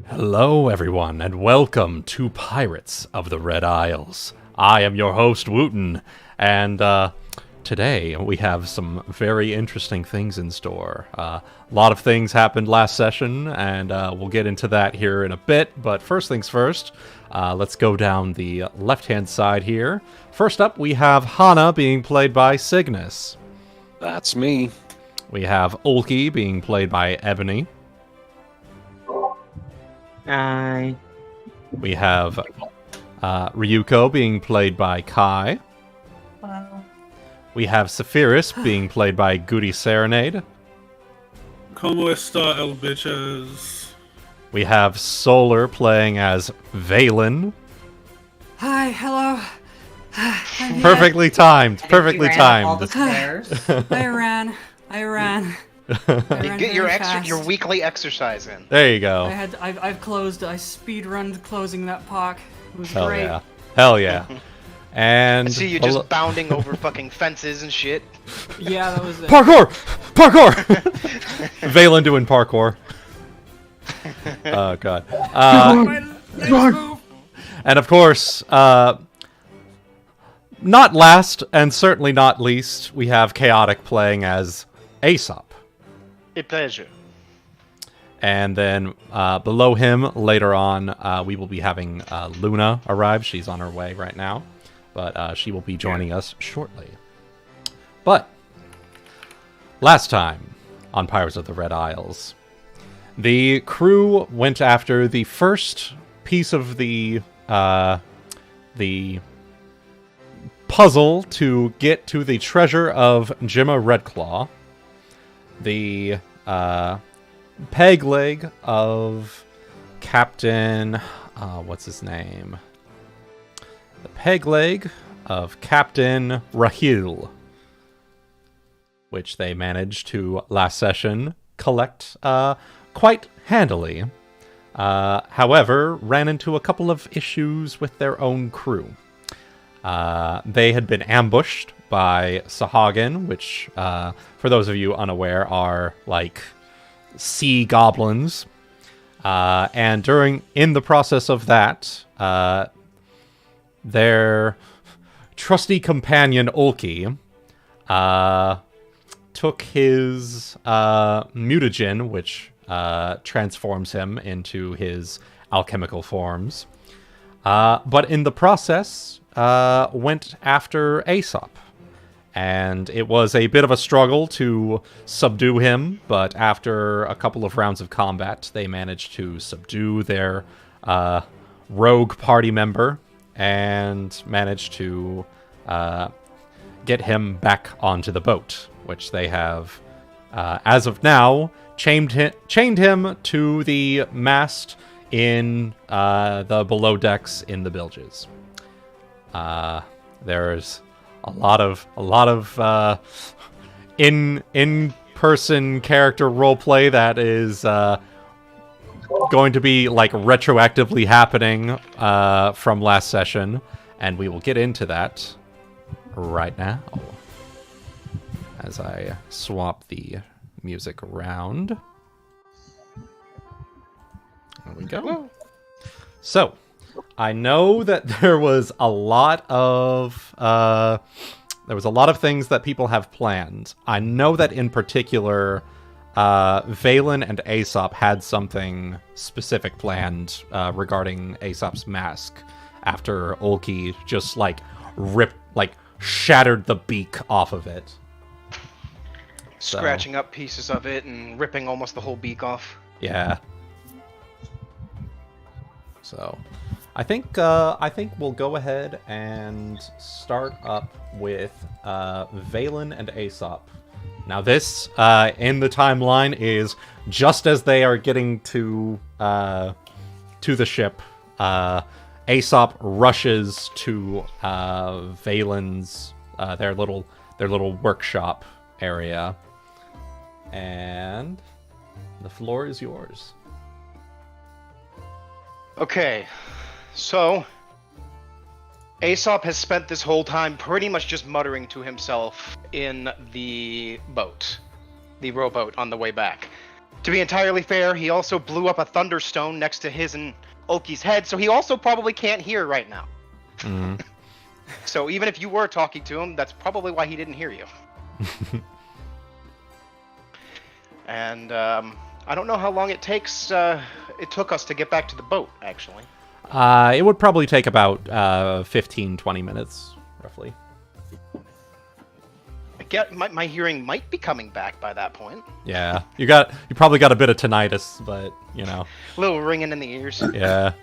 Hello, everyone, and welcome to Pirates of the Red Isles. I am your host, Wuten, and today we have some very interesting things in store. A lot of things happened last session, and we'll get into that here in a bit, but first things first, let's go down the left-hand side here. First up, we have Hana being played by Cygnus. That's me. We have Ulki being played by Ebony. Hi. We have Ryuuko being played by Kai. Wow. We have Saphyrus being played by GutiSerenade. Como esta, el bitches? We have Solar playing as Valen. Hi, hello. I'm here. Perfectly timed. And Perfectly you ran up all timed. the stairs. I ran. You get your weekly exercise in. There you go. I speed run closing that POC. It was Hell great. yeah. Hell yeah. And I see you just bounding over fucking fences and shit. Yeah, that was it. Parkour! Parkour! Valen doing parkour. Oh god. And of course, not last and certainly not least, we have Chaotic playing as Aesop. A pleasure. And then below him, later on, we will be having Luna arrive. She's on her way right now, but she will be joining us shortly. But last time on Pirates of the Red Isles, the crew went after the first piece of the puzzle to get to the treasure of Gemma Redclaw, the peg leg of Captain... what's his name? The peg leg of Captain Rahil, which they managed to, last session, collect quite handily. However, ran into a couple of issues with their own crew. They had been ambushed by Sahagin, which, for those of you unaware, are like sea goblins. And in the process of that, their trusty companion Ulki took his mutagen, which transforms him into his alchemical forms. But in the process, went after Aesop. And it was a bit of a struggle to subdue him, but after a couple of rounds of combat, they managed to subdue their rogue party member and managed to get him back onto the boat, which they have, as of now, chained him to the mast in the below decks in the bilges. There's a lot of in-person character roleplay that is going to be like retroactively happening from last session, and we will get into that right now as I swap the music around. There we go. So, I know that there was a lot of things that people have planned. I know that in particular, Valen and Aesop had something specific planned regarding Aesop's mask after Ulki just shattered the beak off of it. Scratching up pieces of it and ripping almost the whole beak off. Yeah. So, I think we'll go ahead and start up with Valen and Aesop. Now this, in the timeline, is just as they are getting to the ship. Aesop rushes to Valen's their little workshop area, and the floor is yours. Okay, so Aesop has spent this whole time pretty much just muttering to himself in the boat, the rowboat on the way back. To be entirely fair, he also blew up a thunderstone next to his and Ulki's head, so he also probably can't hear right now. Mhm. So even if you were talking to him, that's probably why he didn't hear you. And I don't know how long it took us to get back to the boat, actually. It would probably take about 15, 20 minutes, roughly. I get my hearing might be coming back by that point. Yeah, you probably got a bit of tinnitus, but you know. A little ringing in the ears. Yeah.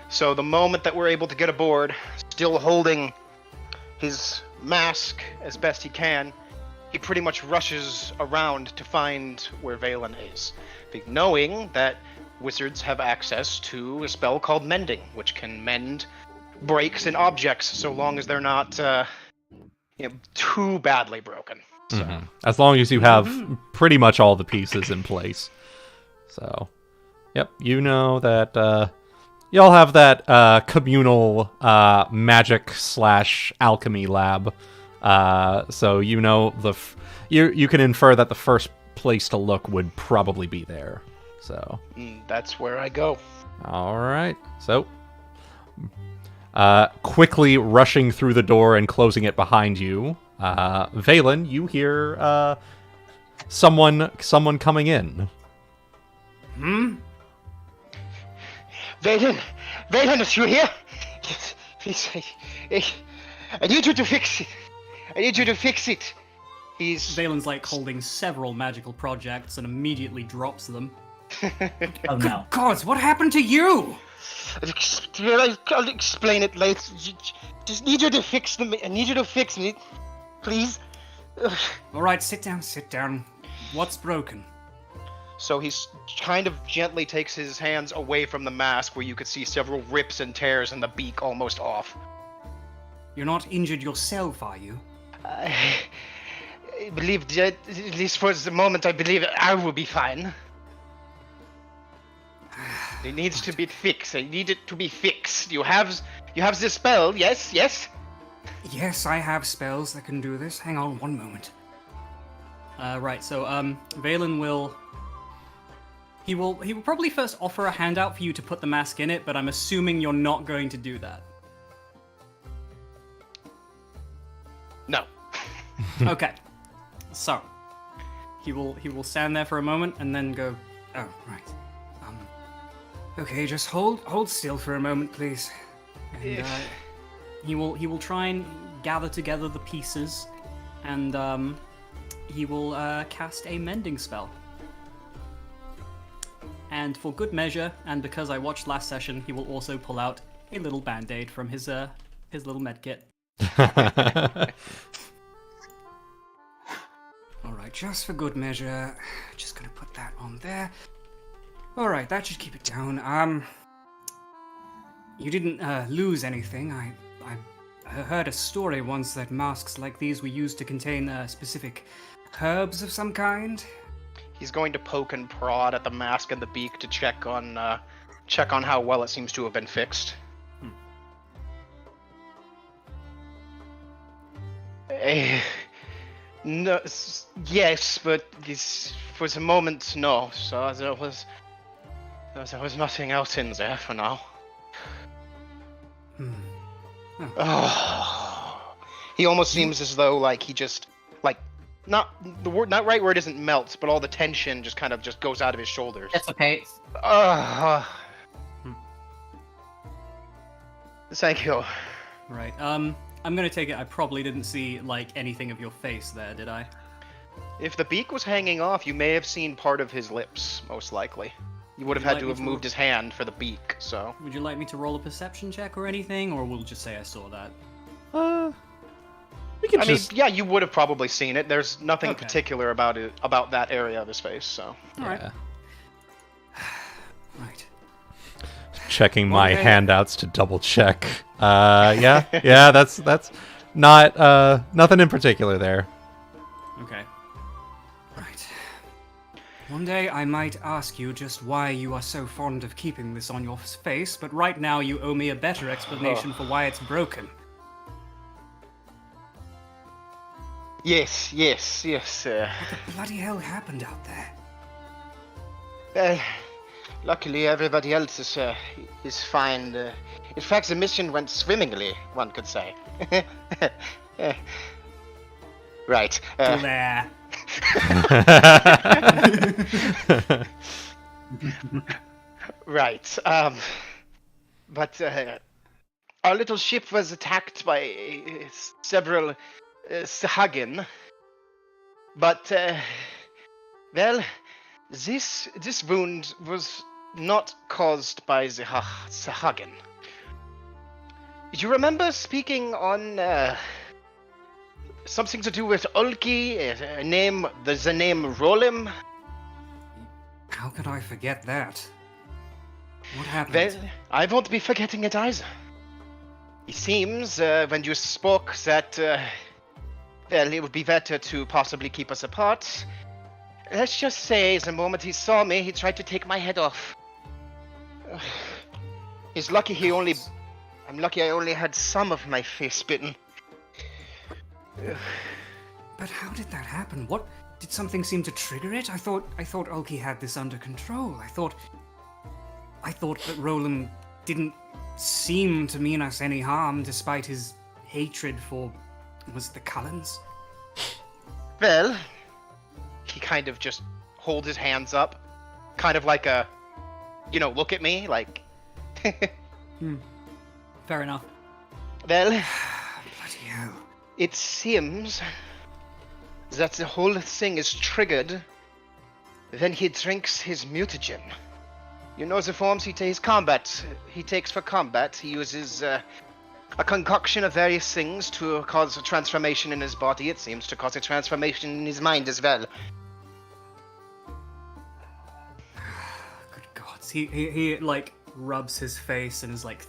So the moment that we're able to get aboard, still holding his mask as best he can, he pretty much rushes around to find where Valen is, knowing that wizards have access to a spell called Mending, which can mend breaks in objects so long as they're not too badly broken. So. Mhm. As long as you have pretty much all the pieces in place. So, yep, you know that y'all have that communal magic/alchemy lab. So you know you can infer that the first place to look would probably be there. So That's where I go. all right. So quickly rushing through the door and closing it behind you, Valen, you hear someone coming in. Valen, is you here? Yes, please. I need you to fix it. I need you to fix it. He's. Valen's like holding several magical projects and immediately drops them. Oh no. Gods, what happened to you? I'll explain it later. Just need you to fix them. I need you to fix me, please. All right, sit down. What's broken? So he's kind of gently takes his hands away from the mask, where you could see several rips and tears and the beak almost off. You're not injured yourself, are you? I believe that, at least for the moment, I believe I will be fine. It needs to be fixed. I need it to be fixed. You have the spell, yes? Yes, I have spells that can do this. Hang on one moment. Right, so Valen will... He will probably first offer a handout for you to put the mask in it, but I'm assuming you're not going to do that. No. Okay. So, he will stand there for a moment and then go, oh, right. Okay, just hold still for a moment, please. And he will try and gather together the pieces, and he will cast a mending spell. And for good measure, and because I watched last session, he will also pull out a little band-aid from his little medkit. Alright, just for good measure, just gonna put that on there. Alright, that should keep it down. You didn't lose anything. I heard a story once that masks like these were used to contain specific herbs of some kind. He's going to poke and prod at the mask and the beak to check on how well it seems to have been fixed. No, yes, but this for the moment, no. So there was nothing else in there for now. Oh. He almost seems as though like he just not right where it isn't melts, but all the tension just kind of just goes out of his shoulders. Dissipates. Thank you. Right, I'm gonna take it I probably didn't see, like, anything of your face there, did I? If the beak was hanging off, you may have seen part of his lips, most likely. You would have had to have moved his hand for the beak, so... Would you like me to roll a perception check or anything, or we'll just say I saw that? We can mean, yeah, you would have probably seen it. There's nothing Okay. particular about that area of his face, so... Alright. Yeah. Right. Checking my Okay. handouts to double check. Yeah, that's not nothing in particular there. Okay. Right. One day I might ask you just why you are so fond of keeping this on your face, but right now you owe me a better explanation for why it's broken. Yes. What the bloody hell happened out there? Well, luckily everybody else is fine. In fact, the mission went swimmingly, one could say. Right. Blah. Right. But our little ship was attacked by several Sahagin. But well, this wound was not caused by the Sahagin. You remember speaking on something to do with Ulki, the name Rolim? How could I forget that? What happened? Well, I won't be forgetting it either. It seems, when you spoke that, well, it would be better to possibly keep us apart. Let's just say, the moment he saw me, he tried to take my head off. He's lucky I'm lucky I only had some of my face bitten. But how did that happen? What did something seem to trigger it? I thought Ulki had this under control. I thought that Roland didn't seem to mean us any harm, despite his hatred for the Cullens. Well, he kind of just holds his hands up, kind of like a, look at me, like. Fair enough. Well, Bloody hell. it seems that the whole thing is triggered when he drinks his mutagen. You know the forms he takes for combat. He uses a concoction of various things to cause a transformation in his body. It seems to cause a transformation in his mind as well. Good gods. He like rubs his face and is like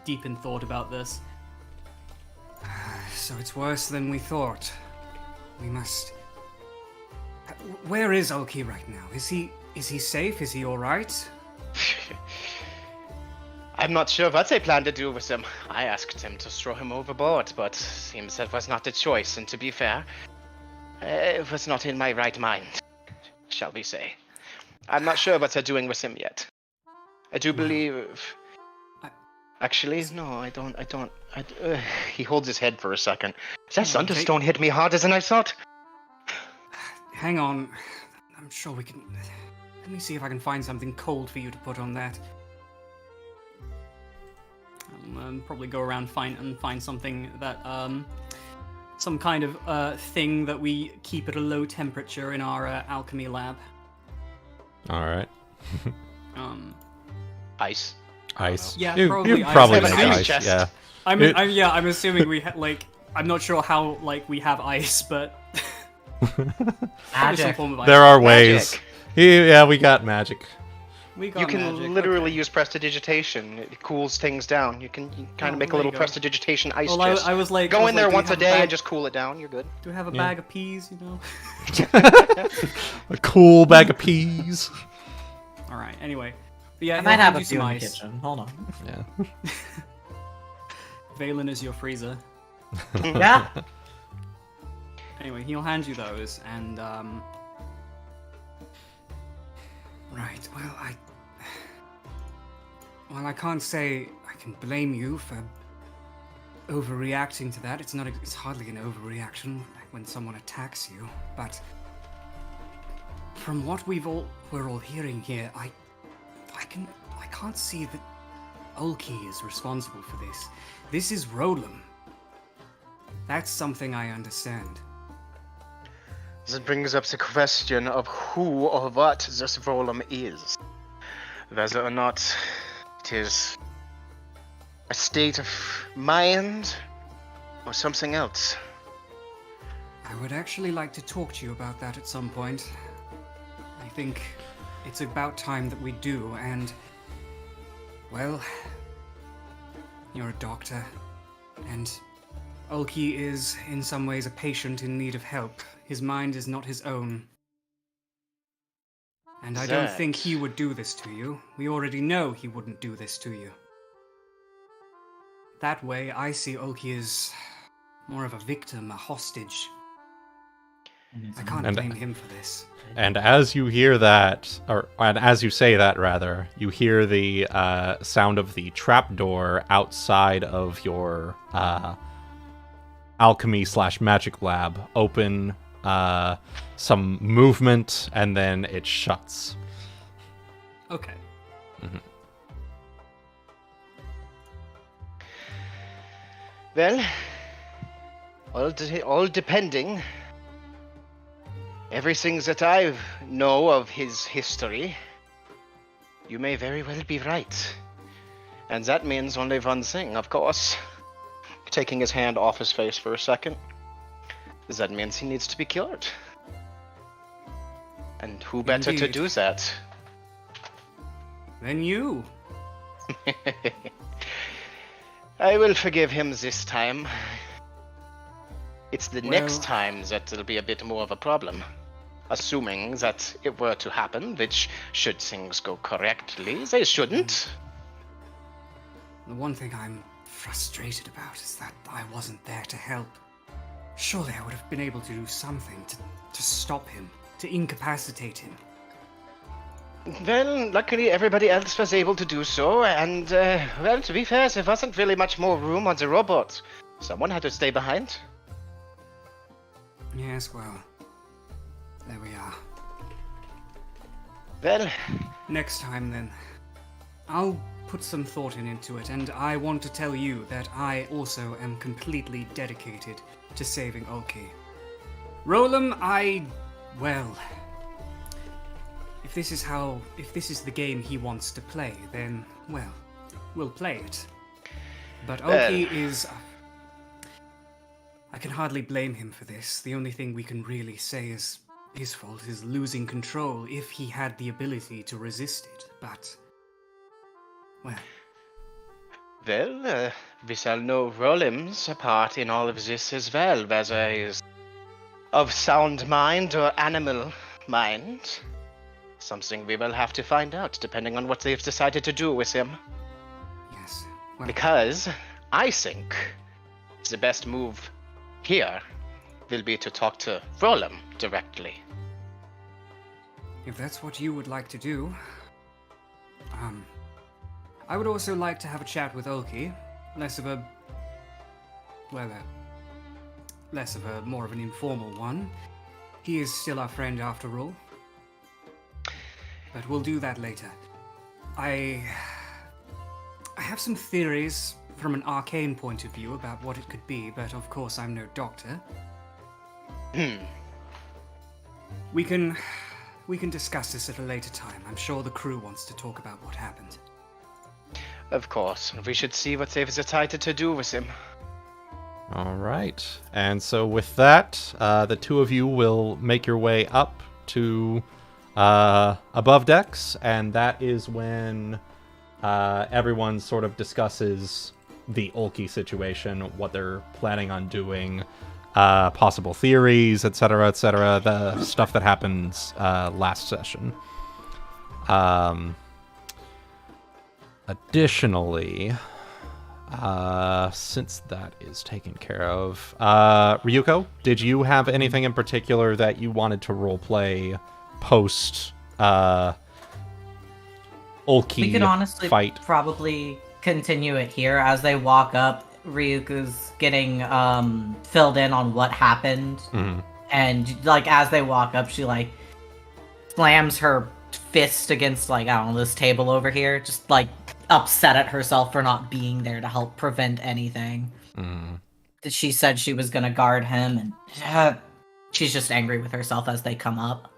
deep in thought about this. So it's worse than we thought. We must. Where is Ulki right now? Is he safe? Is he all right? I'm not sure what they plan to do with him. I asked him to throw him overboard, but seems that was not a choice. And to be fair, it was not in my right mind, shall we say. I'm not sure what they're doing with him yet. I do believe. Actually, no, I don't. He holds his head for a second. That thunderstone hit me harder than I thought. Hang on. I'm sure we can. Let me see if I can find something cold for you to put on that. I'll probably go around and find something that some kind of thing that we keep at a low temperature in our alchemy lab. All right. Ice. Ice. Yeah, You probably ice. probably Have an make ice ice. chest. Yeah. I'm assuming we I'm not sure how we have ice, but probably some Magic. form of ice. There are ways. Magic. Yeah, we got magic. We got You can magic, literally okay. use prestidigitation. It cools things down. You can kind of make a there little you go. prestidigitation ice Well, chest. I was like, Go in there do we once a have day bag- and just cool it down. You're good. Do we have a Yeah. bag of peas? A cool bag of peas. All right. Anyway, but yeah, I he'll might have hand a you few some in the ice. kitchen. Hold on. Yeah. Valen is your freezer. Yeah. Anyway, he'll hand you those, and right. Well, I can't say I can blame you for overreacting to that. It's hardly an overreaction when someone attacks you, but from what we're all hearing here, I can't see that Ulki is responsible for this. This is Roland. That's something I understand. This brings up the question of who or what this Rolim is. Whether or not it is a state of mind or something else. I would actually like to talk to you about that at some point. I think it's about time that we do, and well, you're a doctor, and Ulki is, in some ways, a patient in need of help. His mind is not his own. And I don't think he would do this to you. We already know he wouldn't do this to you. That way, I see Ulki as more of a victim, a hostage. I can't And- blame him for this. And as you hear that, and as you say that, rather, you hear the sound of the trapdoor outside of your alchemy/magic lab open, some movement, and then it shuts. Okay. Well, all depending. Everything that I know of his history, you may very well be right. And that means only one thing, of course. Taking his hand off his face for a second. That means he needs to be cured. And who better to Indeed. do that? Then you. I will forgive him this time. It's the next Well- time that it'll be a bit more of a problem. Assuming that it were to happen, which, should things go correctly, they shouldn't. The one thing I'm frustrated about is that I wasn't there to help. Surely I would have been able to do something to stop him, to incapacitate him. Well, luckily everybody else was able to do so, and, well, to be fair, there wasn't really much more room on the robot. Someone had to stay behind. Yes, well, there we are. Well, Next time, then. I'll put some thought into it, and I want to tell you that I also am completely dedicated to saving Ulki. Rolam, well, if this is the game he wants to play, then, well, we'll play it. But Ulki is... I can hardly blame him for this. The only thing we can really say is his fault is losing control if he had the ability to resist it, but... Well, we shall know Rolim's part in all of this as well, whether he's of sound mind or animal mind. Something we will have to find out, depending on what they've decided to do with him. yes. Well, Because I think the best move here will be to talk to Rolim directly. if that's what you would like to do... I would also like to have a chat with Ulki. Less of a more of an informal one. He is still our friend after all. But we'll do that later. I have some theories from an arcane point of view about what it could be, but of course I'm no doctor. We can discuss this at a later time. I'm sure the crew wants to talk about what happened. Of course, we should see what they've decided to do with him. All right. And so with that, the two of you will make your way up to above decks, and that is when everyone sort of discusses the Ulki situation, what they're planning on doing, possible theories, etc., the stuff that happens last session. Additionally, since that is taken care of, Ryuuko, did you have anything in particular that you wanted to roleplay post Ulki We could honestly fight? probably continue it here as they walk up. Ryuko's getting filled in on what happened, and like as they walk up, she like slams her fist against like I don't know this table over here, just like upset at herself for not being there to help prevent anything. She said she was gonna guard him, and she's just angry with herself as they come up.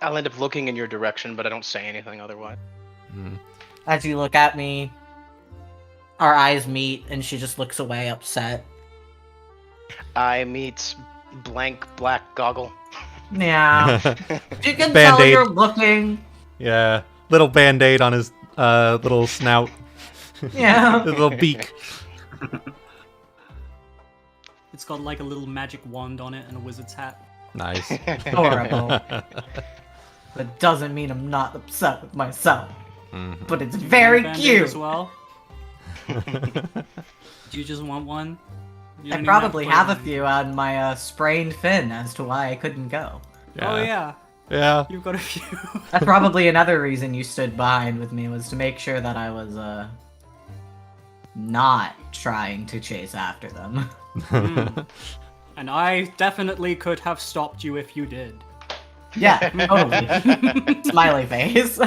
I'll end up looking in your direction, but I don't say anything otherwise. As you look at me, our eyes meet, and she just looks away, upset. I meet blank black goggle. Yeah. You can tell Band-Aid. you're looking. Yeah, little band-aid on his little snout, Yeah. his little beak. It's got like a little magic wand on it and a wizard's hat. Nice. Horrible. That doesn't mean I'm not upset with myself. But it's very Band-Aid cute. as well. Do you just want one? You I don't even probably to have play a with few on my sprained fin as to why I couldn't go. it. Oh yeah, Yeah. you've got a few. That's probably another reason you stood behind with me, was to make sure that I was not trying to chase after them. And I definitely could have stopped you if you did. Yeah, totally. Smiley face.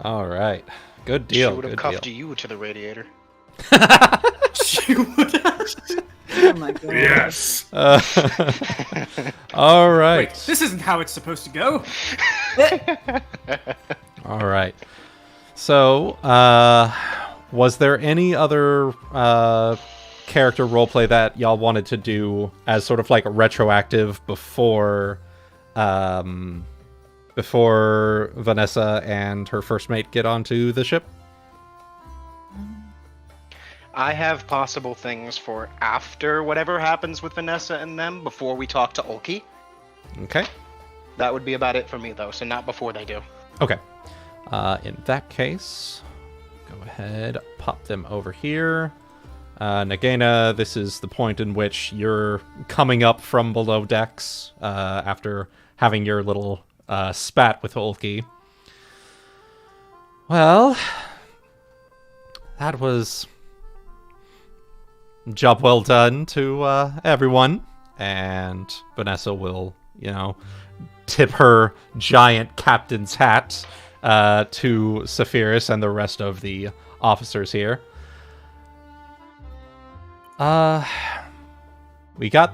All right. Good She deal. would have Good cuffed deal. you to the radiator. She would have. Oh my god. Yes. All right. Wait, this isn't how it's supposed to go. All right. So, was there any other character roleplay that y'all wanted to do as sort of like retroactive before Vanessa and her first mate get onto the ship? I have possible things for after whatever happens with Vanessa and them, before we talk to Ulki. Okay. That would be about it for me, though, so not before they do. Okay. In that case, go ahead, pop them over here. Nagaina, this is the point in which you're coming up from below decks after having your little spat with Ulki. Well, that was job well done to everyone. And Vanessa will, tip her giant captain's hat to Saphyrus and the rest of the officers here. We got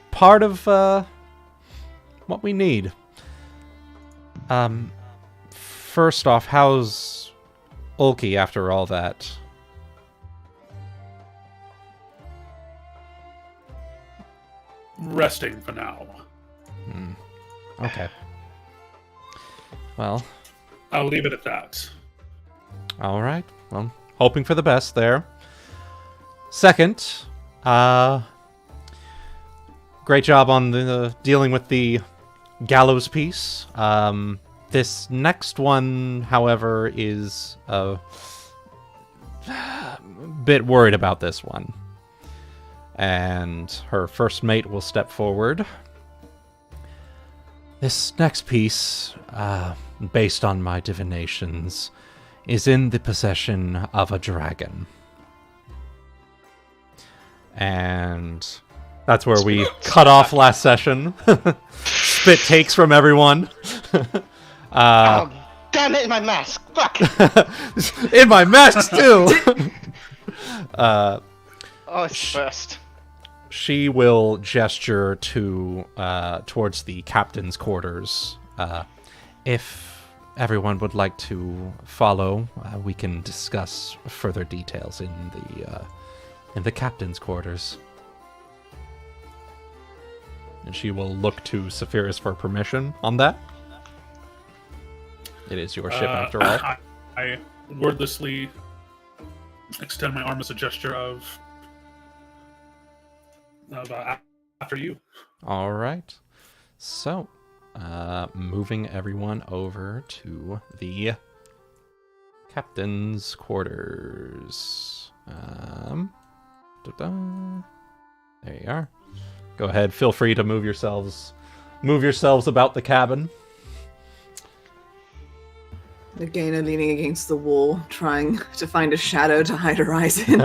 part of what we need. First off, how's Ulki after all that? Resting for now. Okay. Well, I'll leave it at that. all right. Well, hoping for the best there. Second, great job on the dealing with the gallows piece. This next one, however, is a bit worried about this one. And her first mate will step forward. This next piece, based on my divinations, is in the possession of a dragon. And that's where we cut off last session. Spit takes from everyone. Oh, damn it, in my mask! Fuck! In my mask, too! Oh, it's first. She will gesture to towards the captain's quarters. If everyone would like to follow, we can discuss further details in the captain's quarters. And she will look to Saphyrus for permission on that. It is your ship, after all. I wordlessly extend my arm as a gesture of after you. All right. So, moving everyone over to the captain's quarters. There you are. Go ahead. Feel free to move yourselves about the cabin. Nagaina leaning against the wall, trying to find a shadow to hide her eyes in.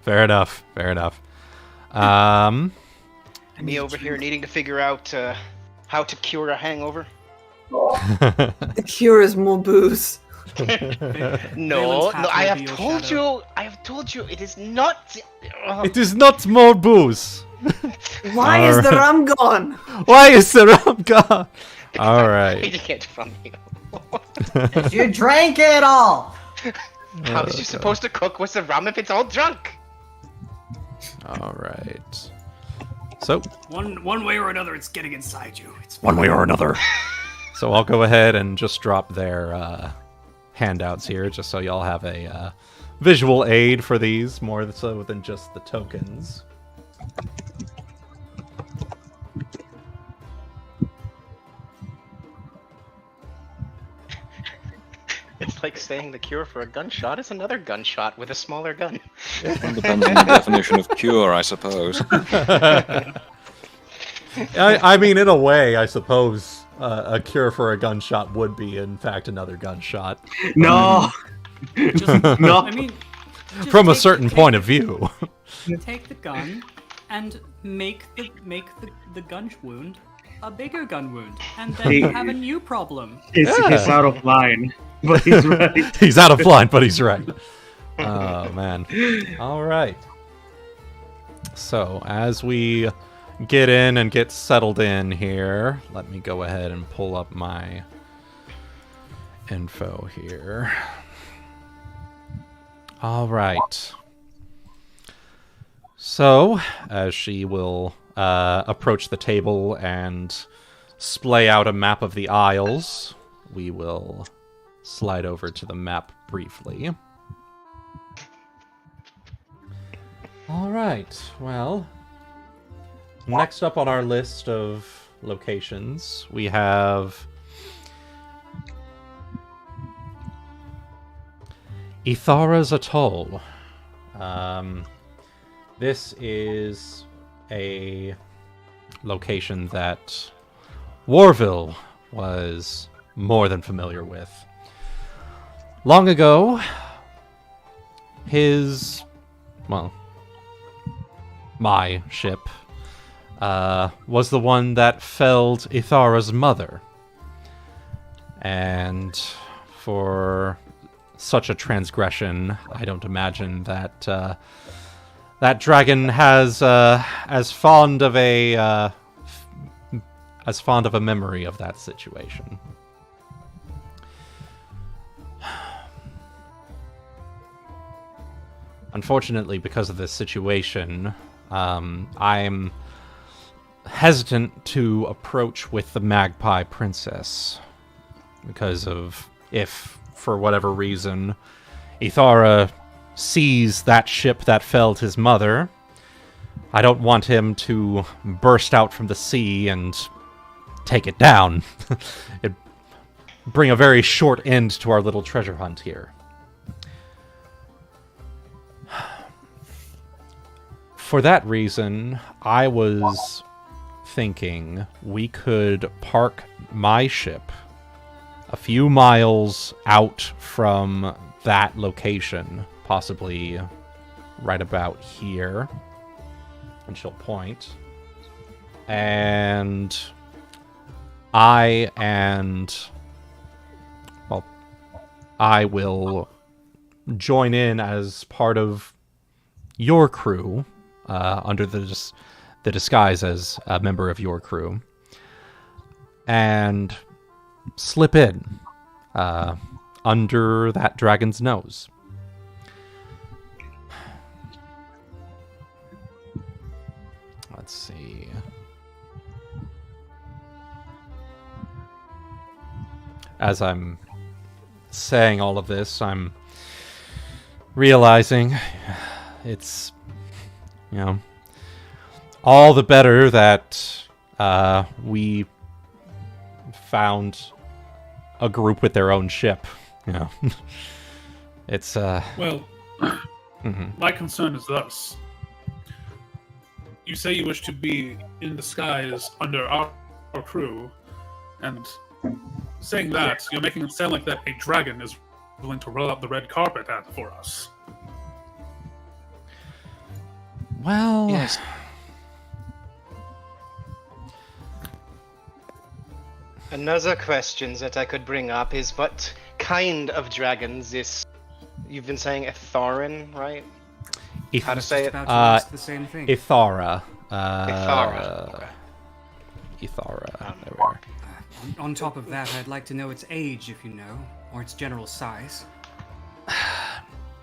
Fair enough. Me over here needing to figure out how to cure a hangover. The cure is more booze. No, Valen's half I will have be your told shadow. you. I have told you. It is not. It is not more booze. Why is the rum gone? Why is the rum gone? All I'm right. hiding it from you. You drank it all! How is you supposed to cook with the rum if it's all drunk? All right. So, One way or another, it's getting inside you. It's one way or another. So I'll go ahead and just drop their handouts here, just so y'all have a visual aid for these, more so than just the tokens. It's like saying the cure for a gunshot is another gunshot with a smaller gun. Well, depends on the definition of cure, I suppose. I mean, in a way, I suppose a cure for a gunshot would be, in fact, another gunshot. No! No! I mean, just From a take- certain take- point of view. Take the gun and make the gun wound a bigger gun wound, and then He- you have a new problem. He's out of line, but he's right. He's out of line, but he's right. Oh, man. All right. So, as we get in and get settled in here, let me go ahead and pull up my info here. All right. So, as she will approach the table and splay out a map of the Isles, we will slide over to the map briefly. All right, well, next up on our list of locations, we have Ithara's Atoll. This is a location that Warville was more than familiar with. Long ago, my ship was the one that felled Ithara's mother. And for such a transgression, I don't imagine that that dragon has as fond of a memory of that situation. Unfortunately, because of this situation, I'm hesitant to approach with the Magpie Princess. Because of, if, for whatever reason, Ithara sees that ship that felled his mother, I don't want him to burst out from the sea and take it down. It'd bring a very short end to our little treasure hunt here. For that reason, I was thinking we could park my ship a few miles out from that location, possibly right about here. And she'll point. And I will join in as part of your crew, under the disguise as a member of your crew, and slip in under that dragon's nose. Let's see. As I'm saying all of this, I'm realizing it's, you know, all the better that we found a group with their own ship. You know, it's Well, my concern is thus. You say you wish to be in disguise under our crew, and saying that, you're making it sound like that a dragon is willing to roll out the red carpet for us. well, Yes. Another question that I could bring up is what kind of dragons this... You've been saying Etharin, right? How to say it? About to ask the same thing. Ithara. Ithara. Okay. Ithara. There we are. On top of that, I'd like to know its age, if you know, or its general size.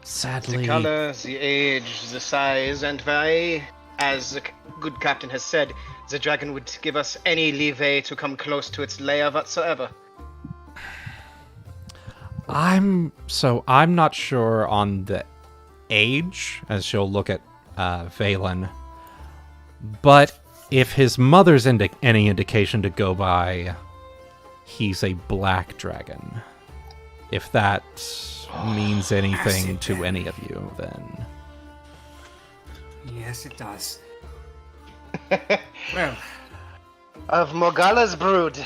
Sadly, The color, the age, the size, and why, as the good captain has said, the dragon would give us any leeway to come close to its lair whatsoever. I'm not sure on the age, as she'll look at Valen. But if his mother's any indication to go by, he's a black dragon. If that means anything Acid to then. any of you, then... Yes, it does. Well, Of Morgala's brood.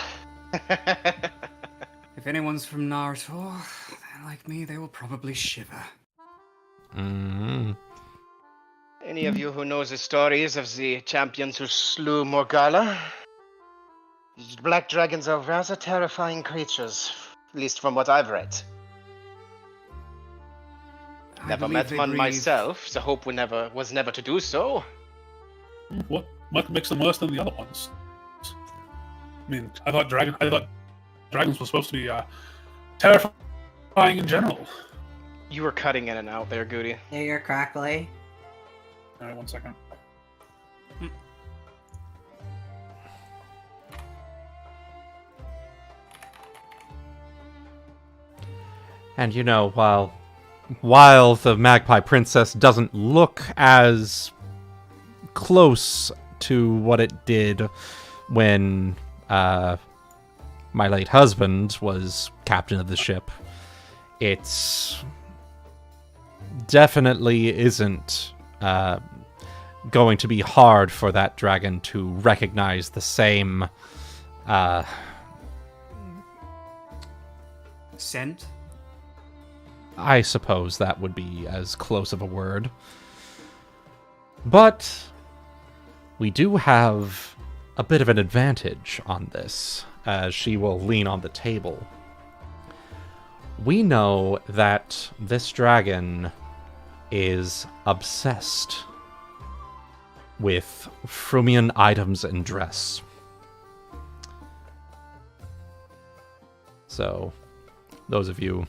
if anyone's from Narr'tor, they're like me, they will probably shiver. Mm-hmm. Any of you who knows the stories of the champions who slew Morgala? These black dragons are rather terrifying creatures, at least from what I've read. I Never believe met they one breathe- myself. The hope was never to do so. What makes them worse than the other ones? I mean, I thought dragons were supposed to be terrifying in general. You were cutting in and out there, Goody. Yeah, you're crackly. All right, 1 second. And you know, while the Magpie Princess doesn't look as close to what it did when my late husband was captain of the ship, it's definitely isn't going to be hard for that dragon to recognize the same Scent? I suppose that would be as close of a word. But we do have a bit of an advantage on this, as she will lean on the table. We know that this dragon is obsessed with Frumian items and dress. So, those of you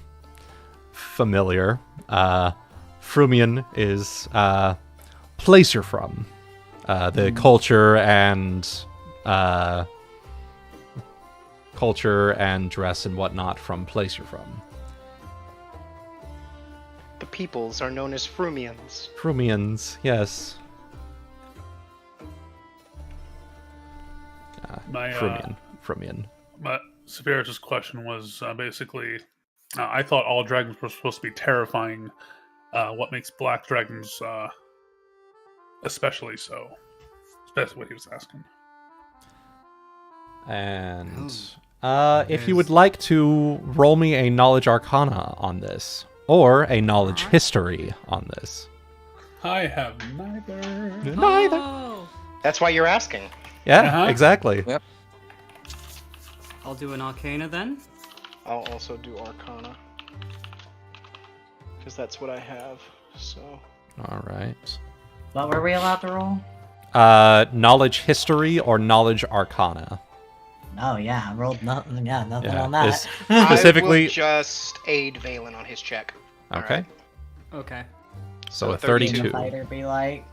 familiar, Frumian is place you're from. The culture and dress and whatnot from place you're from. The peoples are known as Frumians. Frumians, yes. Frumian. My Saphyrus' question was basically, I thought all dragons were supposed to be terrifying. What makes black dragons especially so? That's what he was asking. And if you would like to roll me a knowledge arcana on this, or a knowledge history on this. I have neither. Neither. That's why you're asking. Yeah, exactly. Yep. I'll do an Arcana then. I'll also do Arcana. Because that's what I have, so... All right. What were we allowed to roll? Knowledge history or knowledge arcana. Oh yeah, I rolled nothing. Yeah, nothing Yeah, on that. specifically- I will just aid Valen on his check. Okay. Okay. So a a 32. The fighter be like,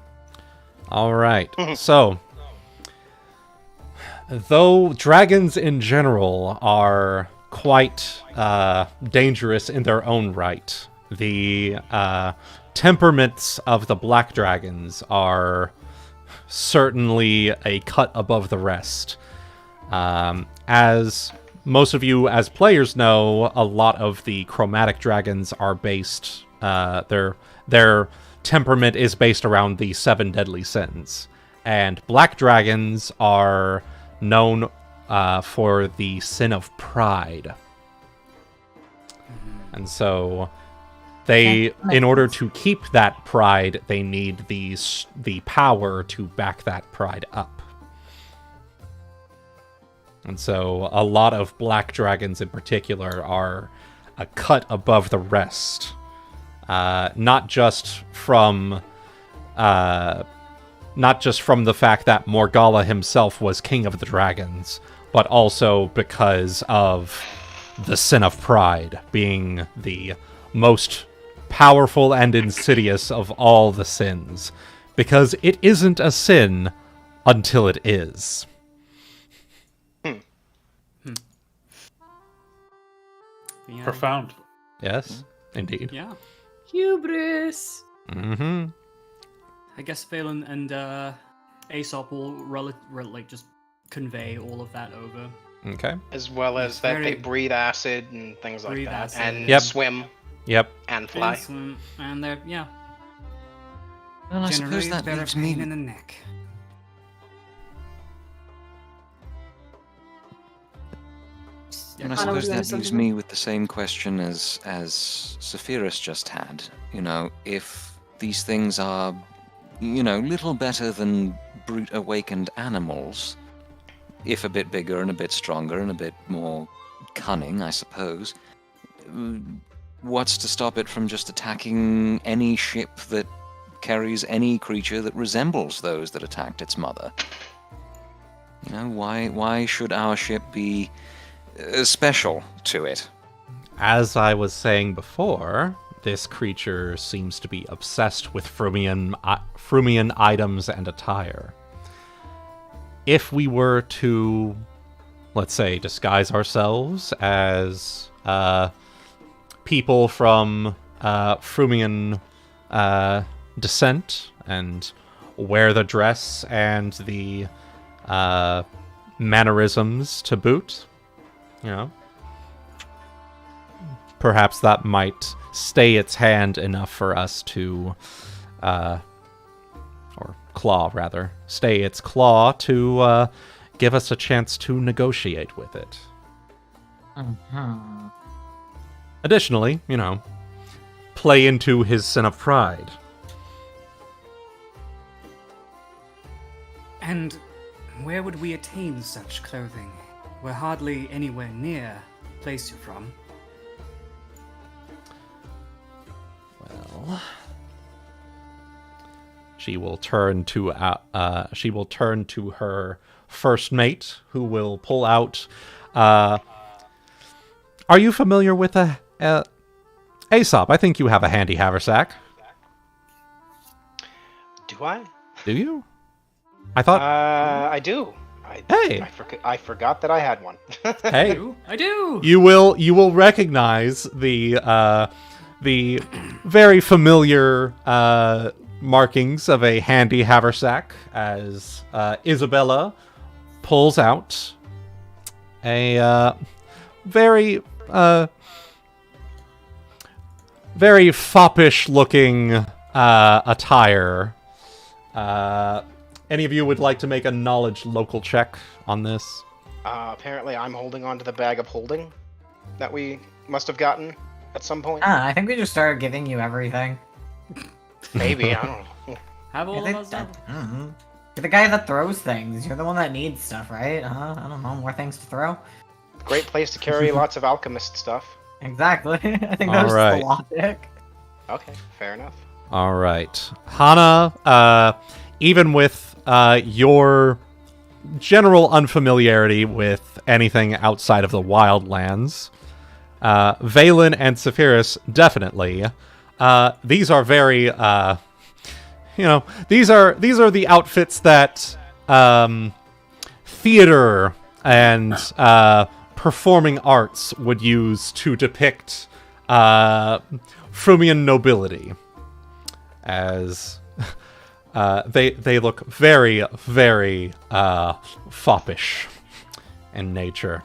All right. So, though dragons in general are quite dangerous in their own right, the temperaments of the black dragons are certainly a cut above the rest. As most of you as players know, a lot of the chromatic dragons are based, their temperament is based around the 7 deadly sins. And black dragons are known for the sin of pride. And so they, in order to keep that pride, they need the power to back that pride up. And so a lot of black dragons in particular are a cut above the rest. Not just from the fact that Morgala himself was king of the dragons, but also because of the sin of pride being the most powerful and insidious of all the sins. Because it isn't a sin until it is. Yeah. Profound. Yes, indeed. Yeah. Hubris. Mm-hmm. I guess Valen and Aesop will just convey all of that over. Okay. As well as that they breathe acid and things like Breathe that. acid. And swim Yep. and fly. And swim, and they're, yeah. Well, I suppose Generally, that better leaves pain me. in the neck. And I Hana was suppose gonna that say leaves something. me with the same question as Saphyrus just had. You know, if these things are, little better than brute awakened animals, if a bit bigger and a bit stronger and a bit more cunning, I suppose, what's to stop it from just attacking any ship that carries any creature that resembles those that attacked its mother? Why should our ship be special to it? As I was saying before, this creature seems to be obsessed with Frumian items and attire. If we were to, let's say, disguise ourselves as people from Frumian descent and wear the dress and the mannerisms to boot, perhaps that might stay its hand enough for us to, or claw rather, stay its claw to give us a chance to negotiate with it. Additionally, play into his sin of pride. And where would we attain such clothing? We're hardly anywhere near the place you're from. Well, she will turn to her first mate, who will pull out. Are you familiar with Aesop? I think you have a handy haversack. Do I? Do you? I thought. I do. Hey. I forgot that I had one. Hey, I do. you will recognize the very familiar markings of a handy haversack as Isabella pulls out a very foppish looking attire. Any of you would like to make a knowledge local check on this? Apparently, I'm holding on to the bag of holding that we must have gotten at some point. I think we just started giving you everything. Maybe, I don't know. Have all of us done? You're the guy that throws things. You're the one that needs stuff, right? I don't know, more things to throw. Great place to carry lots of alchemist stuff. Exactly. I think All that's right. the logic. Okay, fair enough. All right, Hana. Even with your general unfamiliarity with anything outside of the wildlands, Valen and Saphyrus definitely. These are very, these are the outfits that theater and performing arts would use to depict Frumian nobility, as they look very, very foppish in nature.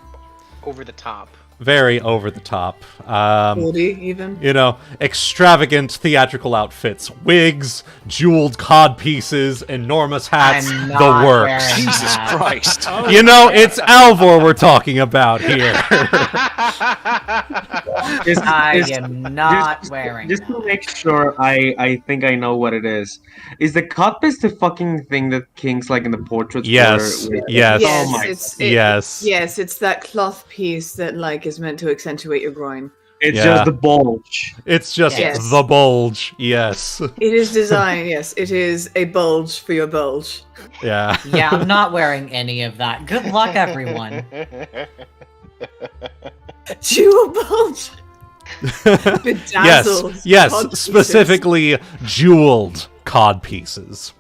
Over the top. Very over the top. Moldy, even. Extravagant theatrical outfits, wigs, jeweled cod pieces, enormous hats, I'm the not works. wearing Jesus that. Christ! It's Alvor we're talking about here. I am not wearing Just to that. make sure I think I know what it is. Is the codpiece the fucking thing that kings like in the portraits? Yes, wear? yes. Yes, Oh my Yes. Yes, it's that cloth piece that is meant to accentuate your groin. It's Yeah. just the bulge. It's just Yes. the bulge. Yes. It is designed, yes, it is a bulge for your bulge. Yeah. Yeah, I'm not wearing any of that. Good luck, everyone. Jewel bulge! Bedazzled. Yes, cod pieces. specifically jeweled cod pieces.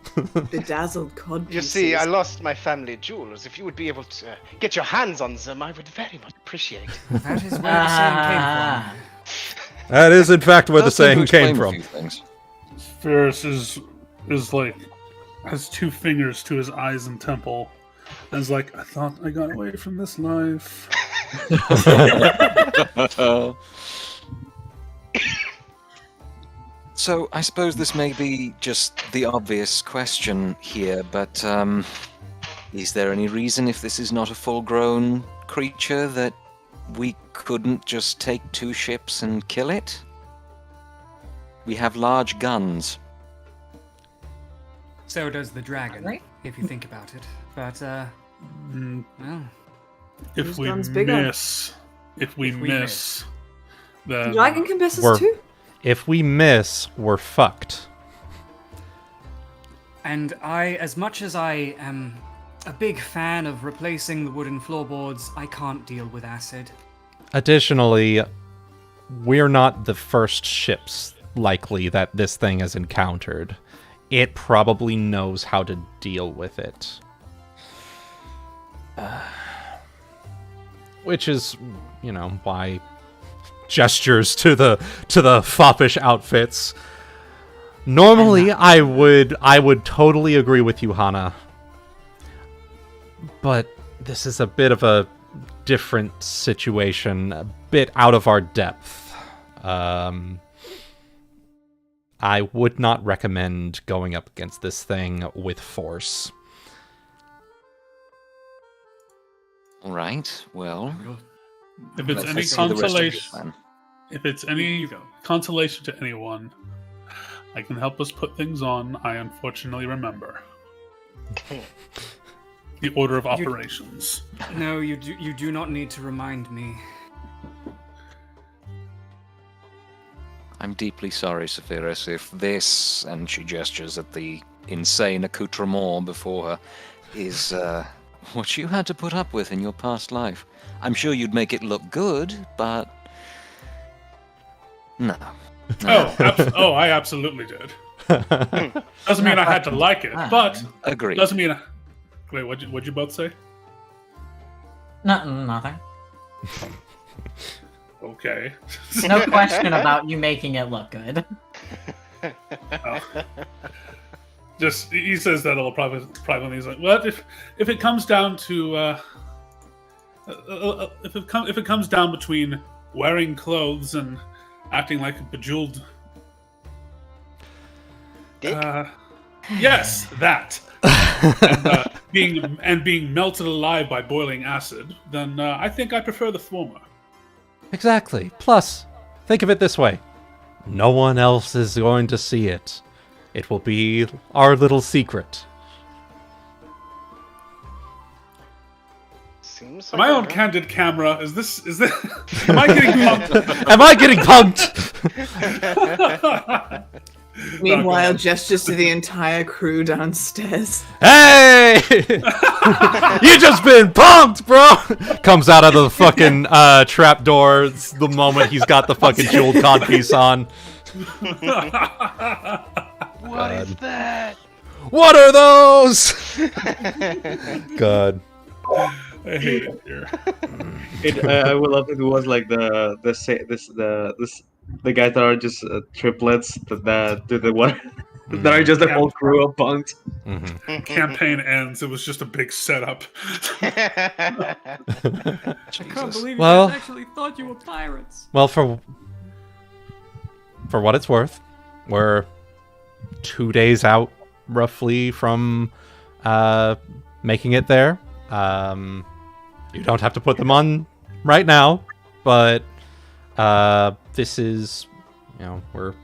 Bedazzled cod You pieces. see, I lost my family jewels. If you would be able to get your hands on them, I would very much appreciate it. That is where the saying came Ah. from. That is, in fact, where the Does seem to saying came explain a from. few things. Ferris is like has two fingers to his eyes and temple, I was like, I thought I got away from this life. So I suppose this may be just the obvious question here, but is there any reason, if this is not a full-grown creature, that we couldn't just take 2 ships and kill it? We have large guns. So does the dragon, Right. if you think about it. But, well, If Whose we gun's bigger? miss, then Dragon can miss us We're- too. If we miss, we're fucked. and as much as I am a big fan of replacing the wooden floorboards, I can't deal with acid. Additionally, we're not the first ships likely that this thing has encountered. It probably knows how to deal with it. Which is, why gestures to the foppish outfits. Normally, I would totally agree with you, Hana. But this is a bit of a different situation, a bit out of our depth. I would not recommend going up against this thing with force. All right, well, if it's let's any see the rest of your consolation, plan. if it's any consolation to anyone, I can help us put things on. I unfortunately remember the order of operations. No, you do not need to remind me. I'm deeply sorry, Saphyrus, if this, and she gestures at the insane accoutrement before her, is what you had to put up with in your past life. I'm sure you'd make it look good, but no. I absolutely did. Doesn't mean I had to like it, but Agreed. doesn't mean. Wait, what'd you both say? Nothing. Okay. No question about you making it look good. Just he says that it'll probably he's like, well, if it comes down to if it comes down between wearing clothes and acting like a bejeweled Dick? Yes, that. and being melted alive by boiling acid, then I think I prefer the former. Exactly. Plus, think of it this way. No one else is going to see it. It will be our little secret. Seems My like own candid camera. Is this? Am I getting punked? Am I getting punked? Meanwhile, gestures to the entire crew downstairs. Hey! You just been punked, bro! Comes out of the fucking trapdoor the moment he's got the fucking jeweled codpiece on. What is that? What are those? God. I hate it here. I would love if it was like the guys that are just triplets that do the one that are just the whole crew of punked. Mm-hmm. Campaign ends. It was just a big setup. I can't believe you Well- guys actually thought you were pirates. Well, for what it's worth, we're 2 days out, roughly, from making it there. You don't have to put them on right now, but this is, we're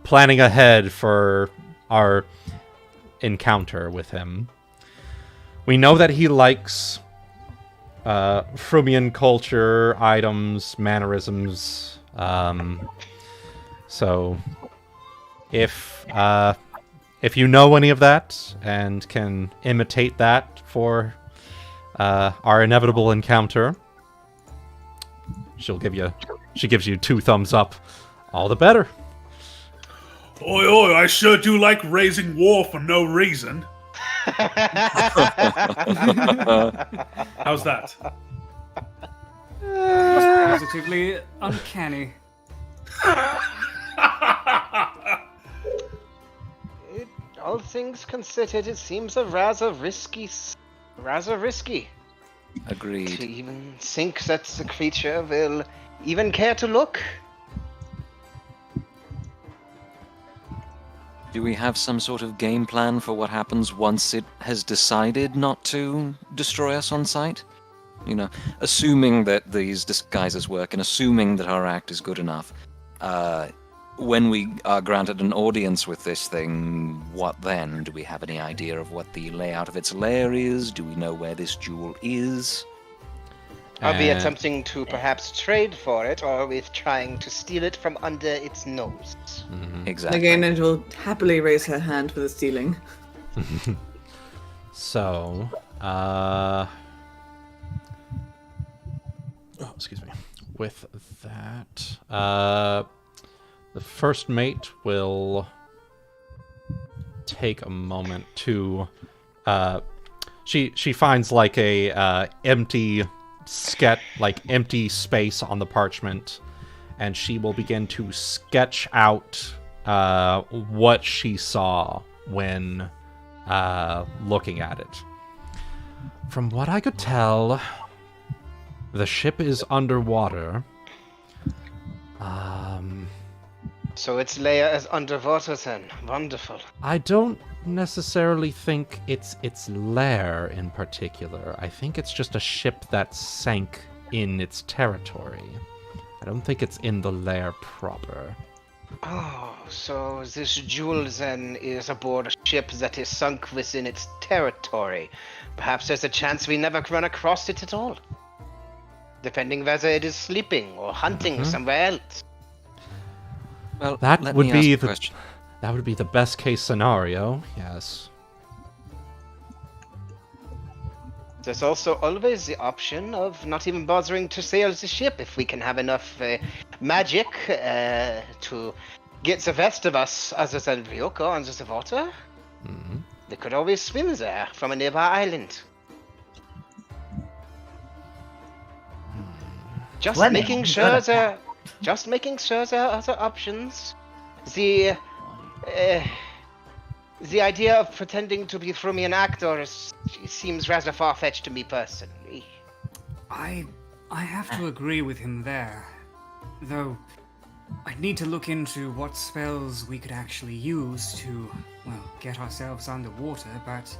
planning ahead for our encounter with him. We know that he likes Frumian culture, items, mannerisms. So if you know any of that and can imitate that for our inevitable encounter, she gives you 2 thumbs up. All the better. Oi, oi, I sure do like raising war for no reason. How's that? Positively uncanny. All things considered, it seems a rather risky rather risky. Agreed. To even think that the creature will even care to look. Do we have some sort of game plan for what happens once it has decided not to destroy us on sight? You know, assuming that these disguises work and assuming that our act is good enough, when we are granted an audience with this thing, what then? Do we have any idea of what the layout of its lair is? Do we know where this jewel is? Are we attempting to perhaps trade for it, or are we trying to steal it from under its nose? Exactly. Nagaina will happily raise her hand for the stealing. So, excuse me. With that, the first mate will take a moment to. She finds like a empty empty space on the parchment, and she will begin to sketch out what she saw when looking at it. From what I could tell, the ship is underwater. So its layer is underwater then. Wonderful. I don't necessarily think it's its lair in particular. I think it's just a ship that sank in its territory. I don't think it's in the lair proper. Oh, so this jewel then is aboard a ship that is sunk within its territory. Perhaps there's a chance we never run across it at all. Depending whether it is sleeping or hunting somewhere else. Well, That let would me ask be a the question. that would be the best case scenario. Yes. There's also always the option of not even bothering to sail the ship if we can have enough magic to get the rest of us other than Ryuuko under the water. They could always swim there from a nearby island. Just Swimming, making good sure at there are other options. The idea of pretending to be an actor seems rather far-fetched to me personally. I have to agree with him there. Though, I'd need to look into what spells we could actually use to, well, get ourselves underwater, but...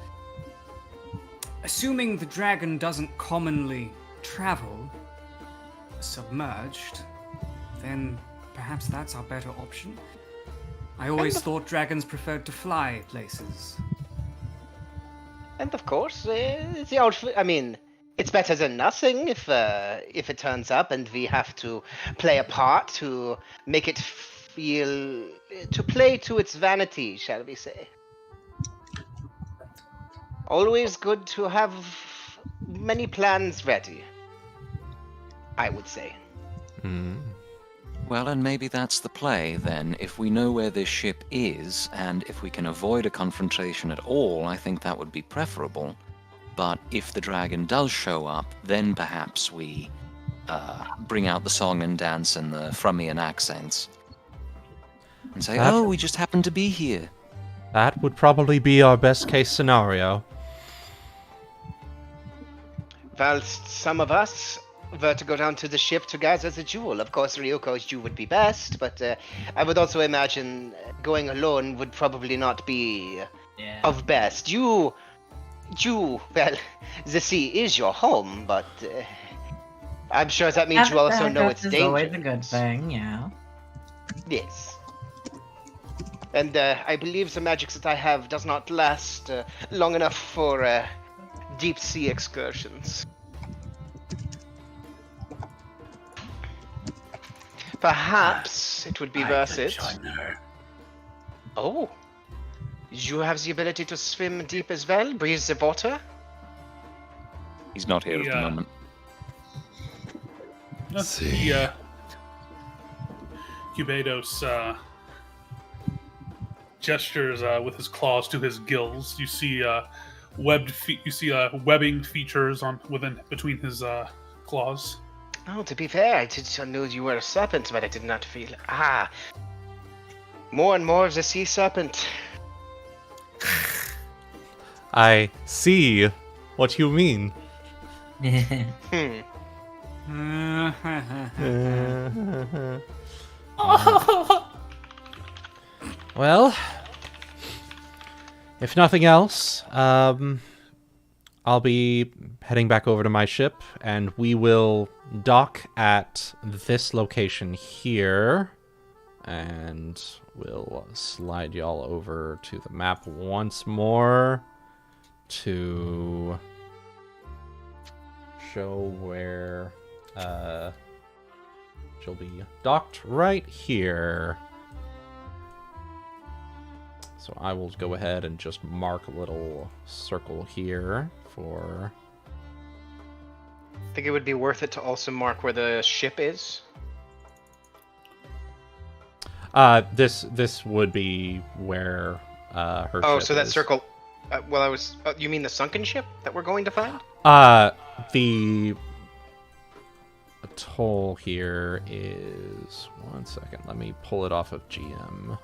Assuming the dragon doesn't commonly travel submerged, then perhaps that's our better option. I always thought dragons preferred to fly places. And of course, the outfit. I mean, it's better than nothing if it turns up and we have to play a part to make it to play to its vanity, shall we say? Always good to have many plans ready, I would say. Well, and maybe that's the play, then. If we know where this ship is, and if we can avoid a confrontation at all, I think that would be preferable. But if the dragon does show up, then perhaps we bring out the song and dance and the Frummian accents. And say, oh, we just happened to be here. That would probably be our best case scenario. Whilst some of us were to go down to the ship to gather the jewel. Of course, Ryuuko's jewel would be best, but I would also imagine going alone would probably not be of best. Well, the sea is your home, but I'm sure that means you also know its It's dangers. always a good thing, yeah. Yes. And I believe the magic that I have does not last long enough for deep sea excursions. Perhaps it would be worth it. Oh. You have the ability to swim deep as well? Breathe the water? He's not here at the moment. Cubados gestures with his claws to his gills. You see webbing features between his claws. Oh, to be fair, I knew you were a serpent, but I did not feel... More and more of the sea serpent. I see What do you mean? Well, if nothing else, I'll be heading back over to my ship, and we will dock at this location here. And we'll slide y'all over to the map once more to show where she'll be docked right here. So I will go ahead and just mark a little circle here for... I think it would be worth it to also mark where the ship is. This would be where her ship is. Oh, so that circle... you mean the sunken ship that we're going to find? The atoll here is... One second, let me pull it off of GM.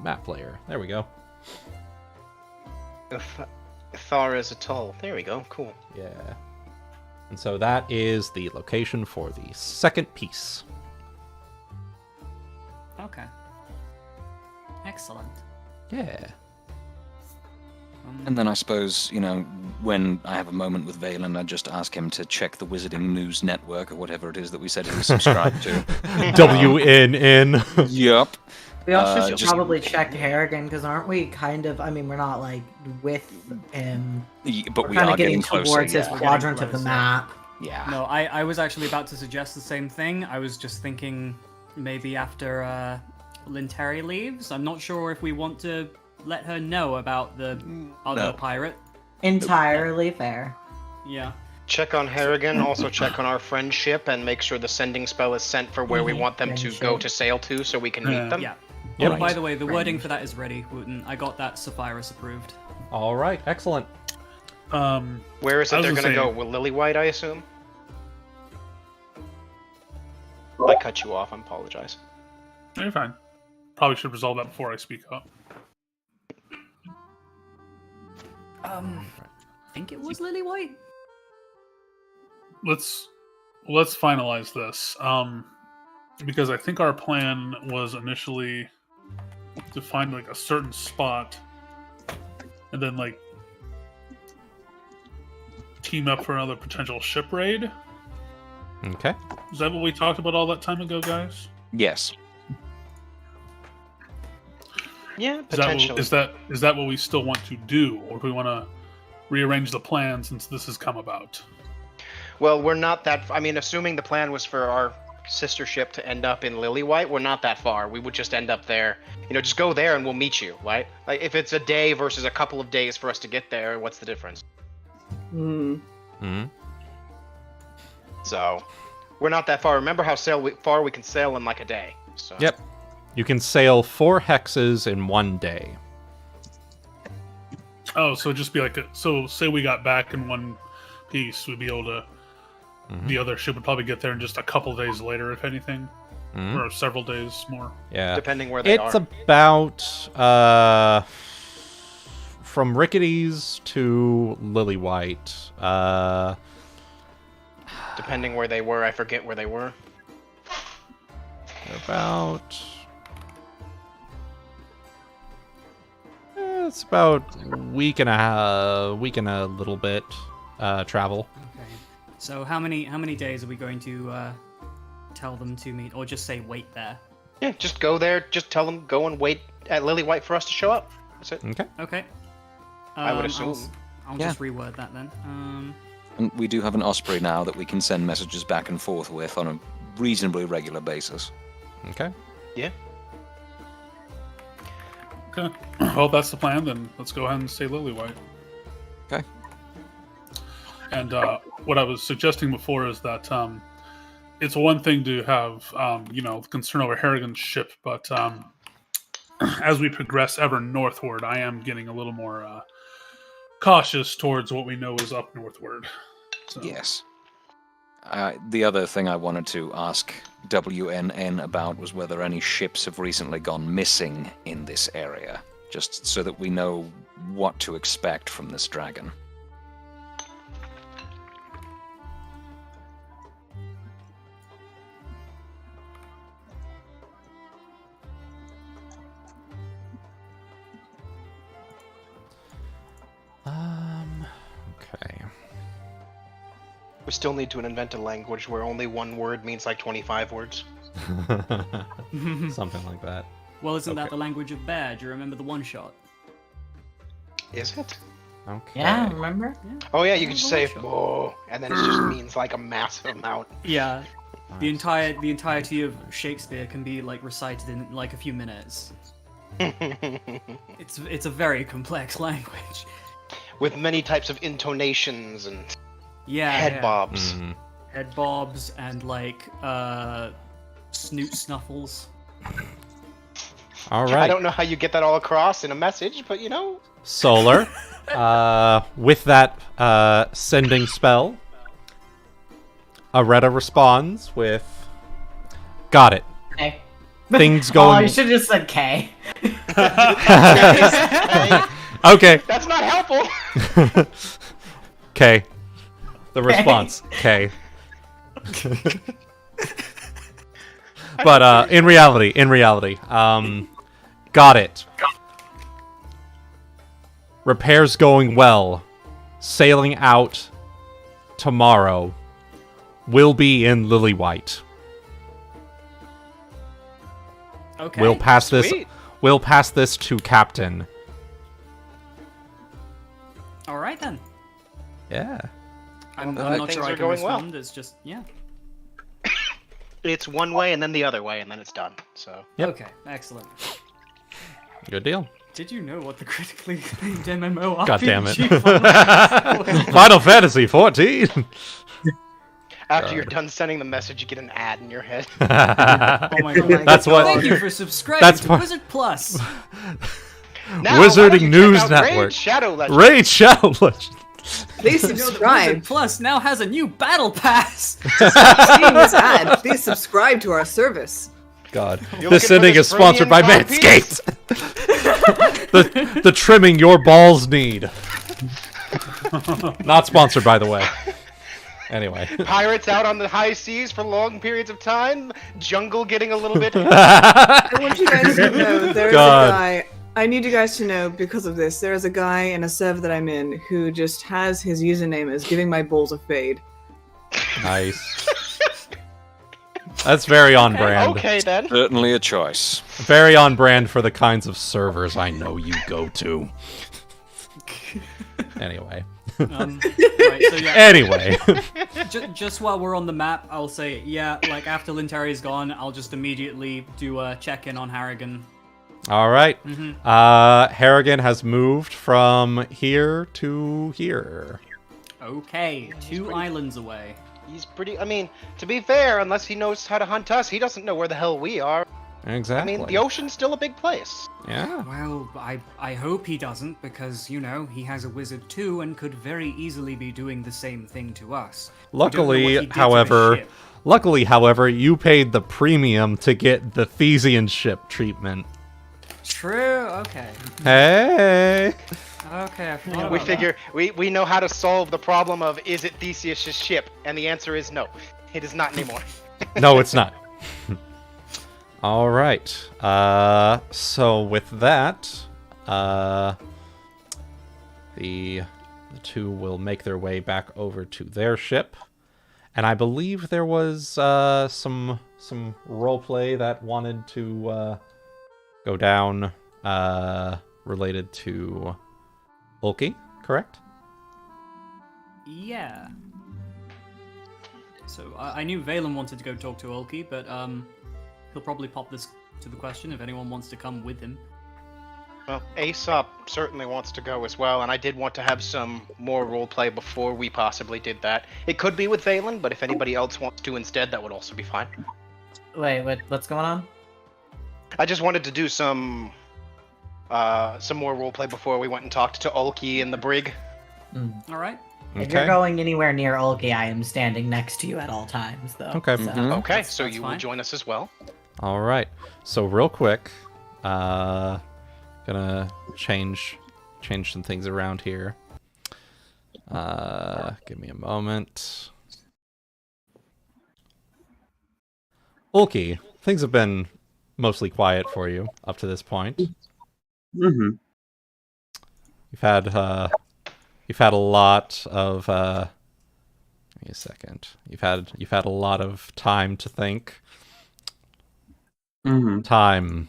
Map layer. There we go. Thara's Atoll. There we go. Cool. Yeah. And so that is the location for the second piece. Okay. Excellent. Yeah. And then I suppose, when I have a moment with Valen, I just ask him to check the Wizarding News Network or whatever it is that we said he was subscribed to. WNN. Yup. We also should probably check Harrigan, because aren't we kind of, we're not, with him. But we kind are of getting closer, towards his yeah. quadrant of the map. Yeah. No, I was actually about to suggest the same thing. I was just thinking maybe after Linteri leaves. I'm not sure if we want to let her know about the other pirate. Entirely fair. Yeah. Check on Harrigan, also check on our friendship, and make sure the sending spell is sent for where we want them to go to sail to so we can meet them. Yeah. Yep. Oh, by the way, the wording for that is ready, Wuten. I got that Saphyrus approved. All right, excellent. Where is it they're going to go? With Lily-White, I assume? I cut you off, I apologize. No, you're fine. Probably should resolve that before I speak up. I think it was Lily White. Let's finalize this. Because I think our plan was initially to find a certain spot and then team up for another potential ship raid. Okay. Is that what we talked about all that time ago, guys? Yes. Yeah, potentially. Is that what we still want to do, or do we want to rearrange the plan since this has come about? Well, we're not that... assuming the plan was for our sister ship to end up in Lily-White, we're not that far. We would just end up there. Just go there and we'll meet you, right? If it's a day versus a couple of days for us to get there, what's the difference? So, we're not that far. Remember how far we can sail in a day. So. Yep. You can sail 4 hexes in 1 day. Oh, so it'd just be so say we got back in one piece, we'd be able to... The other ship would probably get there in just a couple days later, if anything. Or several days more. Yeah. Depending where they are. It's about... from Rickety's to Lily-White. Depending where they were. I forget where they were. About... it's about a week and a little bit travel. Okay. So how many days are we going to tell them to meet, or just say wait there? Yeah, just go there. Just tell them go and wait at Lily-White for us to show up. That's it. Okay. Okay. I would assume. I'll just reword that then. And we do have an Osprey now that we can send messages back and forth with on a reasonably regular basis. Okay. Yeah. Okay. Well, if that's the plan, then let's go ahead and say Lily-White. Okay. And what I was suggesting before is that it's one thing to have, concern over Harrigan's ship, but as we progress ever northward, I am getting a little more cautious towards what we know is up northward. So. Yes. The other thing I wanted to ask WNN about was whether any ships have recently gone missing in this area, just so that we know what to expect from this dragon. Okay. We still need to invent a language where only one word means like 25 words. Something like that. Well, isn't that the language of bear? Do you remember the one shot? Is it? Okay. Yeah, remember? Oh yeah, you could The just say one shot. "whoa," and then it just means like a massive amount. Yeah. The entirety of Shakespeare can be like recited in like a few minutes. It's a very complex language. With many types of intonations and Yeah. head bobs. Head bobs and like snoot snuffles. All I right. don't know how you get that all across in a message, but you know. Solar. With that sending spell, Areta responds with, "Got it. K. Things Oh, going." you should have just said K. Okay. That's not helpful. K. The response. K. But in reality, got it. Repairs going well. Sailing out tomorrow. Will be in Lily White. Okay. We'll pass this. Sweet. We'll pass this to Captain. All right then. Yeah. I'm Well, not things sure I are can going well. respond. It's just yeah. It's one way and then the other way, and then it's done. So. Yep. Okay. Excellent. Good deal. Did you know what the critically acclaimed MMO God damn it. RPG Final Fantasy 14. After you're done sending the message, you get an ad in your head. Oh my god. That's what. Thank you for subscribing That's to part- Wizard Plus. Now, why don't Wizarding you check News out Network. Raid Shadow Legends. Raid Shadow Legends. Please You know that subscribe. Wizard Plus now has a new battle pass. Seeing this ad, please subscribe to our service. God. You'll This get sending bonus is sponsored by premium copies. Manscaped. the trimming your balls need. Not sponsored, by the way. Anyway. Pirates out on the high seas for long periods of time. Jungle getting a little bit. I want you guys to know there is God. a guy. I need you guys to know because of this. There is a guy in a server that I'm in who just has his username as giving my balls a fade. Nice. That's very on brand. Okay then. Certainly a choice. Very on brand for the kinds of servers I know you go to. Anyway. Right, so yeah. Anyway. Just while we're on the map, I'll say, yeah, like after Lintari's gone, I'll just immediately do a check-in on Harrigan. All right. Harrigan has moved from here to here. Okay, 2 islands away. He's pretty. I mean, to be fair, unless he knows how to hunt us, he doesn't know where the hell we are. Exactly. I mean, the ocean's still a big place. Yeah. Well, I hope he doesn't, because, you know, he has a wizard too and could very easily be doing the same thing to us. We don't know what he Luckily, did to the however, ship. you paid the premium to get the Thesian ship treatment. True, okay. Hey. Okay, I forgot We about figure we know how to solve the problem of is it Theseus' ship, and the answer is no, it is not anymore. No, it's not. All right. So with that, the two will make their way back over to their ship, and I believe there was some roleplay that wanted to go down related to Ulki, correct? Yeah. So I knew Valen wanted to go talk to Ulki, but he'll probably pop this to the question if anyone wants to come with him. Well, Aesop certainly wants to go as well, and I did want to have some more roleplay before we possibly did that. It could be with Valen, but if anybody else wants to instead, that would also be fine. Wait, what's going on? I just wanted to do some more roleplay before we went and talked to Ulki and the brig. All right. If you're going anywhere near Ulki, I am standing next to you at all times, though. Okay. So. Okay, That's so you will fine. join us as well. All right. So real quick, gonna change change some things around here. Give me a moment. Ulki, things have been mostly quiet for you up to this point. Mm-hmm. You've had a lot of give me a second. You've had a lot of time to think. Mm-hmm. Time.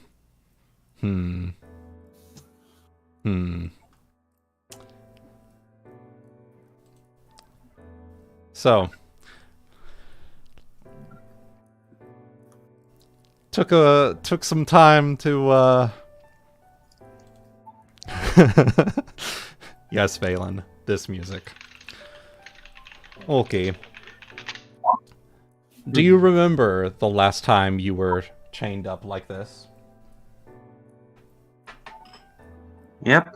So took some time to yes, Valen, this music. Okay. Do you remember the last time you were chained up like this? Yep.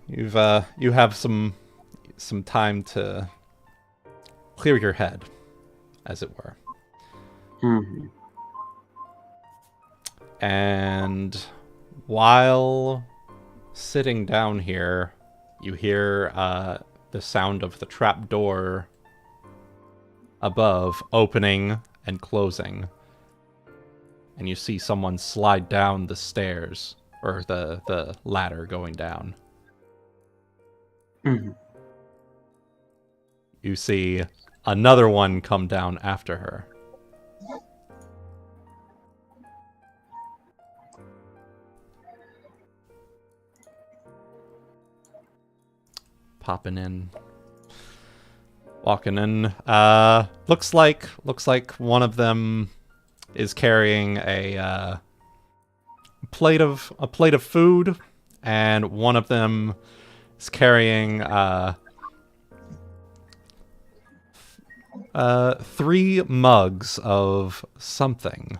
You have some time to clear your head, as it were. Mm-hmm. And while sitting down here, you hear the sound of the trapdoor above opening and closing. And you see someone slide down the stairs, or the ladder going down. Mm-hmm. You see another one come down after her. Popping in. Walking in. Looks like one of them is carrying a plate of food, and one of them is carrying 3 mugs of something.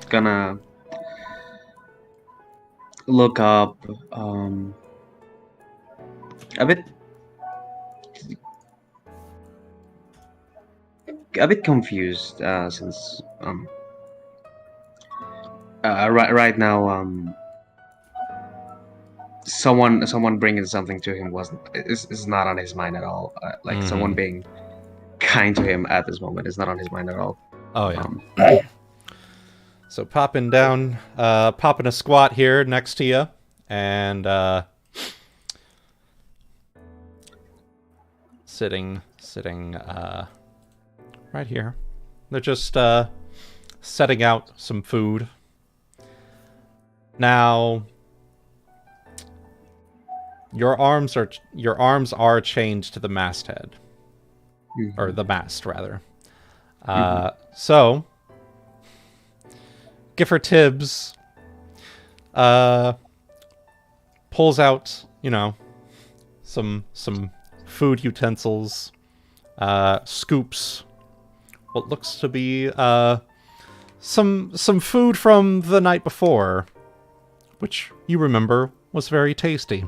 Gonna look up a bit confused since right now someone bringing something to him is not on his mind at all. Like someone being kind to him at this moment is not on his mind at all. Oh yeah. So popping a squat here next to you, and sitting right here. They're just setting out some food. Now, your arms are chained to the masthead, or the mast rather. So, Giffer Tibbs pulls out, some food utensils, scoops what looks to be some food from the night before, which you remember was very tasty.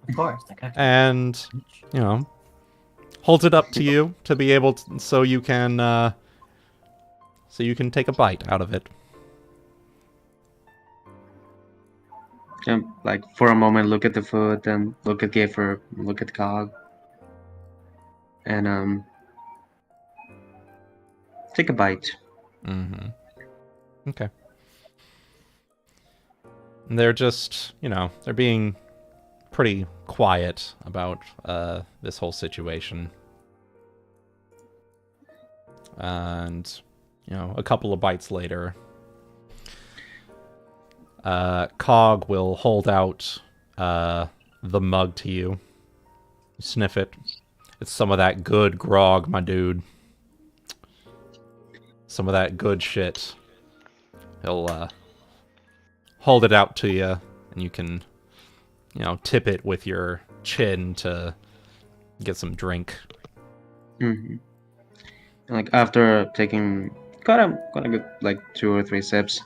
Of course. And, holds it up to you to be able to, so you can take a bite out of it. Like for a moment, look at the food, then look at Gaffer, look at Cog, and take a bite. Okay. And they're just, they're being pretty quiet about this whole situation. And, a couple of bites later, Cog will hold out the mug to you. Sniff it. It's some of that good grog, my dude. Some of that good shit. He'll hold it out to you, and you can, tip it with your chin to get some drink. And like after taking quite a good, like 2 or 3 sips,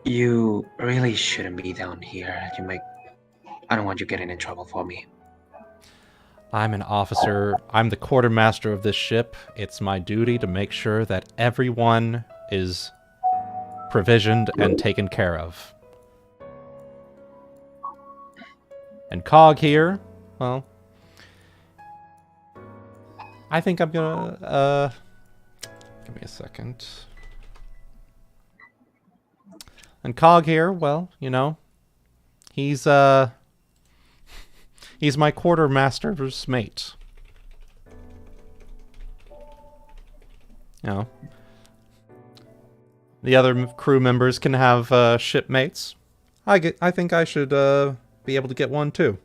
you really shouldn't be down here. I don't want you getting in trouble for me. I'm an officer. I'm the quartermaster of this ship. It's my duty to make sure that everyone is provisioned and taken care of. And Cog here, well, I think I'm gonna, give me a second. And Cog here, well, you know, he's my quartermaster's mate. You know, the other crew members can have shipmates. I think I should be able to get one too.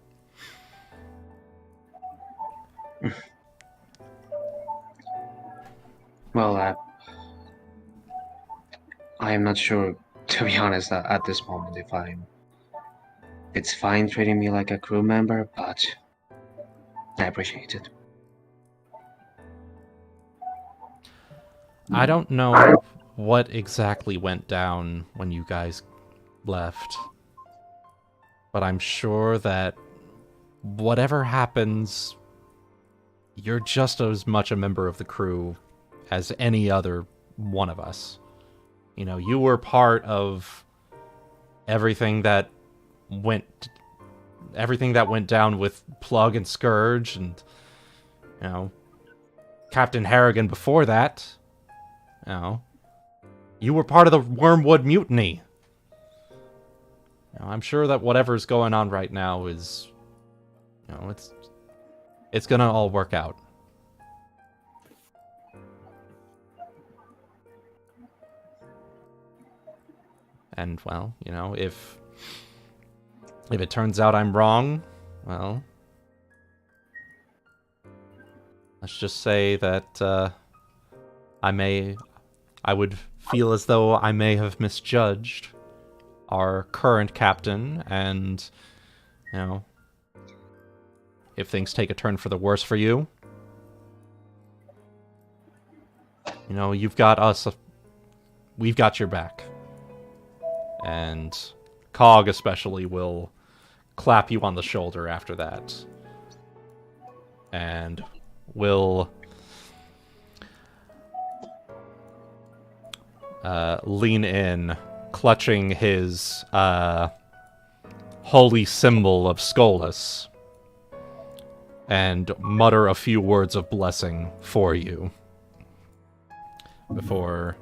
Well, I am not sure, to be honest, at this moment if it's fine treating me like a crew member, but I appreciate it. I don't know what exactly went down when you guys left, but I'm sure that whatever happens, you're just as much a member of the crew as any other one of us. You know, you were part of everything that went down with Plug and Scourge, and you know, Captain Harrigan before that. You know, you were part of the Wormwood Mutiny. You know, I'm sure that whatever's going on right now is, you know, it's gonna all work out. And well, you know, if it turns out I'm wrong, well, let's just say that I would feel as though I may have misjudged our current captain, and you know, if things take a turn for the worse for you, you know, you've got us. We've got your back. And Cog especially will clap you on the shoulder after that. And will lean in, clutching his holy symbol of Skolas, and mutter a few words of blessing for you before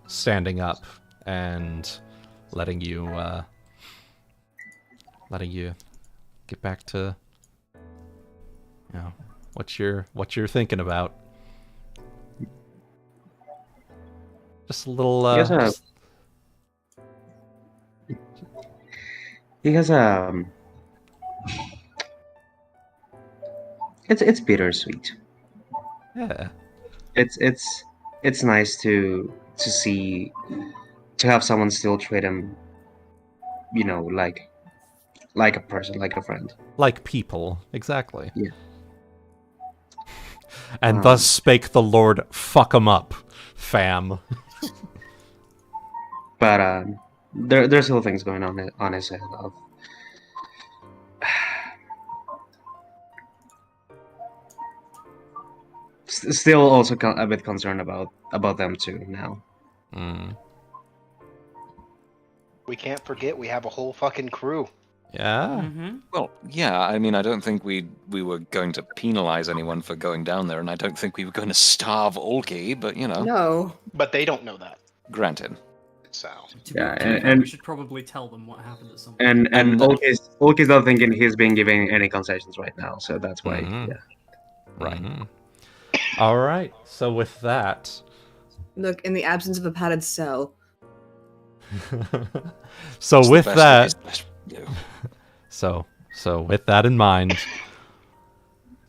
standing up and letting you get back to, you know, what you're thinking about. Just a little. He has it's bittersweet. Yeah. It's nice to see, to have someone still treat him, you know, like a person, like a friend. Like people, exactly. Yeah. And thus spake the Lord, fuck 'em up, fam. But there's still things going on his head of still also a bit concerned about them too now. We can't forget we have a whole fucking crew. Yeah. Mm-hmm. Well, yeah, I mean, I don't think we were going to penalize anyone for going down there, and I don't think we were going to starve Ulki, but, you know. No. But they don't know that. Granted. So. And we should probably tell them what happened at some point. and Ulki's not thinking he's being given any concessions right now, so that's why. Mhm. Yeah. Right. All right. So with that, Look, in the absence of a padded cell. so It's the with best that, of his- yeah. so with that in mind,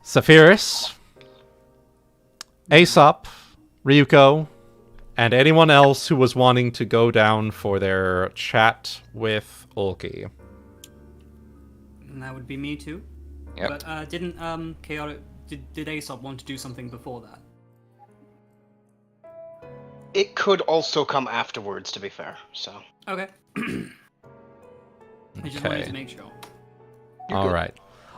Saphyrus, Aesop, Ryuuko, and anyone else who was wanting to go down for their chat with Ulki. And that would be me too. Yep. But didn't Chaotic did Aesop want to do something before that? It could also come afterwards, to be fair. So. Okay. I just wanted to make sure. All right.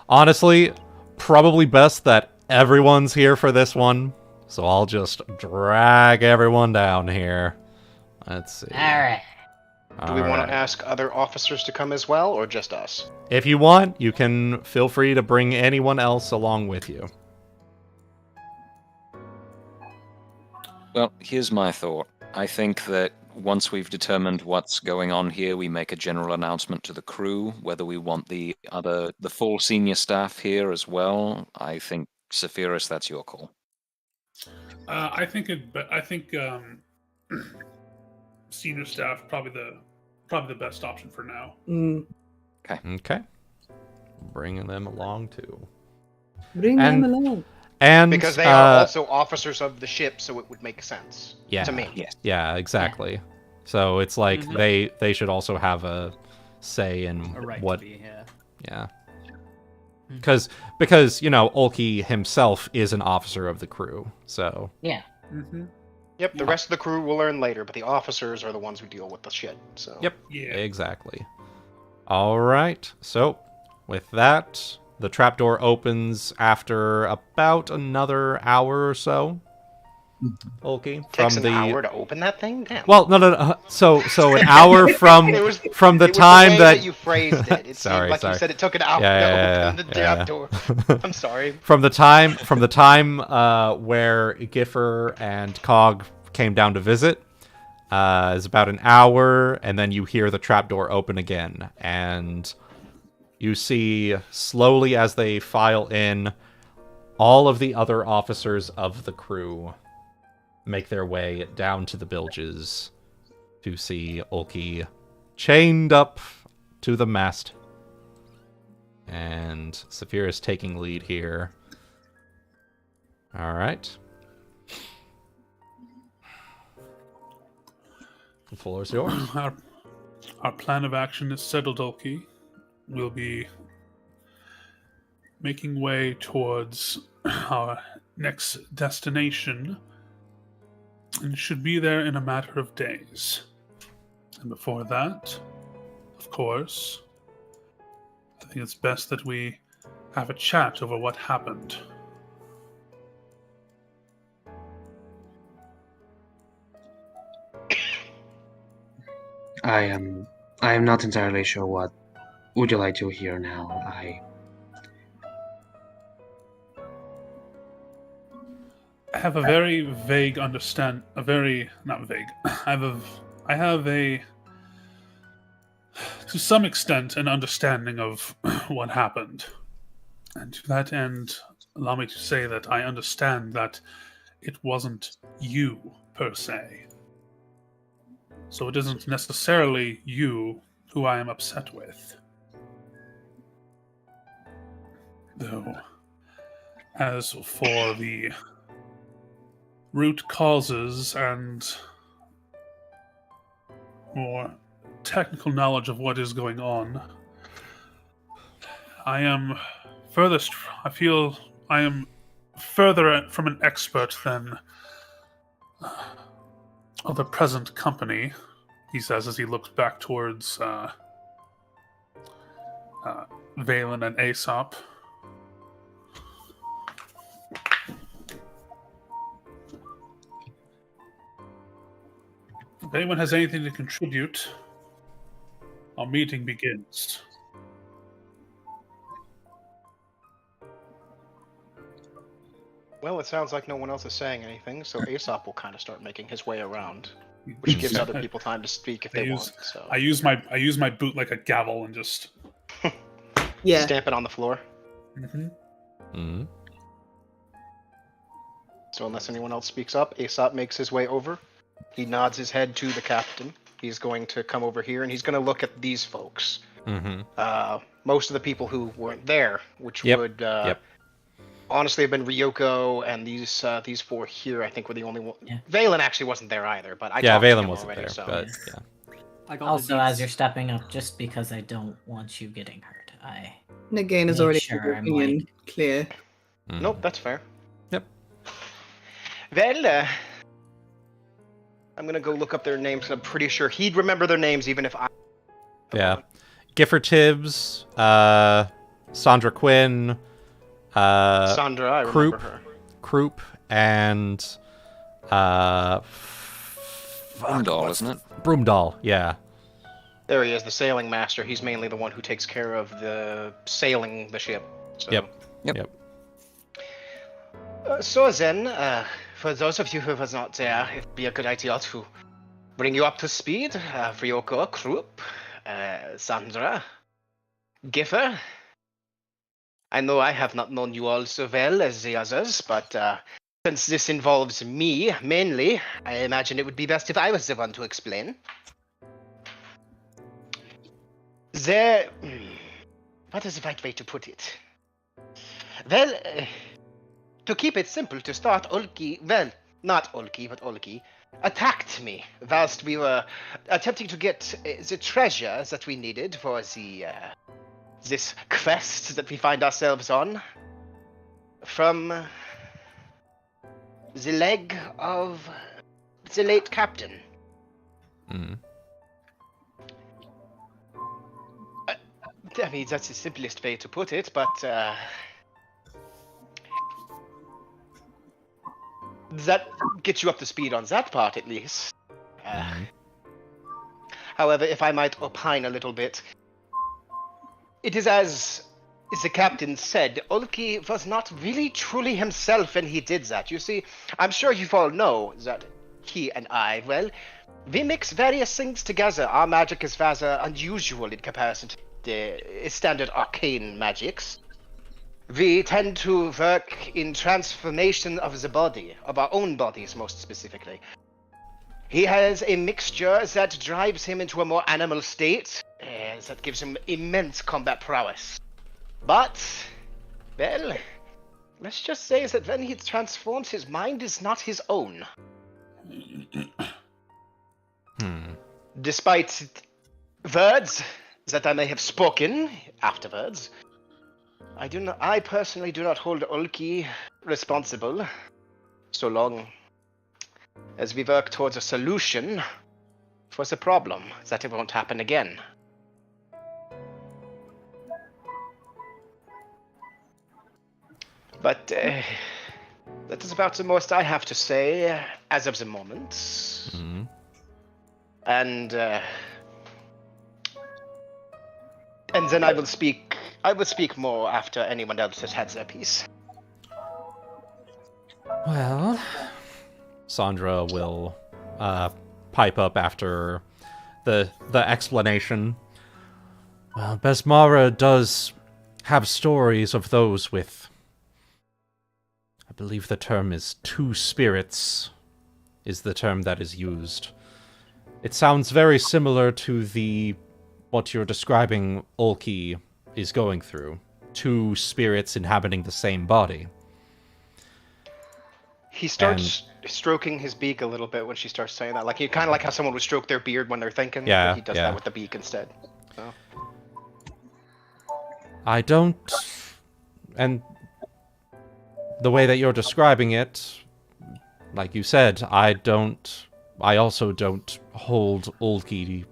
Honestly, probably best that everyone's here for this one. So I'll just drag everyone down here. Let's see. Alright. Do we want Alright. to ask other officers to come as well, or just us? If you want, you can feel free to bring anyone else along with you. Well, here's my thought. I think that once we've determined what's going on here, we make a general announcement to the crew, whether we want the full senior staff here as well. I think, Saphyrus, that's your call. I think senior staff probably the best option for now. Okay. Bringing them along too. Bring them along. And Because they are also officers of the ship, so it would make sense to me. Yes. Yeah, exactly. So it's like they should also have a say in A right what. to be here. Yeah. Because Ulki himself is an officer of the crew, so Yeah. Yep, the rest of the crew we'll learn later, but the officers are the ones who deal with the shit. So. yep, Yeah. exactly. All right. So with that, the trapdoor opens after about another hour or so. Ulki Takes from an the hour to open that thing? Damn. well, no. So an hour from It was- from the it was time way that you phrased it. It Sorry, seemed like sorry. you said it took an hour Yeah, to open the yeah. trap door. I'm sorry. from the time where Giffer and Cog came down to visit is about an hour, and then you hear the trapdoor open again, and you see slowly as they file in, all of the other officers of the crew make their way down to the bilges to see Ulki chained up to the mast. And Saphyrus taking lead here. All right. The floor is yours. Our plan of action is settled, Ulki. We'll be making way towards our next destination and should be there in a matter of days. And before that, of course, I think it's best that we have a chat over what happened. I am not entirely sure what would you like to hear now. I have a very vague not vague. I have a to some extent an understanding of what happened. And to that end, allow me to say that I understand that it wasn't you per se. So it isn't necessarily you who I am upset with. Though, as for the root causes and more technical knowledge of what is going on, I feel I am further from an expert than of the present company, he says as he looks back towards Valen and Aesop. If anyone has anything to contribute, our meeting begins. Well, it sounds like no one else is saying anything, so Aesop will kind of start making his way around, which gives other people time to speak if they want. So I use my boot like a gavel and just Yeah. stamp it on the floor. Mm-hmm. So unless anyone else speaks up, Aesop makes his way over. He nods his head to the captain. He's going to come over here and he's going to look at these folks. Mm-hmm. Most of the people who weren't there, which Yep. would Yep. honestly have been Ryuuko and these four here. I think were the only one. Yeah. Valen actually wasn't there either, but I Yeah, talked to Valen him wasn't already, there, so. but yeah. I got Also, the as deets. you're stepping up, just because I don't want you getting hurt, Nagaina's Make already sure made her I'm, opinion like- clear. Mhm. Nope, that's fair. Yep. Well, I'm gonna go look up their names. 'Cause I'm pretty sure he'd remember their names even if I. Yeah. Gifford Tibbs, Sandra Quinn, Sandra, I remember her. Croup, and Broomdoll, isn't it? Broomdoll, yeah. There he is, the sailing master. He's mainly the one who takes care of the sailing the ship. So. Yep. So then, for those of you who was not there, it'd be a good idea to bring you up to speed. Ryuuko, Croup, Sandra, Giffer. I know I have not known you all so well as the others, but since this involves me, mainly, I imagine it would be best if I was the one to explain. What is the right way to put it? Well, to keep it simple, to start, Ulki, well, not Ulki, but Ulki, attacked me whilst we were attempting to get the treasure that we needed for this quest that we find ourselves on from the leg of the late captain. I mean, that's the simplest way to put it, but that gets you up to speed on that part, at least. However, if I might opine a little bit, it is as the captain said, Ulki was not really truly himself when he did that. You see, I'm sure you all know that he and I, well, we mix various things together. Our magic is rather unusual in comparison to the standard arcane magics. We tend to work in transformation of the body, of our own bodies most specifically. He has a mixture that drives him into a more animal state, that gives him immense combat prowess. But, well, let's just say that when he transforms, his mind is not his own. Despite words that I may have spoken afterwards, I personally do not hold Ulki responsible, so long as we work towards a solution for the problem, that it won't happen again. But that is about the most I have to say as of the moment. And then I will speak more after anyone else has had their piece. Well, Sandra will pipe up after the explanation. Well, Besmara does have stories of those with, I believe the term is two spirits, is the term that is used. It sounds very similar to what you're describing Ulki is going through. Two spirits inhabiting the same body. He starts stroking his beak a little bit when she starts saying that. Like, kind of like how someone would stroke their beard when they're thinking. Yeah, but he does that with the beak instead. So. I don't... And the way that you're describing it, like you said, I also don't hold Ulki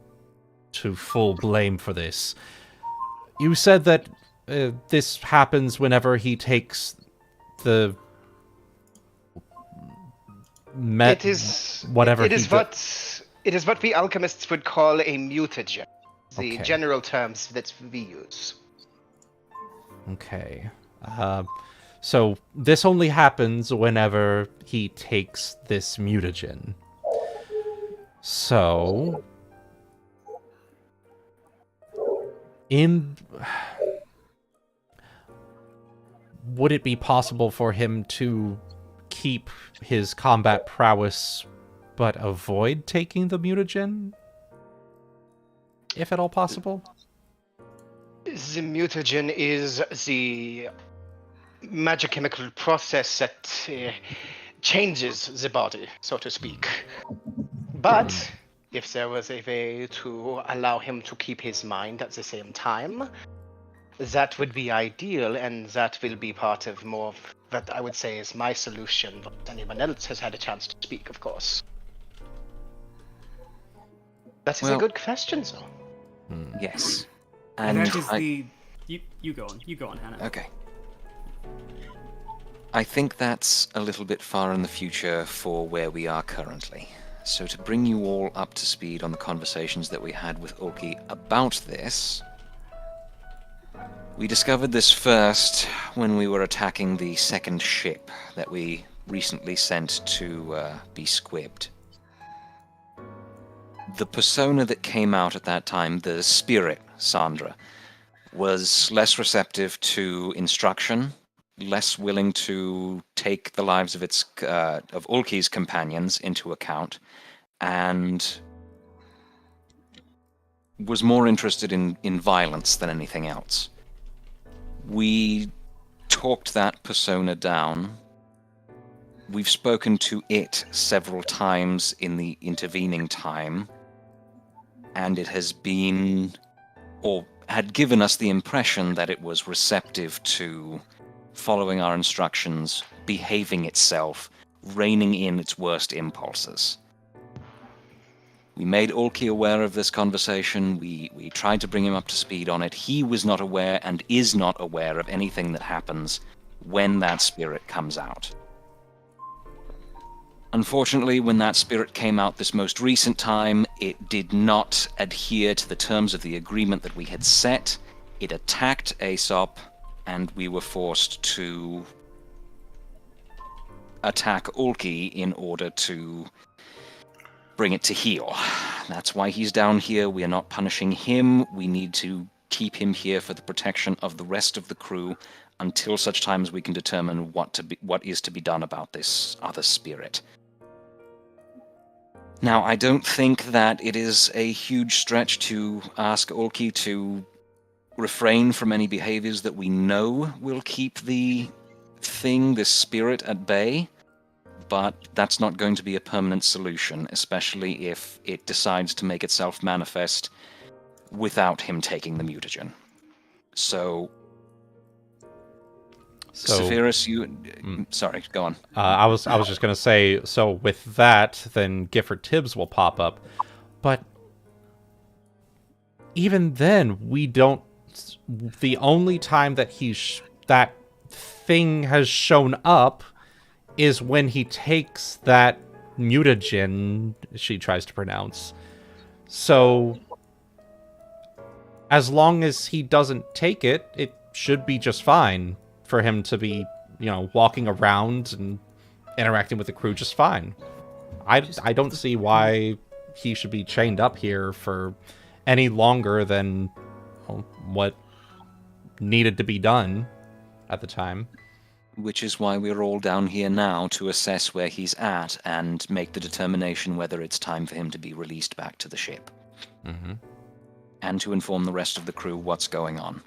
to full blame for this. You said that this happens whenever he takes the... It is what we alchemists would call a mutagen. The general terms that we use. Okay. So this only happens whenever he takes this mutagen. So would it be possible for him to keep his combat prowess but avoid taking the mutagen? If at all possible? The mutagen is the magic-chemical process that changes the body, so to speak. But if there was a way to allow him to keep his mind at the same time, that would be ideal, and that will be part of more of that I would say is my solution, but anyone else has had a chance to speak, of course. That is a good question, though. Yes. And that is You go on, Hana. Okay. I think that's a little bit far in the future for where we are currently. So to bring you all up to speed on the conversations that we had with Ulki about this, we discovered this first when we were attacking the second ship that we recently sent to be squibbed. The persona that came out at that time, the spirit, Sandra, was less receptive to instruction, less willing to take the lives of of Ulki's companions into account, and was more interested in violence than anything else. We talked that persona down. We've spoken to it several times in the intervening time, and it has been, or had given us the impression that it was receptive to following our instructions, behaving itself, reining in its worst impulses. We made Ulki aware of this conversation. We tried to bring him up to speed on it. He was not aware and is not aware of anything that happens when that spirit comes out. Unfortunately, when that spirit came out this most recent time, it did not adhere to the terms of the agreement that we had set. It attacked Aesop, and we were forced to attack Ulki in order to bring it to heel. That's why he's down here. We are not punishing him. We need to keep him here for the protection of the rest of the crew until such time as we can determine what is to be done about this other spirit. Now, I don't think that it is a huge stretch to ask Ulki to refrain from any behaviors that we know will keep the spirit at bay, but that's not going to be a permanent solution, especially if it decides to make itself manifest without him taking the mutagen. So Saphyrus, sorry, go on. I was just gonna say, so with that, then Gifford Tibbs will pop up, but even then, we don't. The only time that that thing has shown up is when he takes that mutagen she tries to pronounce. So as long as he doesn't take it, it should be just fine for him to be, walking around and interacting with the crew just fine. I don't see why he should be chained up here for any longer than what needed to be done at the time. Which is why we're all down here now to assess where he's at and make the determination whether it's time for him to be released back to the ship. Mm-hmm. And to inform the rest of the crew what's going on.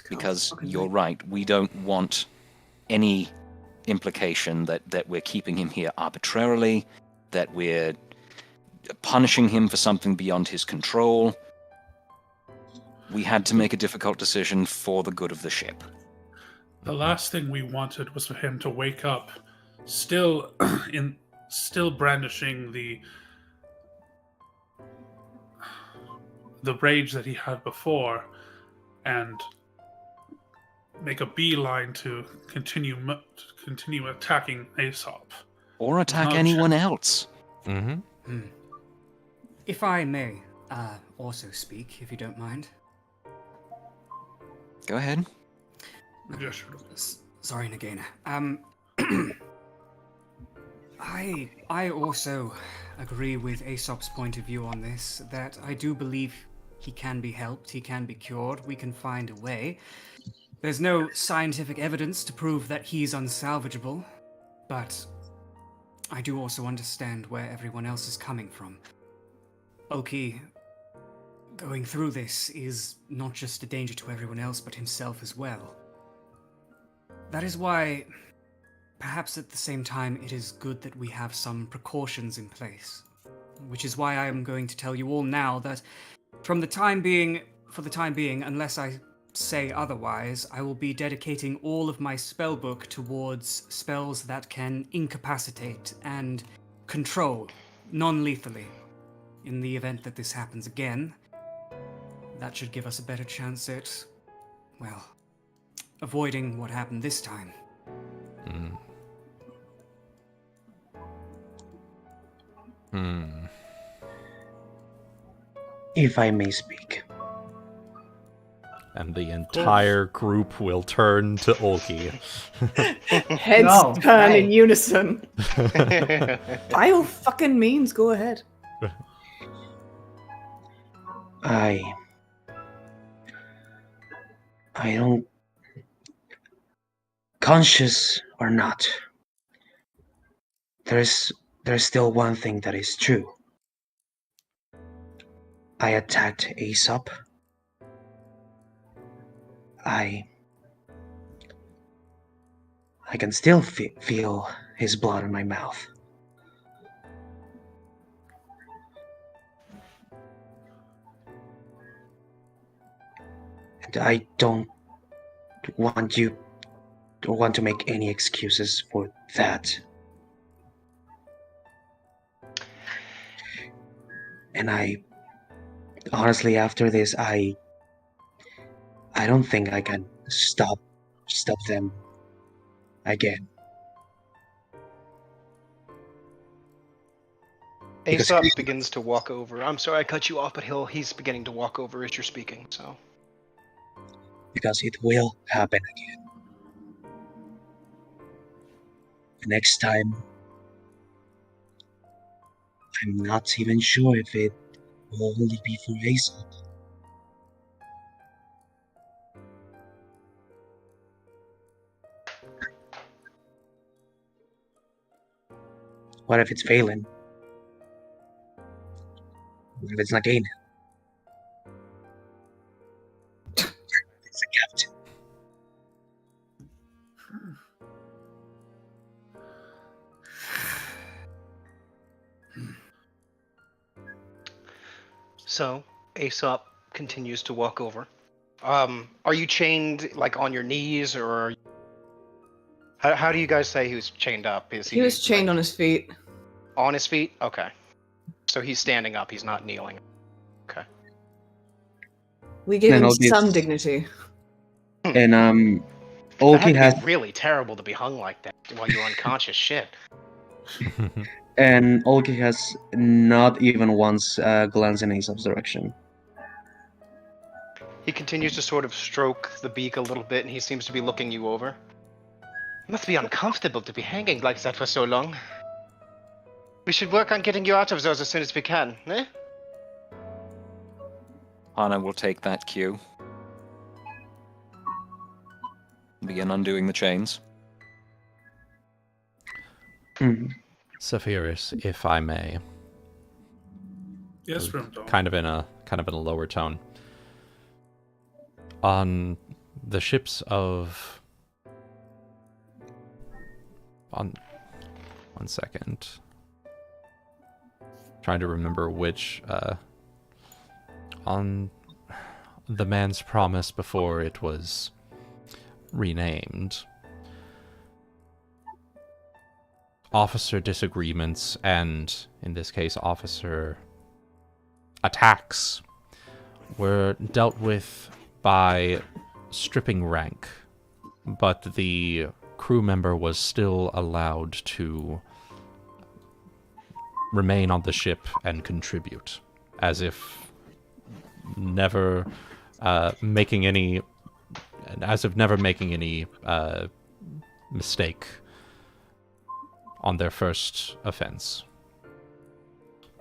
Because you're right, we don't want any implication that we're keeping him here arbitrarily, that we're punishing him for something beyond his control. We had to make a difficult decision for the good of the ship. The last thing we wanted was for him to wake up still brandishing the rage that he had before and make a beeline to continue attacking Aesop. Or attack anyone else. Mm-hmm. If I may also speak, if you don't mind. Go ahead. Yeah, sure. Sorry, Nagaina. I also agree with Aesop's point of view on this, that I do believe he can be helped, he can be cured, we can find a way. There's no scientific evidence to prove that he's unsalvageable, but I do also understand where everyone else is coming from. Ulki going through this is not just a danger to everyone else, but himself as well. That is why, perhaps at the same time, it is good that we have some precautions in place. Which is why I am going to tell you all now that, for the time being, unless I say otherwise, I will be dedicating all of my spellbook towards spells that can incapacitate and control non-lethally. In the event that this happens again, that should give us a better chance at, well, avoiding what happened this time. If I may speak. And the entire group will turn to Ulki. Heads No, turn right. in unison. By all fucking means, go ahead. I don't... Conscious or not, there's still one thing that is true. I attacked Aesop. I can still feel his blood in my mouth. And I don't want to make any excuses for that. And honestly, after this, I don't think I can stop them again. Aesop begins to walk over. I'm sorry I cut you off, but he's beginning to walk over as you're speaking, so. Because it will happen again. Next time, I'm not even sure if it will only be for Aesop. What if it's Valen? What if it's Nagaina? It's a captain. So, Aesop continues to walk over. Are you chained, like, on your knees, or... How do you guys say he was chained up? He was chained on his feet. On his feet? Okay. So he's standing up, he's not kneeling. Okay. We give And him I'll give- some dignity. And That Ulki had to has be really terrible to be hung like that while you're unconscious. Shit. and Ulki has not even once glanced in Aesop's direction. He continues to sort of stroke the beak a little bit, and he seems to be looking you over. It must be uncomfortable to be hanging like that for so long. We should work on getting you out of those as soon as we can, eh? Hana will take that cue. Begin undoing the chains. Mhm. Saphyrus, if I may. Yes, Grimdall. Kind of in a lower tone. On the ships of... One second. Trying to remember which... on the man's promise before it was renamed. Officer disagreements and, in this case, officer attacks were dealt with by stripping rank, but the crew member was still allowed to remain on the ship and contribute, as if never making any mistake on their first offense.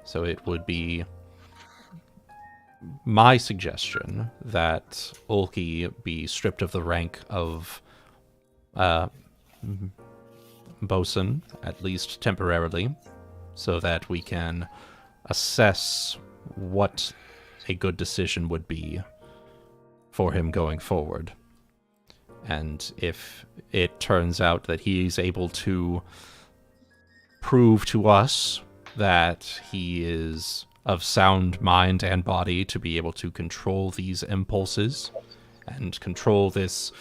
So it would be my suggestion that Ulki be stripped of the rank of bosun, at least temporarily, so that we can assess what a good decision would be for him going forward. And if it turns out that he's able to prove to us that he is of sound mind and body to be able to control these impulses and control this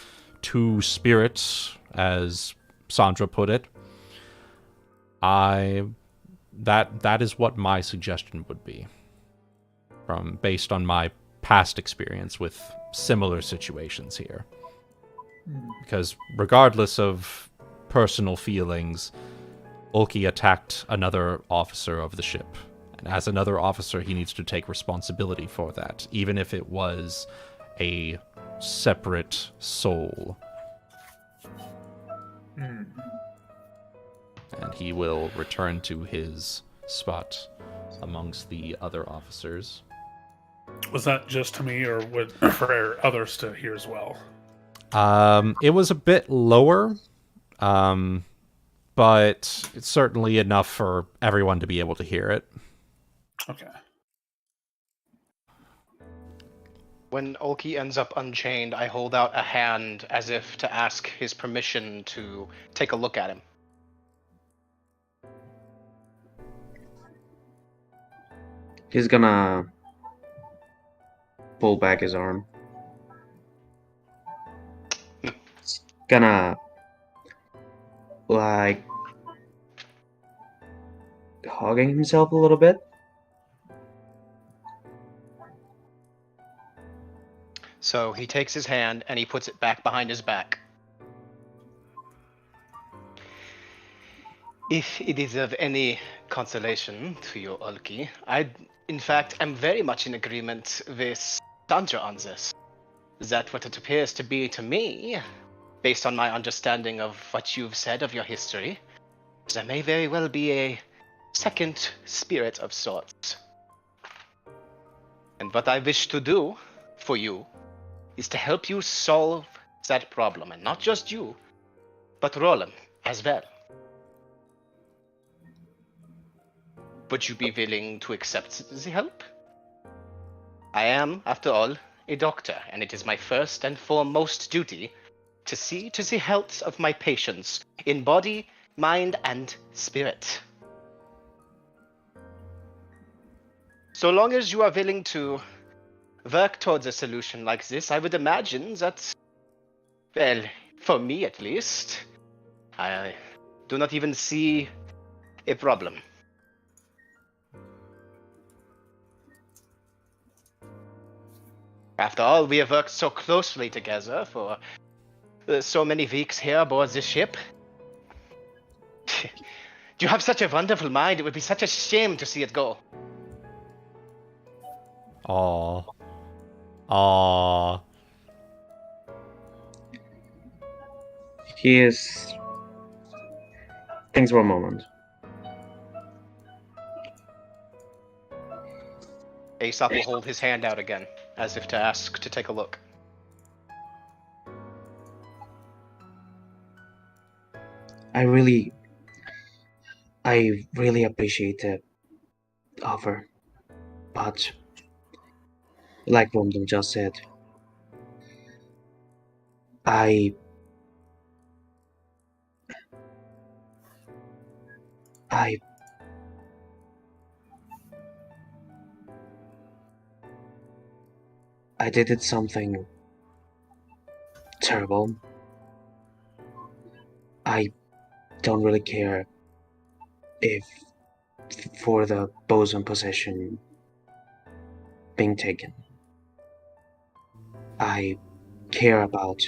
two spirit, as Sandra put it, that is what my suggestion would be, based on my past experience with similar situations here. Because regardless of personal feelings, Ulki attacked another officer of the ship. And as another officer, he needs to take responsibility for that, even if it was a separate soul. And he will return to his spot amongst the other officers. Was that just to me, or for others to hear as well? It was a bit lower, but it's certainly enough for everyone to be able to hear it. Okay. When Ulki ends up unchained, I hold out a hand as if to ask his permission to take a look at him. He's gonna pull back his arm. He's gonna, like, hugging himself a little bit. So he takes his hand and he puts it back behind his back. If it is of any consolation to you, Ulki, I, in fact, am very much in agreement with Sandra on this. That what it appears to be to me, based on my understanding of what you've said of your history, there may very well be a second spirit of sorts. And what I wish to do for you is to help you solve that problem, and not just you, but Roland as well. Would you be willing to accept the help? I am, after all, a doctor, and it is my first and foremost duty to see to the health of my patients in body, mind, and spirit. So long as you are willing to work towards a solution like this, I would imagine that, well, for me at least, I do not even see a problem. After all, we have worked so closely together for so many weeks here aboard this ship. You have such a wonderful mind, it would be such a shame to see it go. Aww. Aww. He is... Thanks for a moment. Aesop will hold his hand out again, as if to ask to take a look. I really appreciate the offer, but like Wuten just said, I did something terrible. I don't really care if for the boson possession being taken. I care about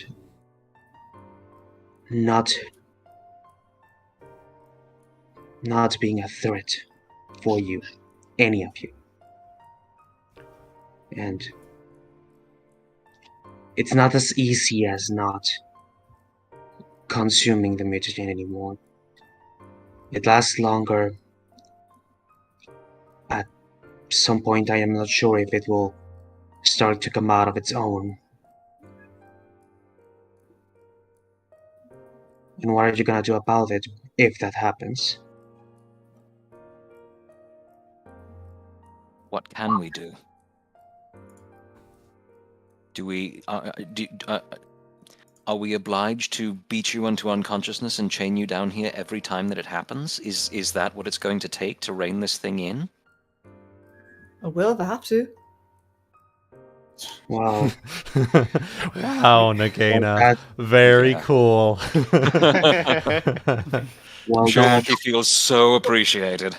not being a threat for you, any of you. And it's not as easy as not consuming the mutagen anymore. It lasts longer. At some point, I am not sure if it will start to come out of its own. And what are you gonna do about it if that happens? What can we do? Do we... are we obliged to beat you into unconsciousness and chain you down here every time that it happens? Is that what it's going to take to rein this thing in? I will if I have to. Wow. Wow, Nagaina. Well, Very yeah. cool. Well, I'm sure that- he feels so appreciated.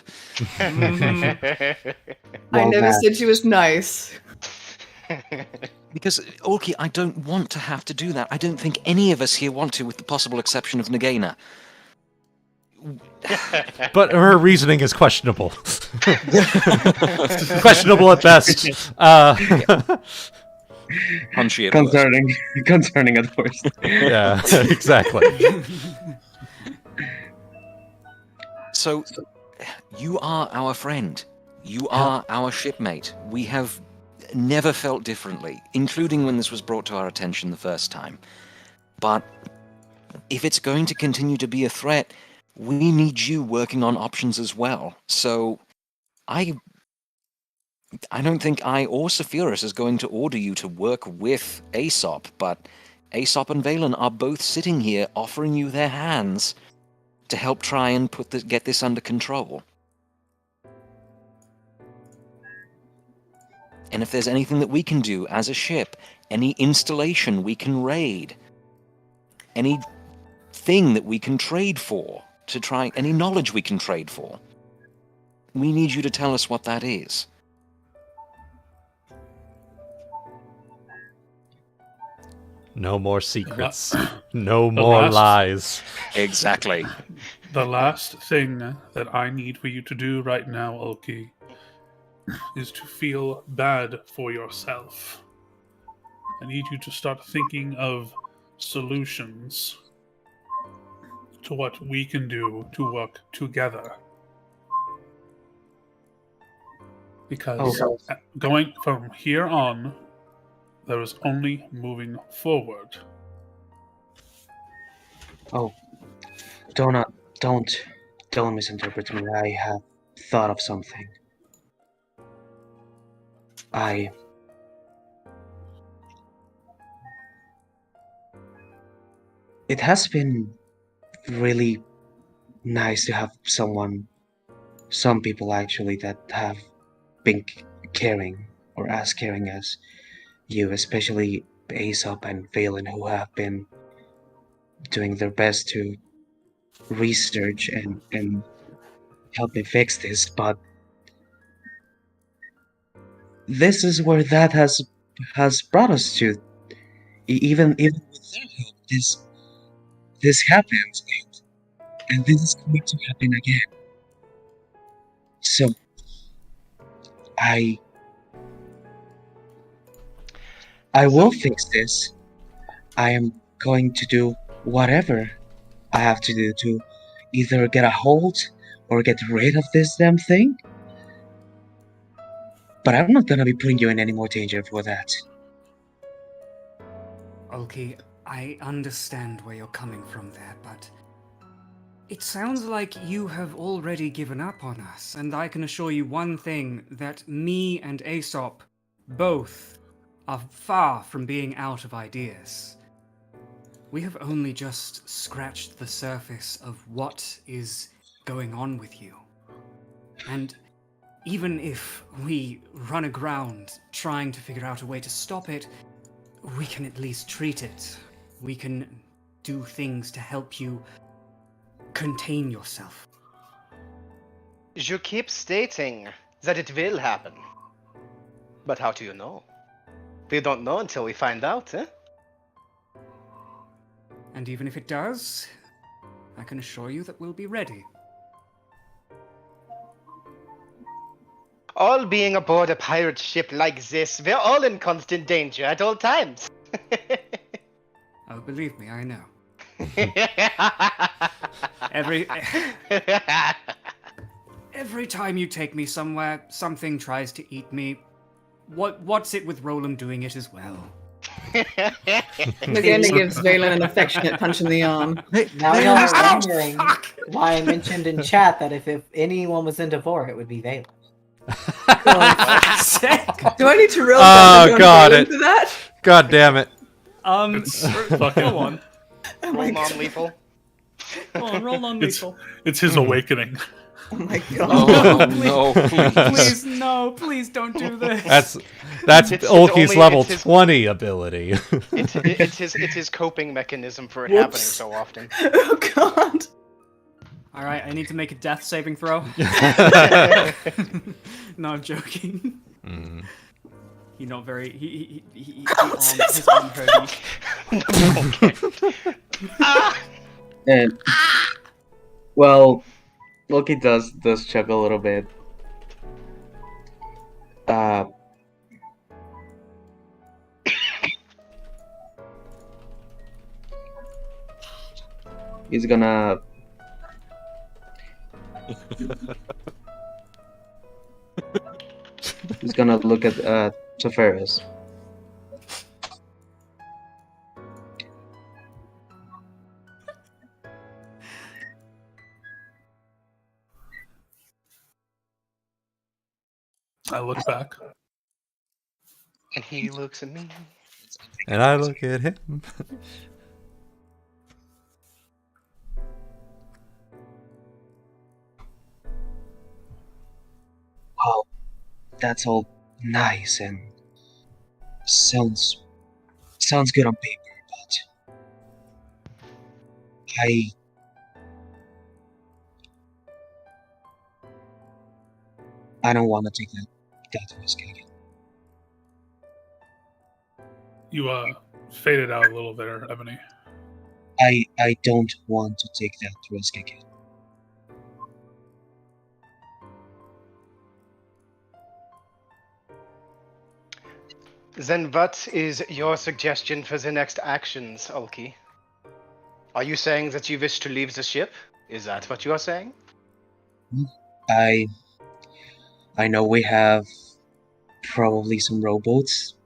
I Well, never that- said she was nice. Because, Ulki, I don't want to have to do that. I don't think any of us here want to, with the possible exception of Nagaina. But her reasoning is questionable. Questionable at best. Punchy at Concerning at first. Yeah, exactly. So, you are our friend. You are our shipmate. We have never felt differently, including when this was brought to our attention the first time. But if it's going to continue to be a threat, we need you working on options as well. So, I don't think I or Saphyrus is going to order you to work with Aesop, but Aesop and Valen are both sitting here offering you their hands to help try and get this under control. And if there's anything that we can do as a ship, any installation we can raid, anything that we can trade for, any knowledge we can trade for, we need you to tell us what that is. No more secrets. No more lies. Exactly. The last thing that I need for you to do right now, Ulki, is to feel bad for yourself. I need you to start thinking of solutions to what we can do to work together. Because going from here on, there is only moving forward. Oh, don't misinterpret me. I have thought of something. It has been really nice to have some people actually that have been caring or as caring as you, especially Aesop and Valen, who have been doing their best to research and help me fix this, but this is where that has brought us to. Even with their help, this happens, and this is going to happen again. So I will fix this. I am going to do whatever I have to do to either get a hold or get rid of this damn thing. But I'm not gonna be putting you in any more danger for that. Ulki, I understand where you're coming from there, but it sounds like you have already given up on us, and I can assure you one thing, that me and Aesop both are far from being out of ideas. We have only just scratched the surface of what is going on with you. And even if we run aground trying to figure out a way to stop it, we can at least treat it. We can do things to help you contain yourself. You keep stating that it will happen. But how do you know? We don't know until we find out, eh? And even if it does, I can assure you that we'll be ready. All being aboard a pirate ship like this, we're all in constant danger at all times. Oh, believe me, I know. Every time you take me somewhere, something tries to eat me. What's it with Roland doing it as well? Nagaina gives Valen an affectionate punch in the arm. Now y'all are wondering why I mentioned in chat that if anyone was into Vor, it would be Valen. Do I need to roll Oh, God, for that? God damn it. Go Roll on. non-lethal. Go on, roll on lethal. It's his awakening. Oh my god. Oh, no, please. Please, no, please don't do this. That's It's Ulki's only- level it's his- 20 ability. It's his coping mechanism for it happening so often. Oh god. Alright, I need to make a death saving throw. No, I'm joking. He not very. He on his arm hurt. And well, Ulki does chuckle a little bit. He's gonna look at Saphyrus. I look back. And he looks at me. And I look at him. Wow, that's all nice and sounds good on paper, but I don't want to take that risk again. You faded out a little there, Ebony. I don't want to take that risk again. Then what is your suggestion for the next actions, Ulki? Are you saying that you wish to leave the ship? Is that what you are saying? I know we have probably some rowboats.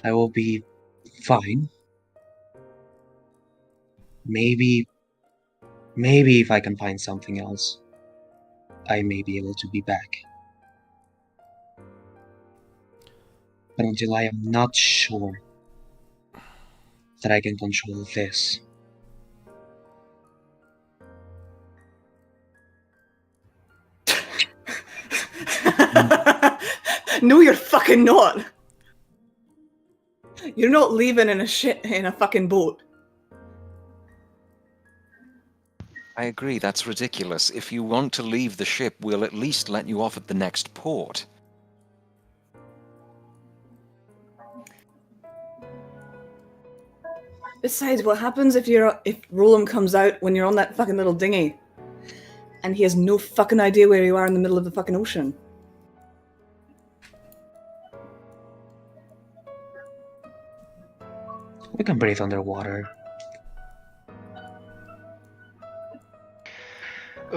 I will be fine. Maybe if I can find something else, I may be able to be back. But until I am not sure that I can control this. No, you're fucking not. You're not leaving in a fucking boat. I agree, that's ridiculous. If you want to leave the ship, we'll at least let you off at the next port. Besides, what happens if Roland comes out when you're on that fucking little dinghy, and he has no fucking idea where you are in the middle of the fucking ocean? We can breathe underwater.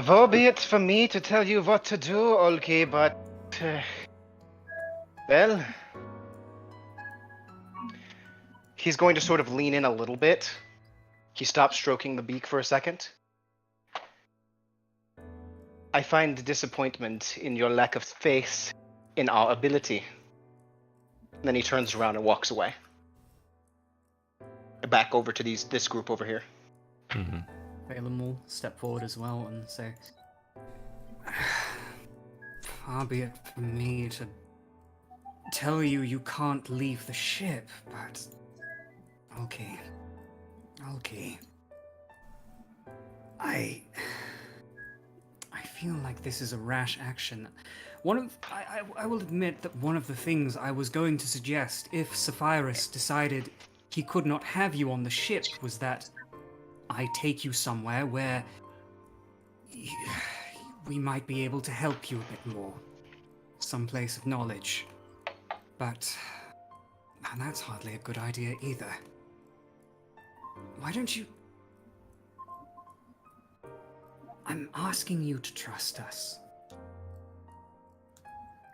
Woe be it for me to tell you what to do, Ulki, but... well... He's going to sort of lean in a little bit. He stops stroking the beak for a second. I find disappointment in your lack of faith in our ability. And then he turns around and walks away. Back over to this group over here. Mm-hmm. Valen will step forward as well and say, far be it from me to tell you you can't leave the ship, but... Okay. I feel like this is a rash action. I will admit that one of the things I was going to suggest if Saphyrus decided he could not have you on the ship was that I take you somewhere where we might be able to help you a bit more. Some place of knowledge. But that's hardly a good idea either. Why don't you... I'm asking you to trust us.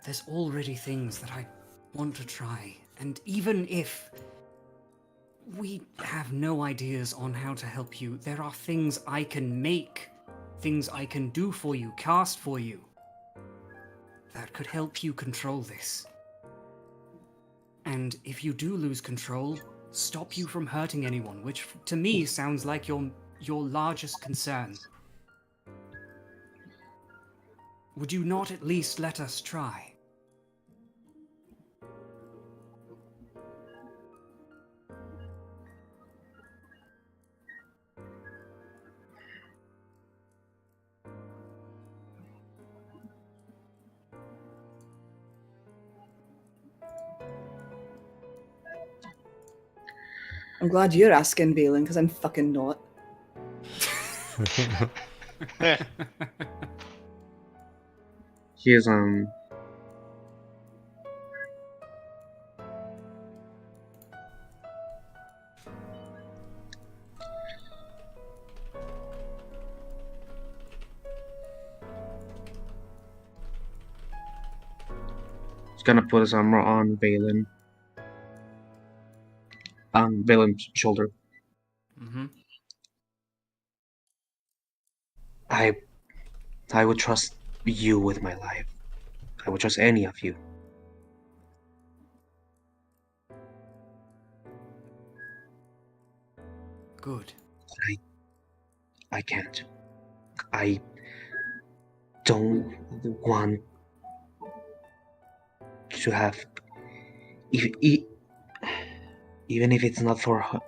There's already things that I want to try, and even if we have no ideas on how to help you, there are things I can make, things I can do for you, cast for you, that could help you control this. And if you do lose control, stop you from hurting anyone, which to me sounds like your largest concern. Would you not at least let us try? I'm glad you're asking, Valen, because I'm fucking not. He's gonna put his armor on Valen. On Valen's shoulder. Mm-hmm. I would trust you with my life. I would trust any of you. Good. I can't. I don't want to have, even if it's not for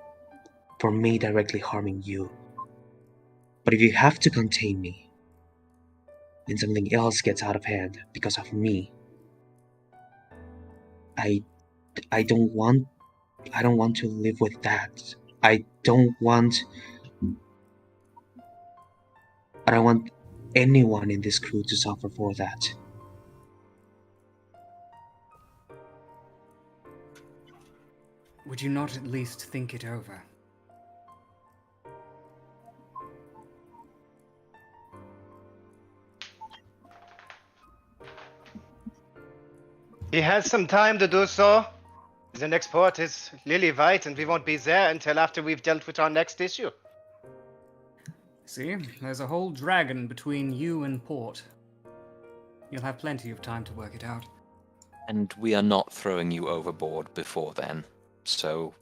me directly harming you. But if you have to contain me, and something else gets out of hand because of me, I don't want to live with that. I don't want anyone in this crew to suffer for that. Would you not at least think it over? He has some time to do so. The next port is Lily White, and we won't be there until after we've dealt with our next issue. See, there's a whole dragon between you and port. You'll have plenty of time to work it out. And we are not throwing you overboard before then, so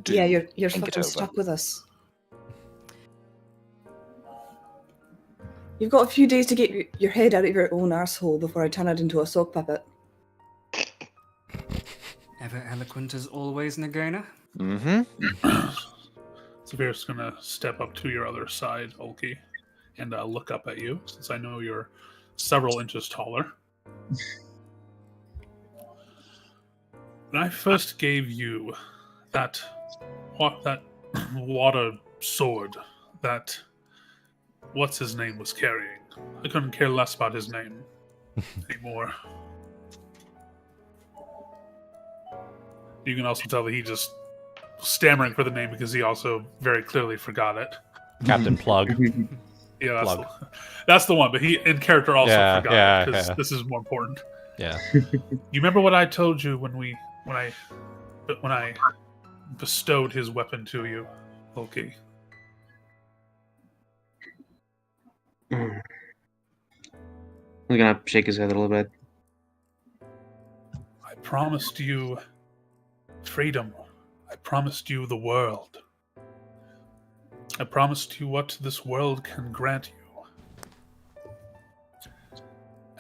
Yeah, you're think it fucking over. stuck with us. You've got a few days to get your head out of your own arsehole before I turn it into a sock puppet. Ever eloquent as always, Nagaina? Mm-hmm. Saphyrus is gonna step up to your other side, Ulki, and look up at you, since I know you're several inches taller. When I first gave you that water sword that what's his name was carrying, I couldn't care less about his name anymore. You can also tell that he just stammering for the name because he also very clearly forgot it. Captain Plug. Yeah, Plug. that's the one. But he in character also forgot it because yeah. this is more important. Yeah. You remember what I told you when I bestowed his weapon to you, Ulki? Mm. He's gonna shake his head a little bit. I promised you freedom. I promised you the world. I promised you what this world can grant you.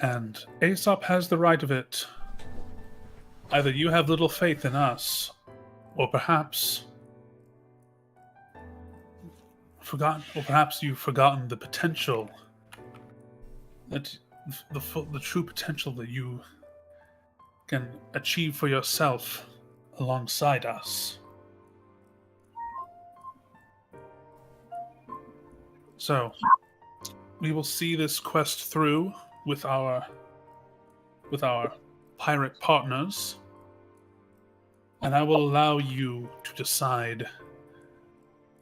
And Aesop has the right of it. Either you have little faith in us, or perhaps you've forgotten the potential that the true potential that you can achieve for yourself alongside us. So, we will see this quest through with our pirate partners, and I will allow you to decide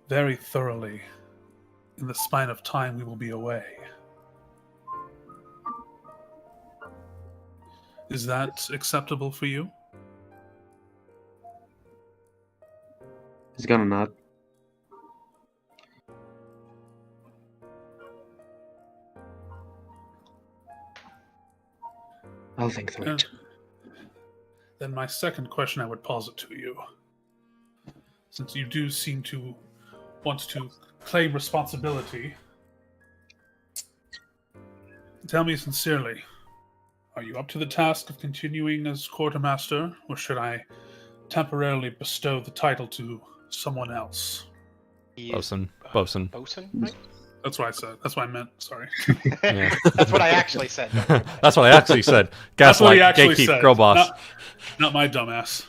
very thoroughly in the span of time we will be away. Is that acceptable for you? He's gonna nod. I'll think through it. Then my second question I would posit to you, since you do seem to want to claim responsibility, tell me sincerely, are you up to the task of continuing as quartermaster, or should I temporarily bestow the title to someone else? Bosun. Bosun, right? That's what I said. That's what I meant. Sorry. Yeah. That's what I actually said. That's what I actually said. That's what Gaslight, he actually gatekeep, said. girl boss. Not my dumbass.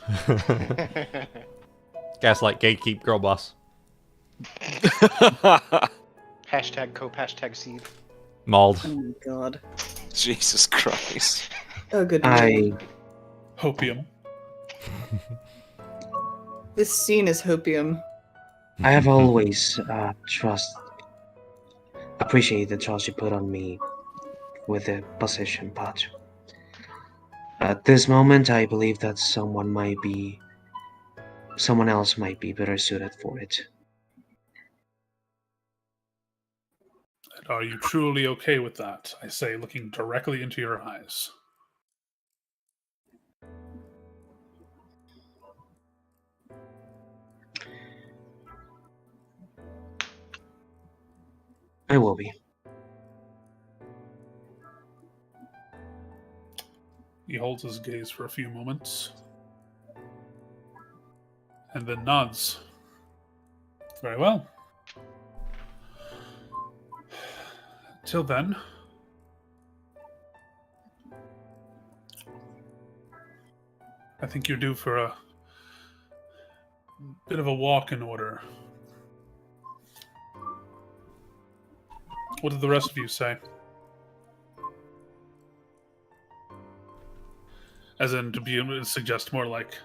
Gaslight, gatekeep, girl boss. Hashtag cope, hashtag seed. Mauled. Oh my god. Jesus Christ. Oh good. I Hopium. This scene is hopium. I have always appreciate the trust you put on me with the position, but at this moment, I believe that someone else might be better suited for it. And are you truly okay with that? I say, looking directly into your eyes. I will be. He holds his gaze for a few moments. And then nods. Very well. Till then. I think you're due for a bit of a walk in order. What did the rest of you say? As in, to suggest more like,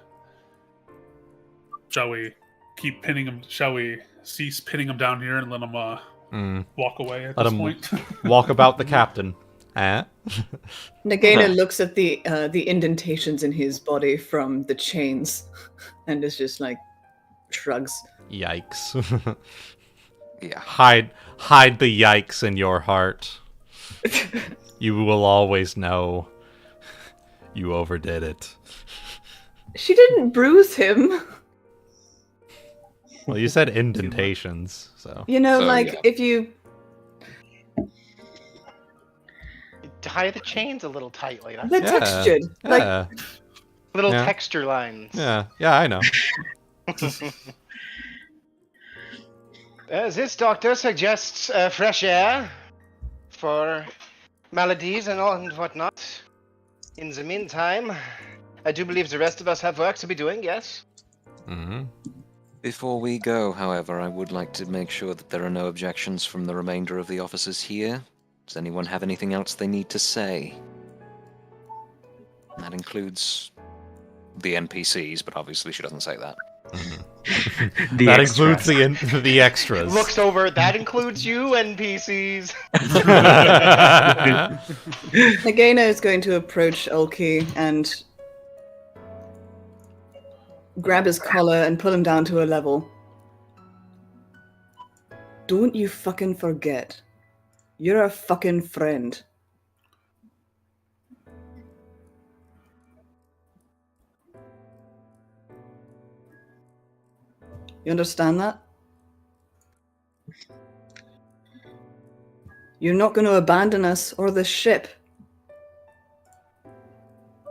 shall we keep pinning him? Shall we cease pinning him down here and let him walk away at Let this him point? walk about the captain. Nagaina looks at the indentations in his body from the chains, and is just like shrugs. Yikes. Yeah. Hide the yikes in your heart. You will always know. You overdid it. She didn't bruise him. Well, you said indentations, so. You know, So, like yeah. if you Tie the chains a little tightly. That's they're Yeah. textured. Like Yeah, little Yeah. texture lines. yeah, I know. This doctor suggests fresh air for maladies and all and whatnot. In the meantime, I do believe the rest of us have work to be doing, yes? Hmm. Before we go, however, I would like to make sure that there are no objections from the remainder of the officers here. Does anyone have anything else they need to say? That includes the NPCs, but obviously she doesn't say that. The That extras. includes the extras. Looks over, that includes you, NPCs. Nagaina is going to approach Ulki and grab his collar and pull him down to a level. Don't you fucking forget. You're a fucking friend. You understand that? You're not going to abandon us or this ship.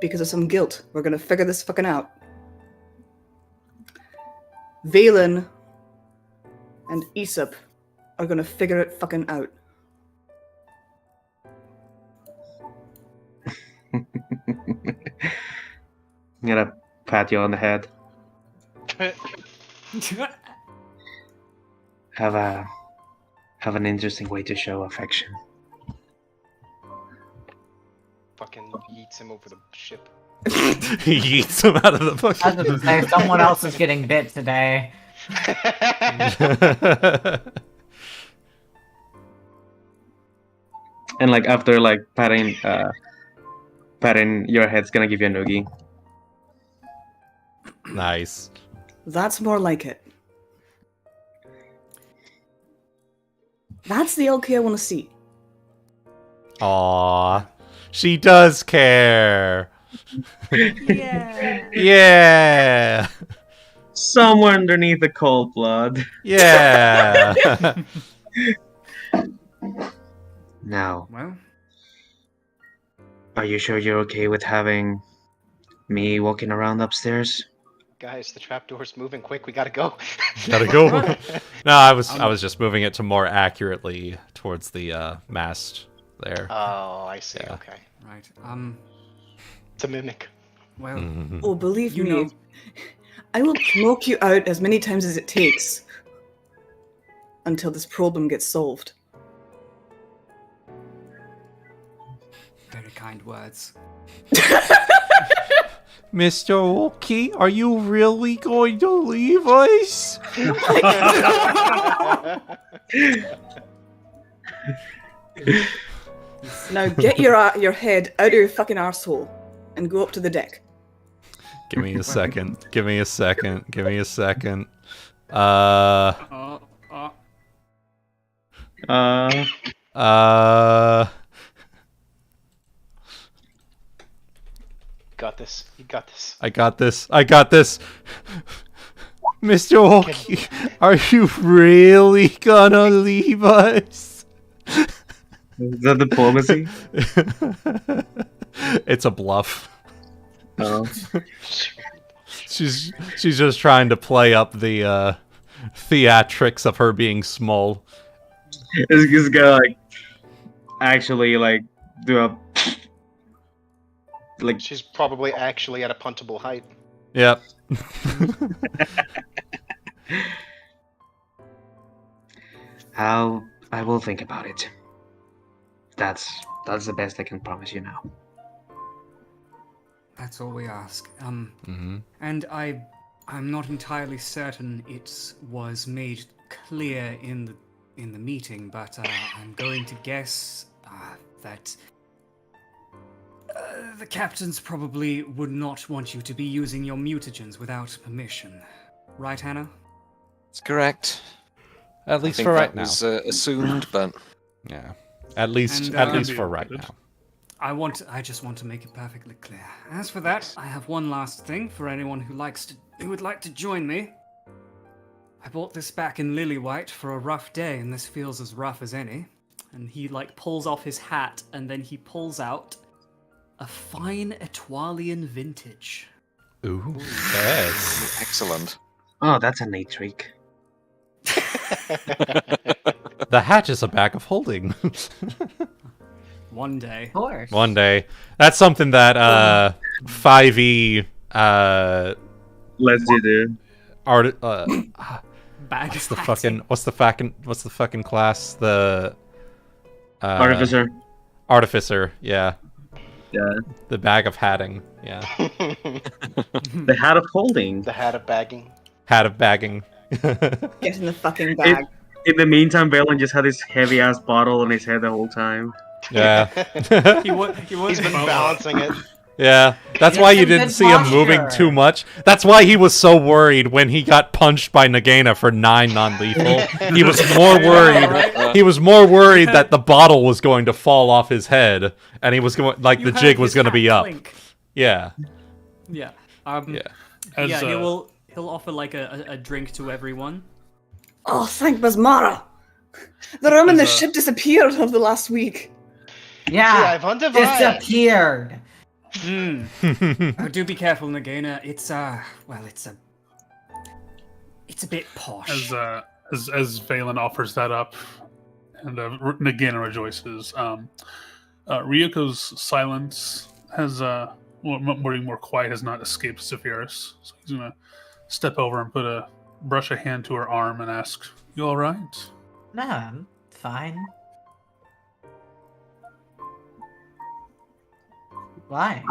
Because of some guilt. We're going to figure this fucking out. Valen and Aesop are going to figure it fucking out. I'm gonna pat you on the head. Have an interesting way to show affection. Fucking yeets him over the ship. He eats them out of the I was fucking. gonna say, someone else is getting bit today. And like after like patting your head's gonna give you a noogie. Nice. That's more like it. That's the Ulki I want to see. Aww. She does care. Yeah. Yeah. Somewhere underneath the cold blood. Yeah. Now, Well, are you sure you're okay with having me walking around upstairs? Guys, the trapdoor's moving quick. We gotta go. Gotta go. No, I was just moving it to more accurately towards the mast there. Oh, I see. Yeah. Okay. right. It's a mimic. Well, Mhm. Oh, believe You me, know- I will smoke you out as many times as it takes until this problem gets solved. Very kind words. Mr. Ulki, are you really going to leave us? Now get your head out of your fucking arsehole and go up to the deck. Give me a second. Give me a second. Give me a second. Got this. You got this. I got this. I got this. Mr. Ulki, are you really gonna leave us? Is that diplomacy? It's a bluff. Oh. She's just trying to play up the theatrics of her being small. It's gonna like actually like do a like. She's probably actually at a puntable height. Yep. I will think about it. That's the best I can promise you now. That's all we ask. And I'm not entirely certain it was made clear in the meeting, but I'm going to guess that the captains probably would not want you to be using your mutagens without permission. Right, Hana? It's correct. At least for right now. Was assumed, but yeah. At least for right now. I just want to make it perfectly clear. As for that, I have one last thing for anyone who would like to join me. I bought this back in Lily-White for a rough day, and this feels as rough as any. And he pulls off his hat, and then he pulls out a fine Etwalian vintage. Ooh, yes. Excellent. Oh, that's a neat trick. The hat is a bag of holding. One day. Of course. One day. That's something that 5e Let's do. art Bag what's of the hatting. what's the fucking class? The Artificer. Artificer, yeah. Yeah. The bag of hatting, yeah. The hat of holding. The hat of bagging. Hat of bagging. Get in the fucking bag. In the meantime, Valen just had this heavy ass bottle on his head the whole time. Yeah. He's been balancing it. Yeah, that's why you didn't see him moving too much. That's why he was so worried when he got punched by Nagaina for 9 non-lethal. He was more worried. He was more worried that the bottle was going to fall off his head, and he was going the jig was going to be up. Yeah. Yeah. Yeah. He'll offer a drink to everyone. Oh, thank Basmara! The room in the ship disappeared over the last week. Yeah, I've disappeared. Oh, do be careful, Nagaina. It's a bit posh. As Valen offers that up, and Nagaina rejoices. Ryuko's silence has more quiet has not escaped Saphyrus, so he's gonna step over and brush a hand to her arm and ask, "You all right?" No, I'm fine. Why?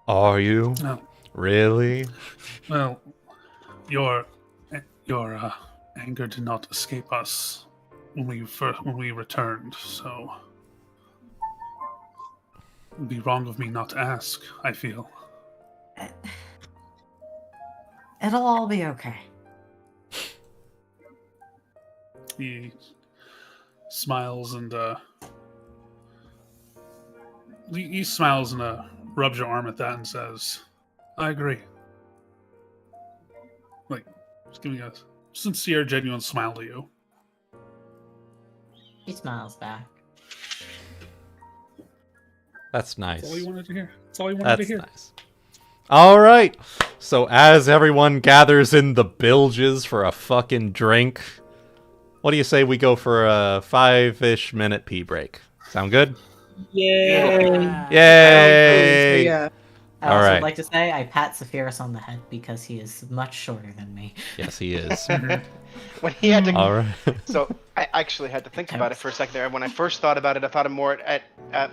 Are you? No. Really? Well, your anger did not escape us when we returned, so it would be wrong of me not to ask, I feel. It'll all be okay. He smiles and he smiles and rubs your arm at that and says, "I agree." Just giving a sincere, genuine smile to you. He smiles back. That's nice. That's all you wanted to hear. That's all you wanted to hear. Nice. All right. So as everyone gathers in the bilges for a fucking drink, what do you say we go for a 5-ish minute pee break? Sound good? Yay! Yay! Yeah. I All also right. would like to say I pat Saphyrus on the head because he is much shorter than me. Yes, he is. When he had to, All right. so I actually had to think about it for a second there. When I first thought about it, I thought of more at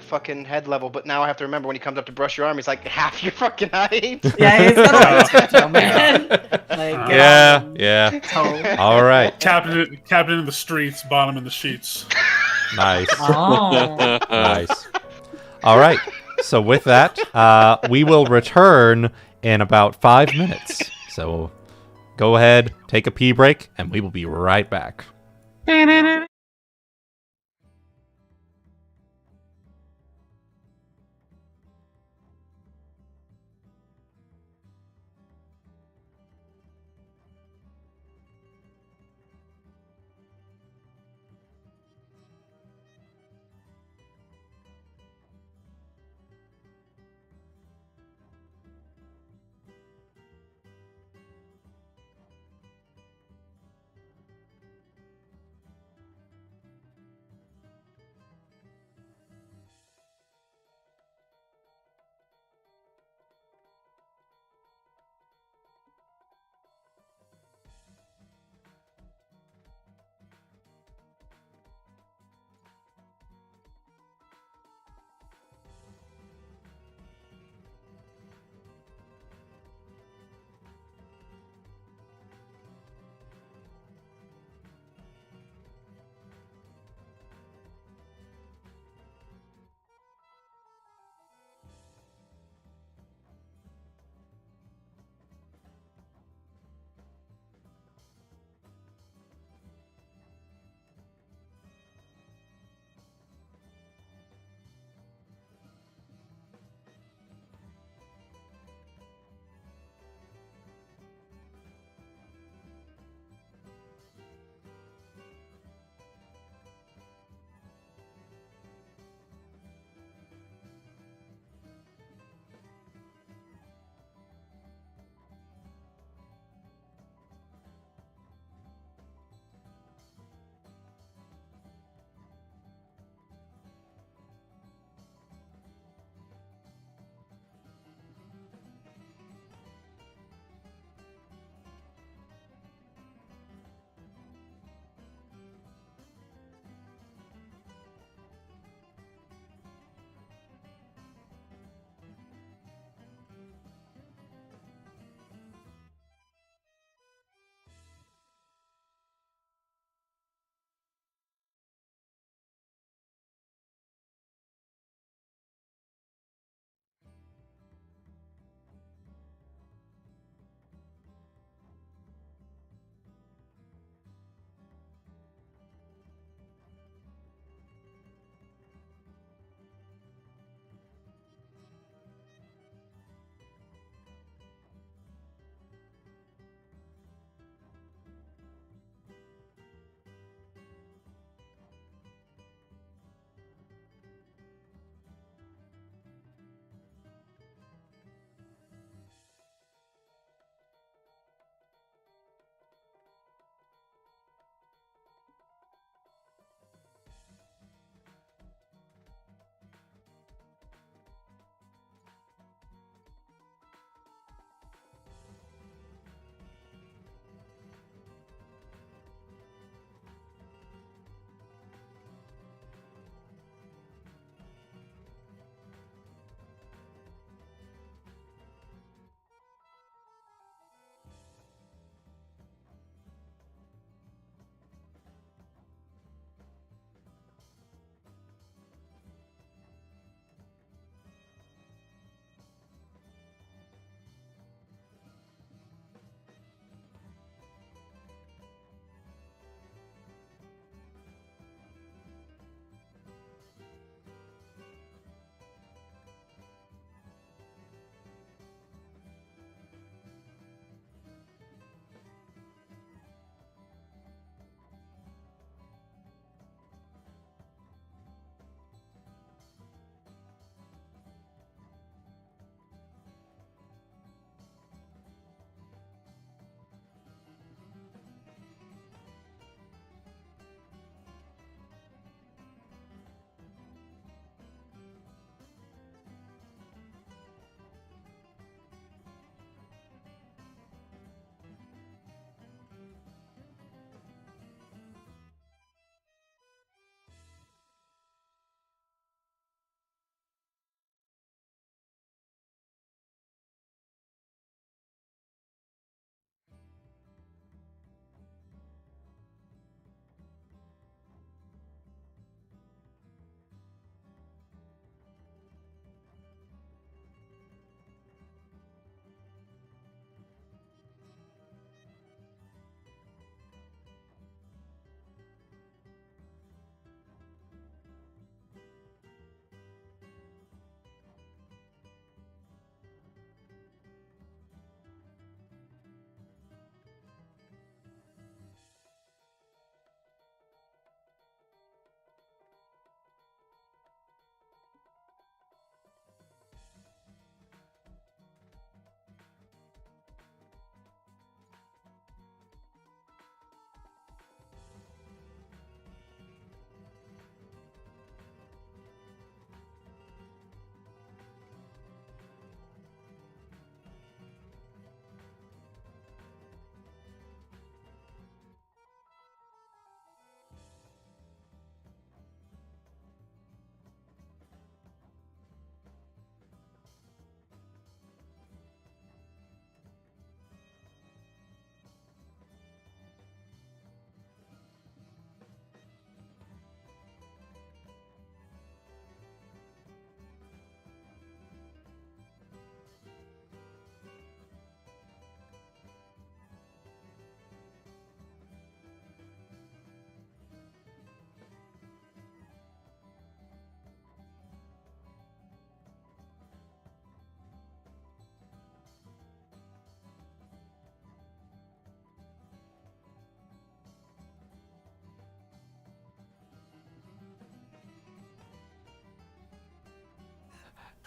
fucking head level. But now I have to remember when he comes up to brush your arm, he's like half your fucking height. Yeah, he's got a tiptoe, man. Like, get Yeah, on yeah. toe. All right. Captain in the streets, bottom in the sheets. Nice. Oh. Nice. All right. So with that, we will return in about 5 minutes. So go ahead, take a pee break, and we will be right back.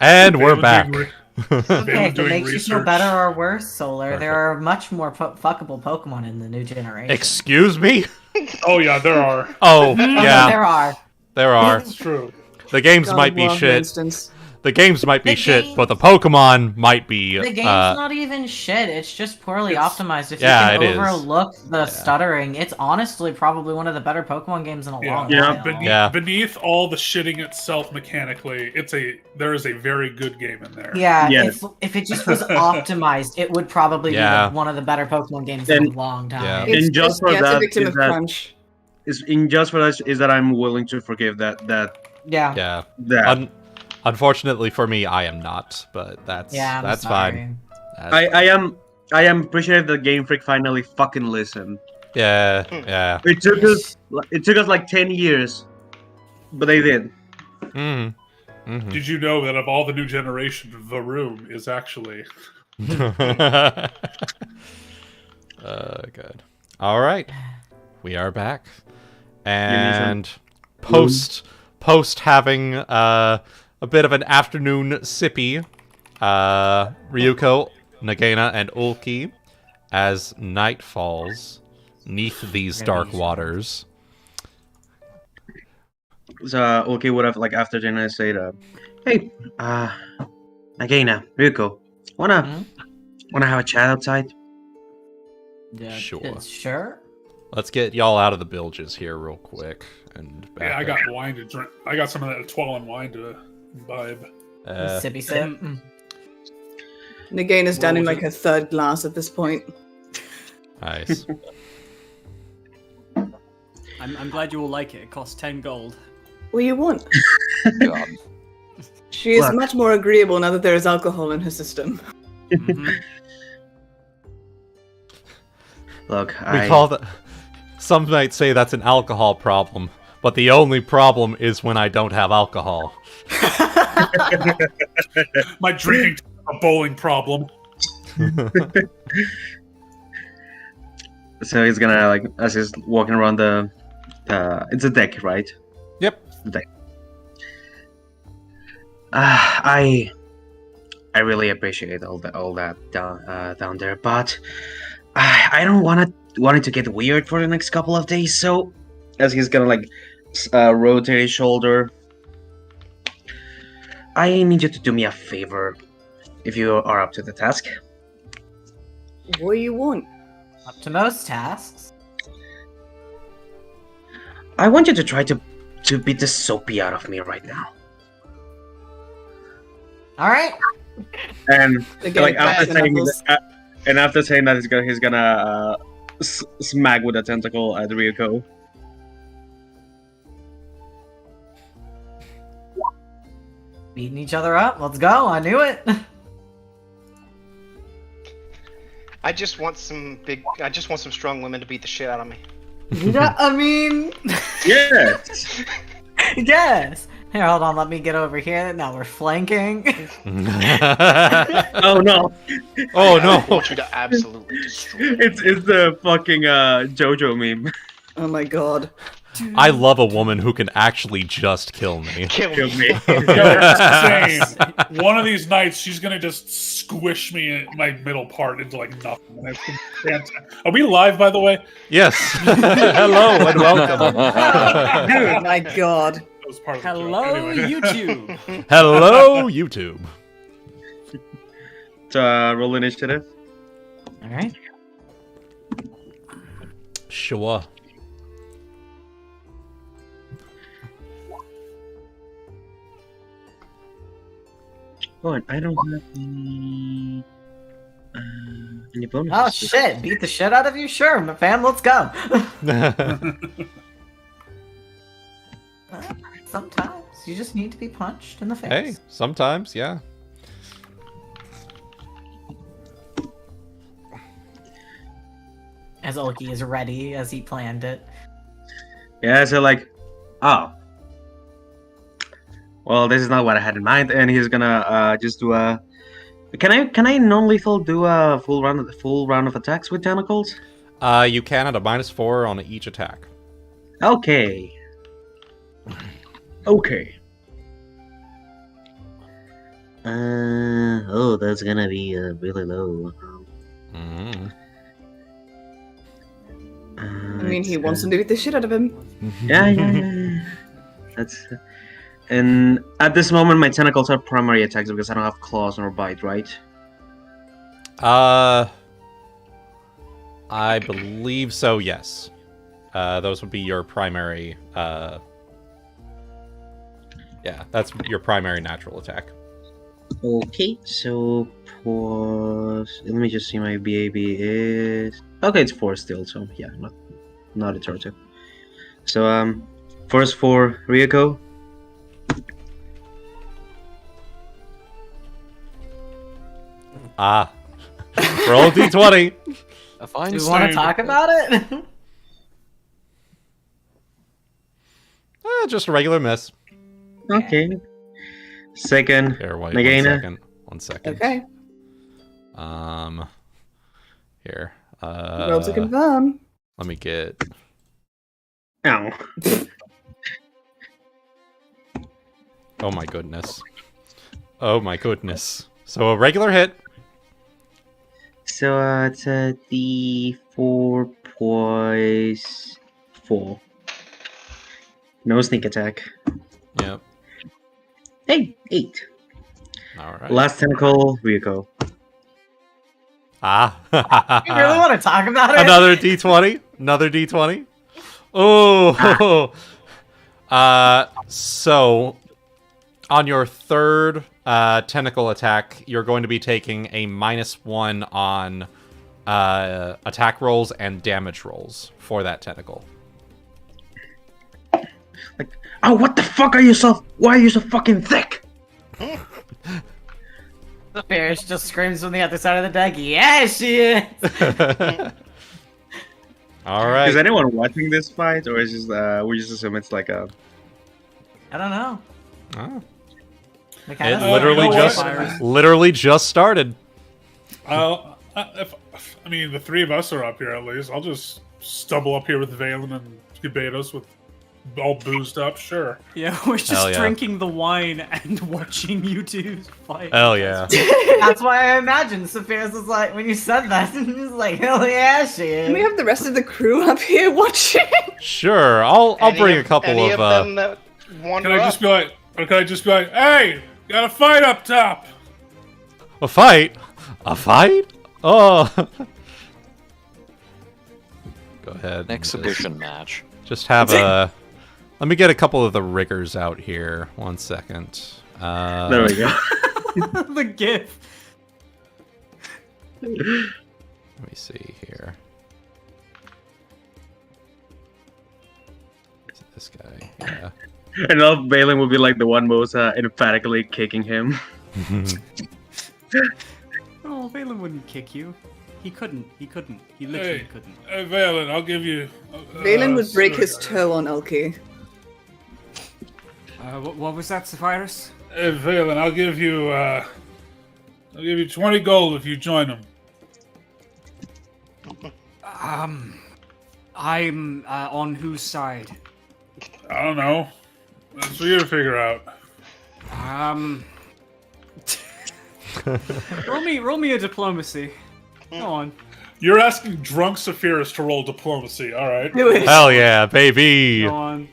And we're back. Okay, if it doing makes you feel research. better or worse, Solar, Perfect. there are much more fuckable Pokemon in the new generation. Excuse me? Oh yeah, there are. Oh, Oh, no, yeah, there are. there are. It's true. The games God might of be War, for shit. instance. The games might be The shit, games- but the Pokemon might be. The game's not even shit. It's just poorly It's- optimized. If Yeah, you it can is. overlook the stuttering, it's honestly probably one of the better Pokemon games in a long Yeah, while. beneath, Yeah. beneath all the shitting itself mechanically, there is a very good game in there. Yeah, Yes. if it just was optimized, it would probably Yeah. be one of the better Pokemon games in a And- long time. Yeah. It's And just for it's a that, victim is of that- crunch. is that I'm willing to forgive that Yeah. Yeah. Unfortunately for me, I am not, but that's Yeah, I'm that's sorry. fine. That's- I am appreciative that Game Freak finally fucking listened. yeah, yeah. It took us like 10 years, but they did. Mm. Mhm. Did you know that of all the new generation, the room is actually Good. All right, we are back, and post having a bit of an afternoon sippy, Ryuuko, Nagaina, and Ulki, as night falls neath these dark waters. So okay, would have like after dinner said, "Hey, Nagaina, Ryuuko, wanna have a chat outside?" Yeah, Sure. Sure. Let's get y'all out of the bilges here real quick. And back yeah. I up. got wine to drink. I got some of that Twalin wine to imbibe. Sippy sip. Nagaina's down What in was like her third glass at this point. Nice. I'm glad you all like it. It costs 10 gold. What do you want? God. She is Look. much more agreeable now that there is alcohol in her system. Mhm. Look, We call that. Some might say that's an alcohol problem, but the only problem is when I don't have alcohol. My drinking a bowling problem. So he's gonna like as he's walking around the it's a deck, right? Yep. The deck. I really appreciate all that down there, but I don't want it to get weird for the next couple of days. So as he's gonna like rotate his shoulder, I need you to do me a favor, if you are up to the task. What do you want? Up to most tasks. I want you to try to beat the soapy out of me right now. All right. And Again, like after bats and saying apples. after saying that, he's gonna smack with a tentacle at Ryuuko. Beating each other up. Let's go. I knew it. I just want some strong women to beat the shit out of me. Yeah, I mean, Yes. yes. Here, hold on. Let me get over here. Now we're flanking. Oh no! Oh I no! want you to absolutely destroy. It's the fucking JoJo meme. Oh my god. I love a woman who can actually just kill me. Kill Kill me. me. Same. One of these nights, she's gonna just squish me in my middle part into like nothing. That's fantastic. Are we live, by the way? Yes. Hello and welcome. Oh my god. That was part of the Hello, joke. Anyway. YouTube. Hello, YouTube. So roll initiative. All right. Sure. Oh, and I don't have any bonuses. Oh shit! Beat the shit out of you? Sure, my fam. Let's go. Sometimes you just need to be punched in the face. Hey, sometimes, yeah. As Ulki is ready, as he planned it. Yeah, so like, oh. Well, this is not what I had in mind, and he's gonna just do a. Can I non-lethal do a full round of attacks with tentacles? You can at a -4 on each attack. Okay. Okay. Oh, that's gonna be really low. Mm. I mean, he wants him to beat the shit out of him. Yeah. That's. And at this moment, my tentacles are primary attacks because I don't have claws nor bite, right? I believe so, yes. Those would be your primary, yeah, that's your primary natural attack. Okay, so plus... Let me just see, my BAB is... Okay, it's 4 still, so yeah, not a turtle. So, first for Ryuuko. Ah. Roll d20. A fine Do you want to talk about it? Just a regular miss. Okay. Second, Here, wait, Nagaina. 1 second. Okay. Here. Roll to confirm. Let me get... Ow. Oh my goodness. Oh my goodness. So a regular hit. So, it's a D4 plus 4. No sneak attack. Yep. Hey, 8. Alright. Last tentacle, Ryuuko. Ah. You really want to talk about it? Another d20. Another d20. Oh. So on your third tentacle attack, you're going to be taking a -1 on attack rolls and damage rolls for that tentacle. Like, oh, what the fuck are you so... Why are you so fucking thick? The Ferris just screams from the other side of the deck. Yeah, she is. All right. Is anyone watching this fight, or is just we just assume it's like a... I don't know. Oh. It literally just started. I mean, the three of us are up here at least. I'll just stumble up here with Valen and Gabetos with all boozed up, sure. Yeah, we're Hell just yeah. drinking the wine and watching you two fight. Hell yeah. That's why I imagined Saphyrus was like, when you said that, he was like, hell yeah, she is. Can we have the rest of the crew up here watching? Sure, I'll bring a couple any of them that wander Can I just be like, hey, got a fight up top? a fight? A fight? Oh. Go ahead. An exhibition match. Just have a... Let me get a couple of the riggers out here. 1 second. There we go. The gif. Let me see here. Is it this guy? Yeah. And now Valen will be like the one most emphatically kicking him. Oh, Valen wouldn't kick you. He couldn't. He literally couldn't. Hey, Valen, I'll give you... Valen would break his toe on Ulki. What was that, Saphyrus? Hey, Valen, I'll give you 20 gold if you join them. I'm on whose side? I don't know. That's for you to figure out. Roll me a diplomacy. Go on. You're asking drunk Saphyrus to roll diplomacy, alright. Do it. Hell yeah, baby! Go on.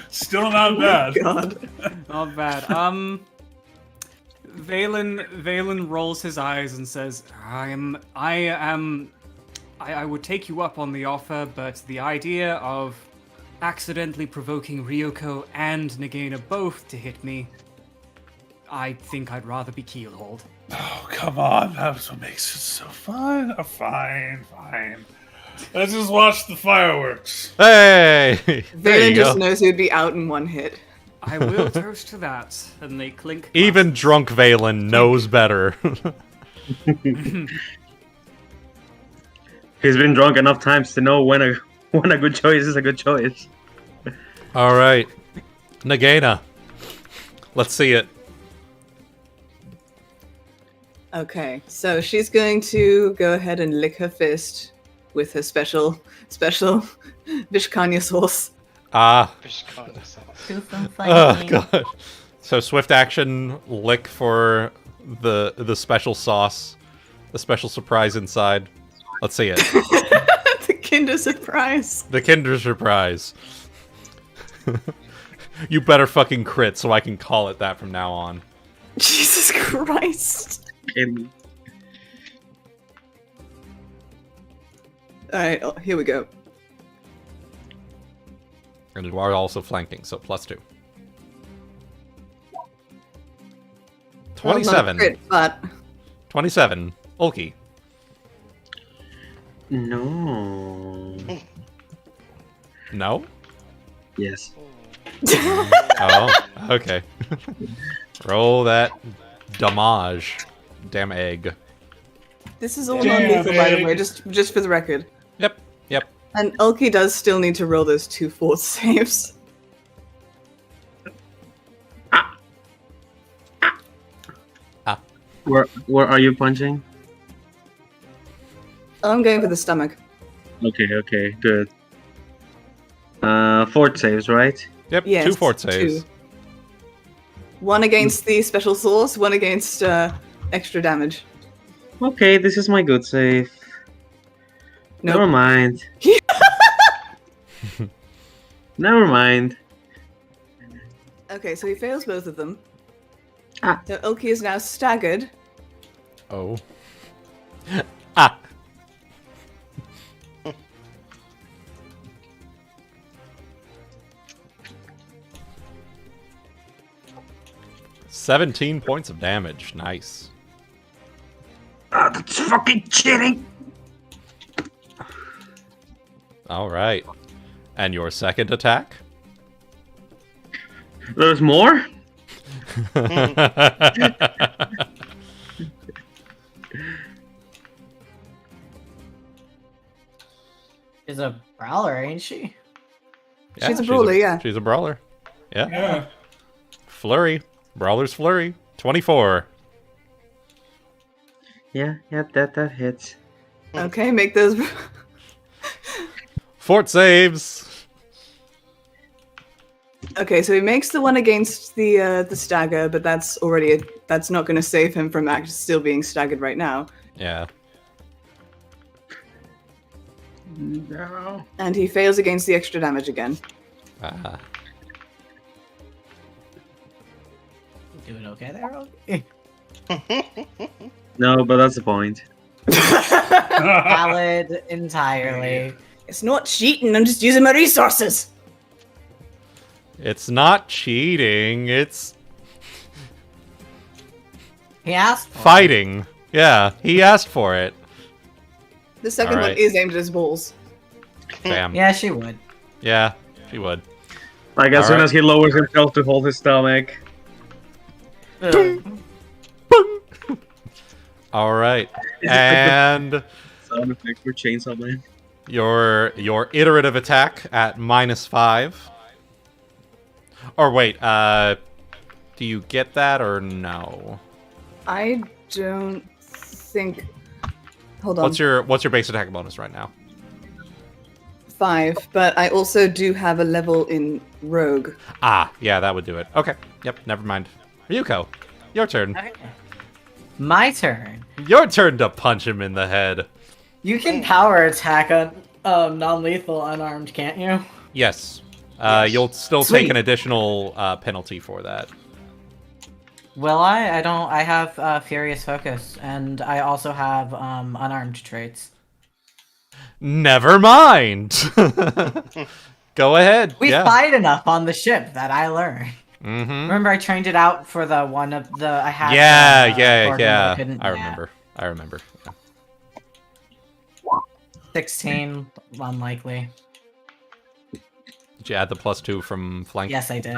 Still not bad. God. Not bad. Valen rolls his eyes and says, I would take you up on the offer, but the idea of accidentally provoking Ryuuko and Nagaina both to hit me, I think I'd rather be keelhauled. Oh, come on. That's what makes it so fun. Oh, fine. Let's just watch the fireworks. Hey! There Valen you just go. knows he would be out in one hit. I will toast to that. And they clink. Even glasses. drunk Valen knows better. He's been drunk enough times to know when a good choice is a good choice. All right, Nagaina. Let's see it. Okay, so she's going to go ahead and lick her fist with her special Vishkanya sauce Ah. Vishkanya sauce. Do some Oh fighting. god. So swift action, lick for the special sauce, the special surprise inside. Let's see it. The Kinder Surprise. The Kinder Surprise. You better fucking crit so I can call it that from now on. Jesus Christ. Alright, here we go. And you are also flanking, so +2. 27. Well, not a crit, but 27. Ulki. No. No? Yes. Oh, okay. Roll that damage. Damn egg. this is all non-lethal, by the way, just for the record. Yep. And Ulki does still need to roll those 2 fort saves. Where are you punching? I'm going for the stomach. Okay, good. Fort saves, right? Yep, Yes, 2 fort saves. 2. One against the special source, one against extra damage. Okay, this is my good save. Nope. Never mind. Never mind. Okay, so he fails both of them. Ah. So Ulki is now staggered. Oh. Ah. "17 points of damage. Nice. Ah, that's fucking cheating. All right. And your second attack? There's more? She's a brawler, ain't she? Yeah, She's a brawler, yeah. She's a brawler. Yeah. Yeah. Flurry. Brawler's flurry. 24. Yeah, that hits. Okay, make those. Fort saves. Okay, so he makes the one against the stagger, but that's already that's not going to save him from still being staggered right now. Yeah. No. And he fails against the extra damage again. Ah. Doing okay there, Ulki? No, but that's the point. Valid entirely. It's not cheating. I'm just using my resources. It's not cheating. It's He asked for it. fighting. Yeah, he asked for it. The second All one right. is aimed at his balls. Bam. Yeah, she would. Yeah, she would. Like, as soon Alright. as he lowers himself to hold his stomach. All right. And Sound effect for Chainsaw Man. your iterative attack at -5. Or wait, do you get that or no? I don't think. Hold on. What's your base attack bonus right now? 5, but I also do have a level in Rogue. Ah, yeah, that would do it. Okay. Yep, never mind. Ryuuko, your turn. Okay. My turn. Your turn to punch him in the head. You can power attack a non-lethal unarmed, can't you? Yes. Yes. You'll still Sweet. take an additional penalty for that. Will I? I don't. I have Furious Focus, and I also have unarmed traits. Never mind. Go ahead. We yeah. fight enough on the ship that I learned. Mm-hmm. Remember, I trained it out for the one of the I had. Yeah, Gordon, but yeah. couldn't- I yeah. remember. I remember. Yeah. 16, unlikely. Did you add the +2 from flank? Yes, I did.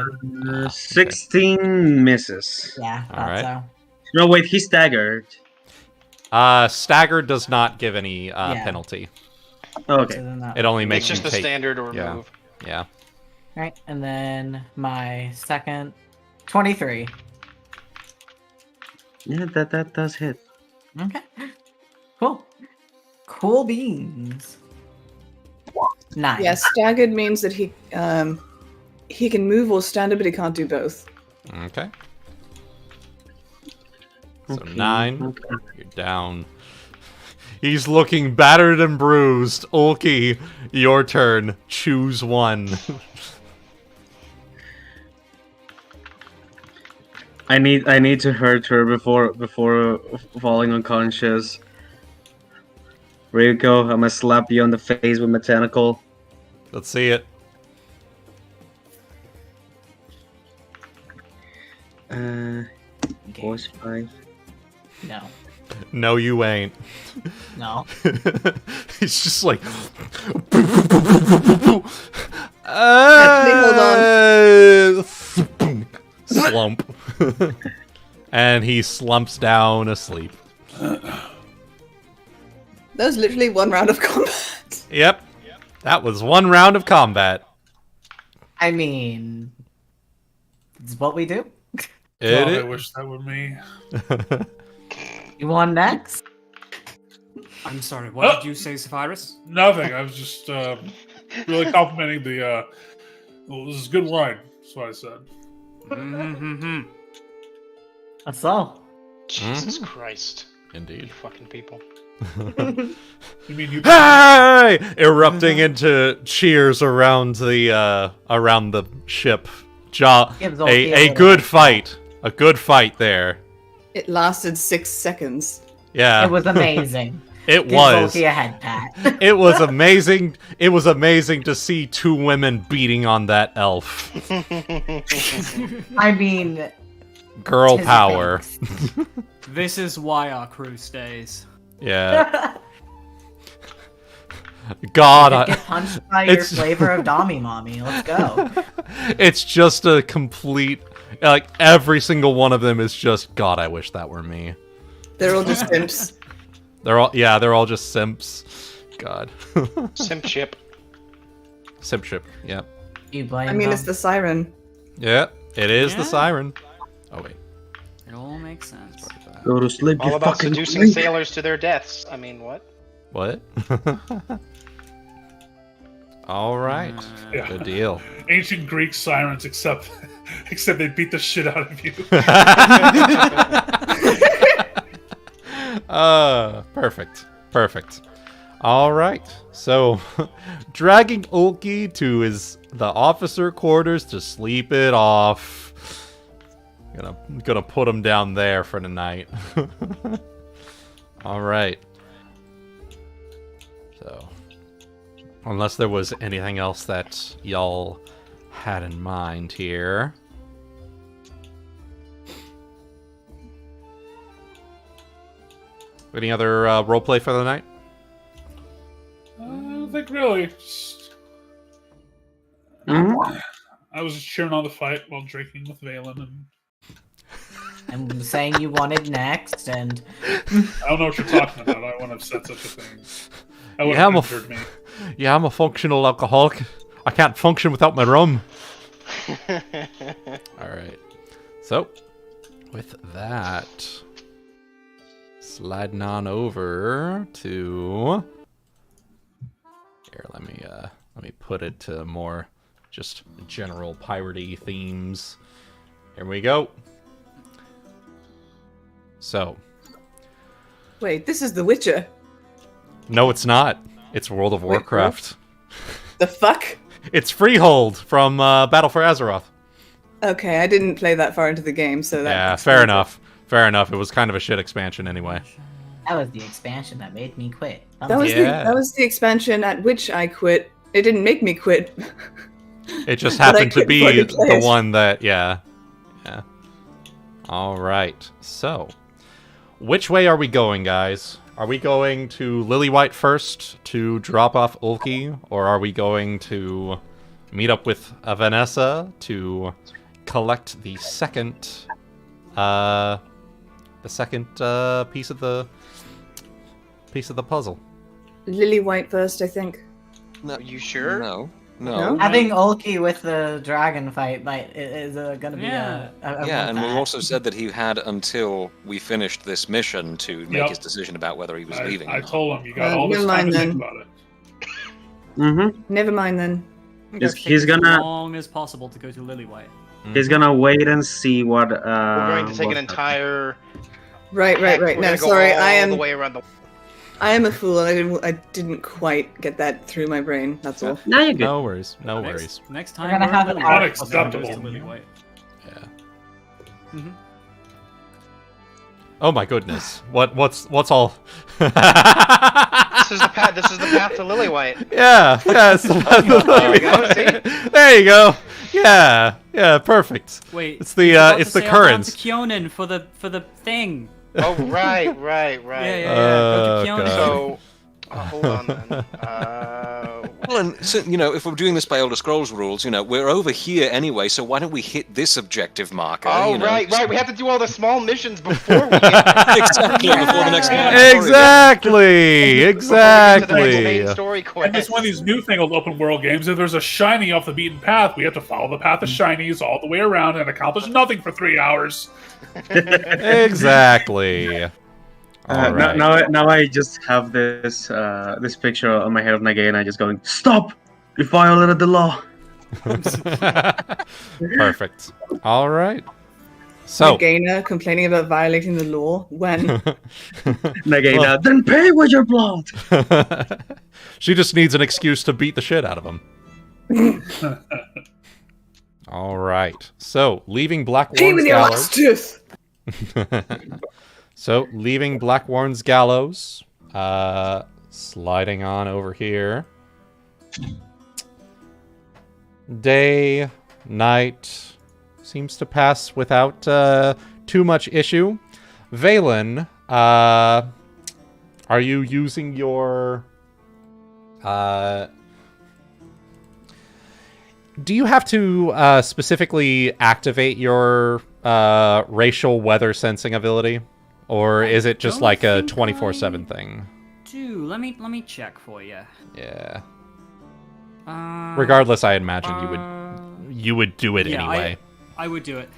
16 misses. Yeah, All thought right. so. No, wait, he's staggered. Stagger does not give any Yeah. penalty. Okay. So then that- It only It's makes just you the take. standard or yeah. remove. Yeah. Right, and then my second, 23. Yeah, that does hit. Okay. Cool. Cool beans. 9. Yeah, staggered means that he can move or stand, but he can't do both. Okay. So Okay, 9. okay. You're down. He's looking battered and bruised. Ulki, your turn. Choose one. I need to hurt her before falling unconscious. Ryuuko, I'm gonna slap you on the face with my tentacle. Let's see it. Force 5. No. No, you ain't. No. He's just like. hold Slump. And he slumps down asleep. That was literally one round of combat. Yep. That was one round of combat. I mean, it's what we do. It I is. wish that were me. You want next? I'm sorry, what did you say, Saphyrus? Nothing. I was just really complimenting the. Well, this is a good wine. That's what I said. Mm-hmm. That's all. Jesus Christ. Indeed. You fucking people. You mean you? Hey! Erupting into cheers around the ship. Gives all the A other good ones. fight. A good fight there. It lasted 6 seconds. Yeah. It was amazing. It Gives was. Ulki a head pat. It was amazing. It was amazing to see 2 women beating on that elf. I mean, Girl tis power. thanks. This is why our crew stays. Yeah. God, Get punched by your it's- flavor of Dami Mommy. Let's go. it's just a complete. Like, every single one of them is just, God, I wish that were me. They're all just imps. They're all just simps. God. Simp ship. Simpship, yeah. You blame I mean, them. it's the siren. Yeah, it is Yeah. the siren. Oh, wait. It all makes sense. Go to sleep, All you about fucking seducing creep. sailors to their deaths. I mean, what? What? All right. Yeah. Good deal. Ancient Greek sirens, except they beat the shit out of you. Perfect. Perfect. All right. So, dragging Ulki to the officer quarters to sleep it off. Gonna put him down there for the night. All right. So, unless there was anything else that y'all had in mind here. Any other roleplay for the night? I don't think really. Just... Mhm. I was just cheering on the fight while drinking with Valen, and I'm saying you wanted next, and I don't know what you're talking about. I wouldn't have said such a thing. That would Yeah, have I'm a injured me. Yeah, I'm a functional alcoholic. I can't function without my rum. Alright. So, with that, sliding on over to... Here, let me put it to more just general piratey themes. Here we go. So, Wait, this is The Witcher. no, it's not. It's World of Warcraft. The fuck? It's Freehold from Battle for Azeroth. Okay, I didn't play that far into the game, so that. Yeah, explains fair it. enough. Fair enough. It was kind of a shit expansion anyway. that was the expansion that made me quit. That was Yeah. that was the expansion at which I quit. It didn't make me quit. It just But I happened to quit be before you the played. one that, yeah. All right. So, which way are we going, guys? Are we going to Lilywhite first to drop off Ulki, or are we going to meet up with Vanessa to collect the second piece of the puzzle? Lilywhite first, I think. No, Are you sure? No. No? Having Ulki with the dragon fight is gonna be Yeah. a Yeah, and we fact. also said that he had until we finished this mission to make Yep. his decision about whether he was leaving. or I not. told him you got all never this time mind to think then. about it. Mm-hmm. Never mind then. He's Take as gonna long as possible to go to Lillywhite. he's gonna wait and see what. We're going to take what an entire. Right. We're No, gonna go sorry. all I am. the way around the. I am a fool, and I didn't quite get that through my brain. That's all. No, you're good. No worries. No worries. Next We're time gonna have at an Lillywhite, Unacceptable. goes to Lillywhite. Yeah. Mhm. Oh my goodness. What's all? This is the path. This is the path to Lillywhite. Yeah. It's the path to There we go, Lillywhite. There you go. Yeah. Perfect. Wait, It's the you forgot it's to the sail down currents. to Kyonin for the thing. Oh right. Yeah. Oh, Go to Kyonin. God. So, hold on then. Well, and so, if we're doing this by Elder Scrolls rules, we're over here anyway. So why don't we hit this objective marker? Oh right. We have to do all the small missions before we get Exactly before the next one. Exactly. to the next main story quest. And it's one of these newfangled open world games. If there's a shiny off the beaten path, we have to follow the path of shinies all the way around and accomplish nothing for 3 hours. Exactly. All right. Now I just have this this picture on my head of Nagaina just going, "Stop! You violated the law." Perfect. All right. So, Nagaina complaining about violating the law when Nagaina, then pay with your blood. she just needs an excuse to beat the shit out of him. All right. So, leaving pay with Blackwarn's your gallows. last tooth. So, leaving Blackwarn's gallows, sliding on over here. Day, night, seems to pass without too much issue. Valen, are you using your... do you have to specifically activate your racial weather sensing ability? Or is it just like a 24/7 thing? Do let me check for you. Yeah. Regardless, I imagine you would do it anyway. I would do it.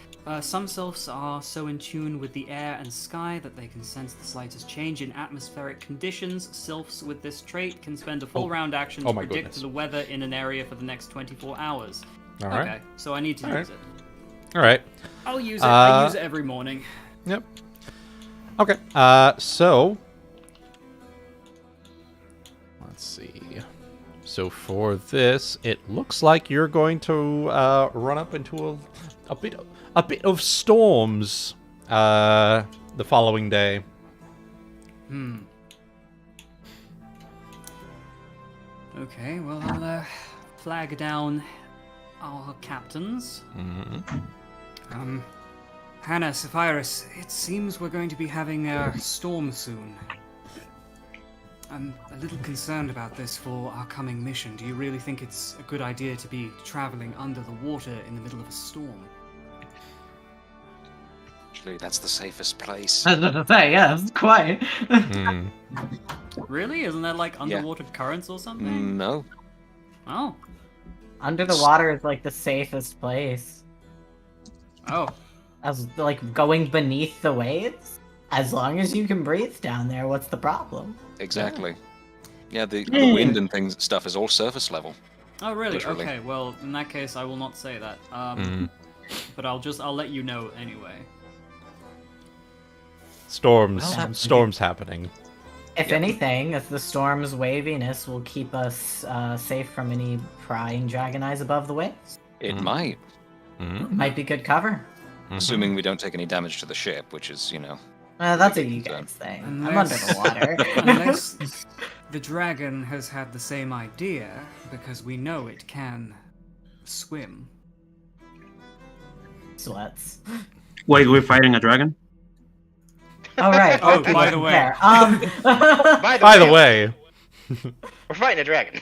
Some sylphs are so in tune with the air and sky that they can sense the slightest change in atmospheric conditions. Sylphs with this trait can spend a full round action to predict goodness. the weather in an area for the next 24 hours. All right. Okay, so I need to use it. All right. I'll use it. I use it every morning. Yep. Okay. So let's see. So for this, it looks like you're going to run up into a bit of storms the following day. Okay, well, I'll flag down our captains. Hana, Saphyrus, it seems we're going to be having a storm soon. I'm a little concerned about this for our coming mission. Do you really think it's a good idea to be traveling under the water in the middle of a storm? Actually, that's the safest place. I was about to say, yeah, it's quite. Really? Isn't that like underwater currents or something? No. Oh. Under the water is like the safest place. Oh. As like going beneath the waves. As long as you can breathe down there, what's the problem? Exactly. Yeah, the wind and stuff is all surface level. Oh, really? Literally. Okay, well, in that case, I will not say that. But I'll let you know anyway. Storms happening. If anything, if the storm's waviness will keep us safe from any prying dragon eyes above the waves. It might. Might be good cover. Assuming we don't take any damage to the ship, which is, That's a you guys thing. I'm under the water. Unless the dragon has had the same idea, because we know it can swim. Sweats. Wait, we're fighting a dragon? Oh, right. Oh, by the way. There. By the way. We're fighting a dragon.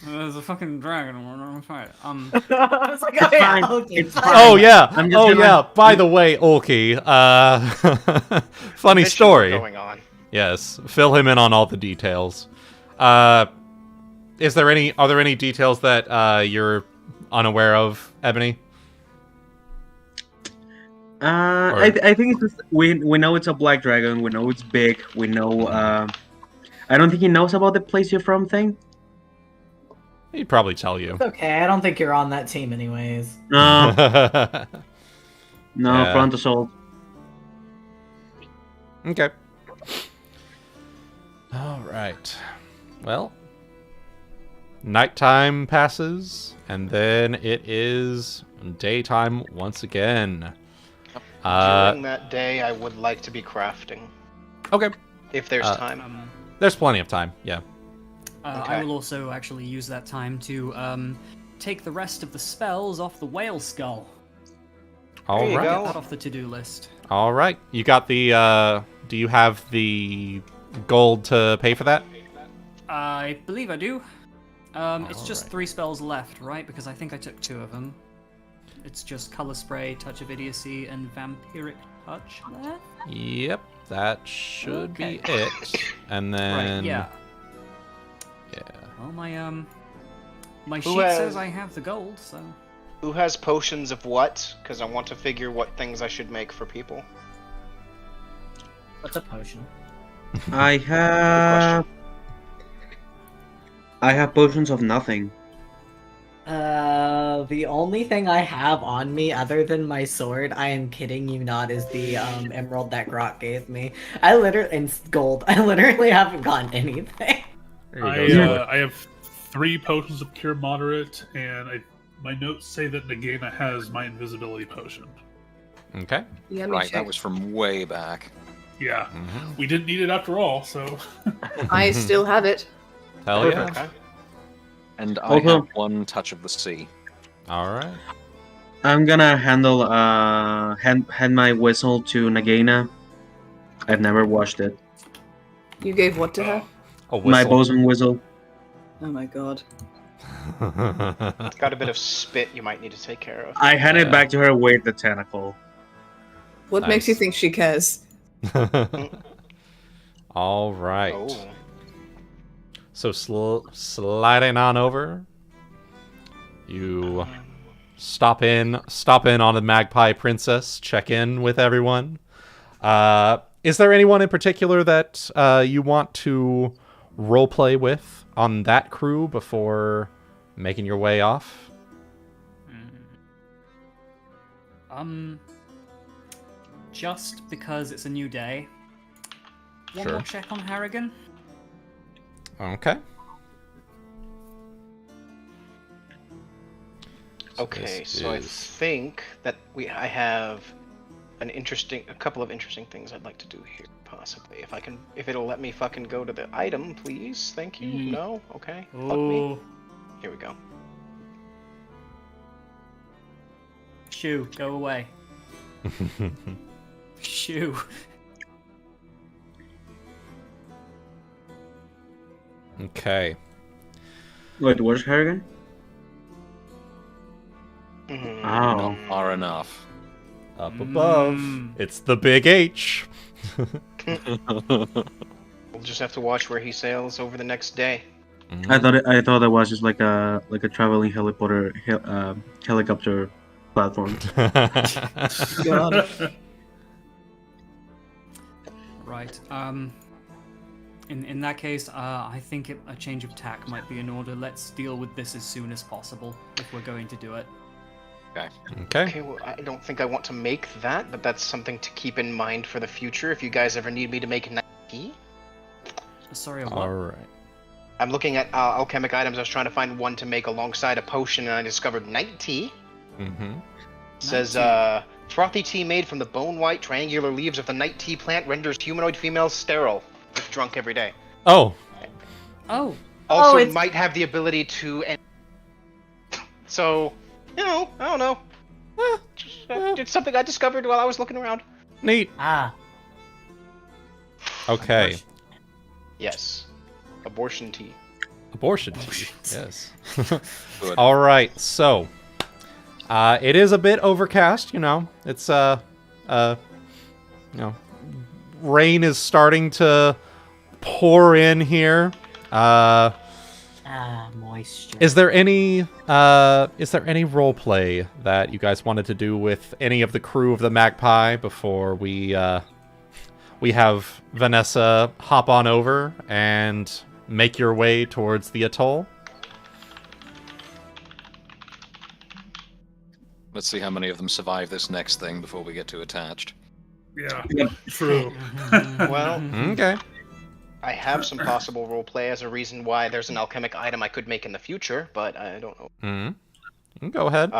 There's a fucking dragon. We're gonna fight. I was like, oh, yeah, fine. okay, It's fine. fine. Oh yeah. I'm just gonna- By the way, Ulki. Funny Missions story. Going on. Yes. Fill him in on all the details. Are there any details that you're unaware of, Ebony? I think it's just we know it's a black dragon. We know it's big. We know I don't think he knows about the place you're from thing. He'd probably tell you. It's okay. I don't think you're on that team, anyways. No, no, Yeah. front assault. Okay. All right. Well, nighttime passes, and then it is daytime once again. During that day, I would like to be crafting, Okay. if there's time. There's plenty of time. Yeah. Okay. I will also actually use that time to take the rest of the spells off the whale skull. All There you right. go. Get that off the to-do list. All right. You got the. Do you have the gold to pay for that? I believe I do. It's just Alright. 3 spells left, right? Because I think I took 2 of them. It's just Color Spray, Touch of Idiocy, and Vampiric Touch left? Yep. That should be Okay. it. And then. Right, yeah. Yeah. Well, my Who sheet has- says I have the gold, so... Who has potions of what? Because I want to figure what things I should make for people. What's a potion? I have potions of nothing. The only thing I have on me other than my sword, I am kidding you not, is the emerald that Grok gave me. And gold. I literally haven't gotten anything. There you go. I have 3 potions of Cure Moderate, and my notes say that Nagaina has my invisibility potion. Okay. Yeah, let me Right, check. that was from way back. Yeah, Mhm. we didn't need it after all, so... I still have it. Hell yeah. Okay. And I Also- have 1 touch of the sea. All right. I'm gonna hand my whistle to Nagaina. I've never washed it. You gave what to her? A My whistle. bosun whistle. Oh my god. It's got a bit of spit you might need to take care of. I hand Yeah. it back to her with the tentacle. What makes you Nice. think she cares? All right. Oh. So sliding on over, you stop in on the Magpie Princess, check in with everyone. Is there anyone in particular that you want to roleplay with on that crew before making your way off? Just because it's a new day. One Sure. more check on Harrigan. Okay. Okay, this so I is- think that I have a couple of interesting things I'd like to do here, possibly. If it'll let me fucking go to the item, please. Thank you. No? Okay. Fuck me. Oh, Here we go. shoo, go away. Shoo. Okay. Wait, where's Harrigan? Mhm. Oh. Not far enough. Up above, Mm. it's the big H. We'll just have to watch where he sails over the next day. I thought it was just like a traveling helicopter platform. God. Right. In that case, I think a change of tack might be in order. Let's deal with this as soon as possible if we're going to do it. Okay. Okay, well, I don't think I want to make that, but that's something to keep in mind for the future if you guys ever need me to make night tea. Sorry, what? All right. I'm looking at alchemic items. I was trying to find one to make alongside a potion, and I discovered night tea. Mm-hmm. It says, frothy tea made from the bone-white triangular leaves of the night tea plant renders humanoid females sterile if drunk every day. Oh. Oh, Also it's- might have the ability to end. So, I don't know. It's something I discovered while I was looking around. Neat. Ah. Okay. Yes. Abortion tea. Abortion tea. Yes. Good. All right. So, it is a bit overcast. It's rain is starting to pour in here. Moisture. Is there any role play that you guys wanted to do with any of the crew of the Magpie before we we have Vanessa hop on over and make your way towards the atoll. Let's see how many of them survive this next thing before we get too attached. Yeah, true. Well, Okay. I have some possible roleplay as a reason why there's an alchemic item I could make in the future, but I don't know. Mm-hmm. Go ahead.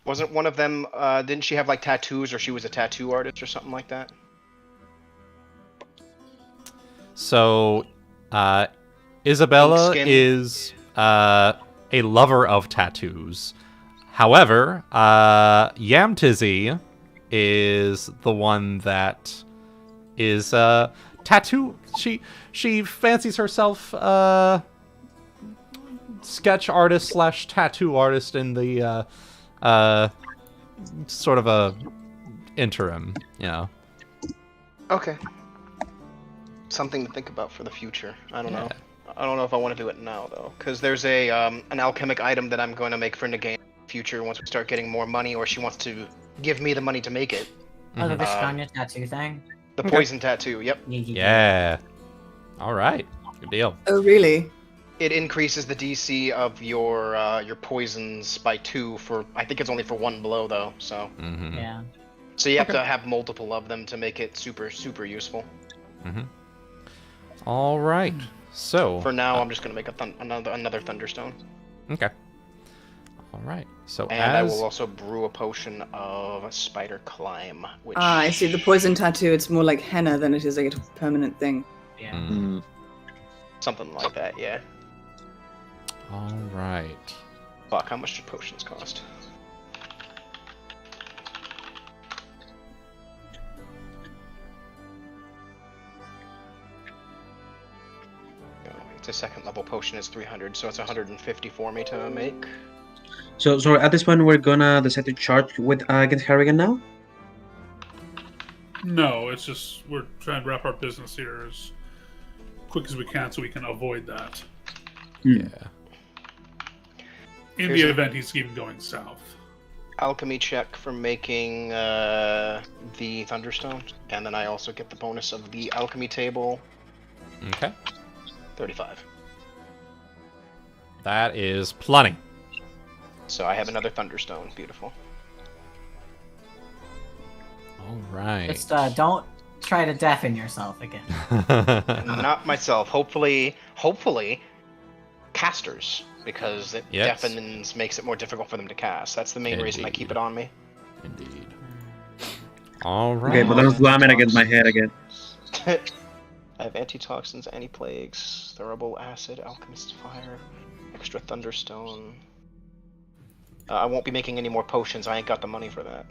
Wasn't one of them, didn't she have like tattoos, or she was a tattoo artist or something like that? So, Isabella Inkskin. is a lover of tattoos. However, Yamtizi is the one that is tattoo. She fancies herself sketch artist / tattoo artist in the sort of a interim, you know. Okay. Something to think about for the future. I don't know. I don't know if I want to do it now though, because there's a an alchemic item that I'm going to make for Nagaina in the future once we start getting more money, or she wants to give me the money to make it. Oh, the Vishkanya tattoo thing? The poison tattoo. Yep. Yeah. All right. Good deal. Oh, really? It increases the DC of your poisons by 2 for, I think it's only for 1 blow though. So. Mm-hmm. Yeah. So you have to have multiple of them to make it super useful. Mm-hmm. All right. So for now, I'm just gonna make another thunderstone. Okay. All right. So and I will also brew a potion of spider climb. Which... I see. The poison tattoo. It's more like henna than it is like a permanent thing. Yeah. Mm. Something like that. Yeah. All right. Fuck. How much do potions cost? It's a 2nd level potion. It's 300, so it's 150 for me to make. So at this point, we're gonna decide to charge with against Harrigan now. No, it's just we're trying to wrap our business here as quick as we can so we can avoid that. Yeah. In the event he's even going south. Alchemy check for making the Thunderstone, and then I also get the bonus of the alchemy table. Okay. 35. That is plenty. So I have another Thunderstone. Beautiful. All right. Just don't try to deafen yourself again. Not myself. Hopefully, casters, because it deafens, makes it more difficult for them to cast. That's the main reason I keep it on me. Indeed. All right. Okay, but don't slam it against my head again. I have antitoxins, anti-plagues, thurible acid, alchemist fire, extra thunderstone. I won't be making any more potions. I ain't got the money for that.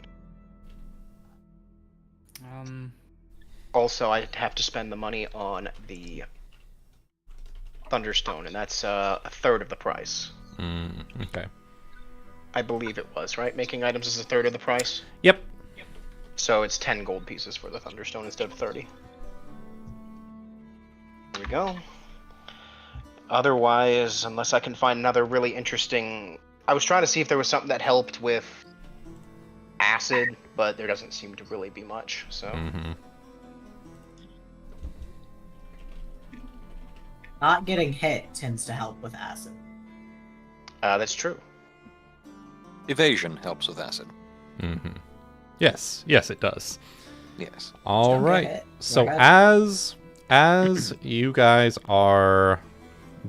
Also, I'd have to spend the money on the thunderstone, and that's a third of the price. Okay. I believe it was, right? Making items is a third of the price? Yep. So it's 10 gold pieces for the thunderstone instead of 30. There we go. Otherwise, unless I can find another really interesting... I was trying to see if there was something that helped with acid, but there doesn't seem to really be much, so... Mm-hmm. Not getting hit tends to help with acid. That's true. Evasion helps with acid. Mm-hmm. Yes, it does. Yes. All right. So as you guys are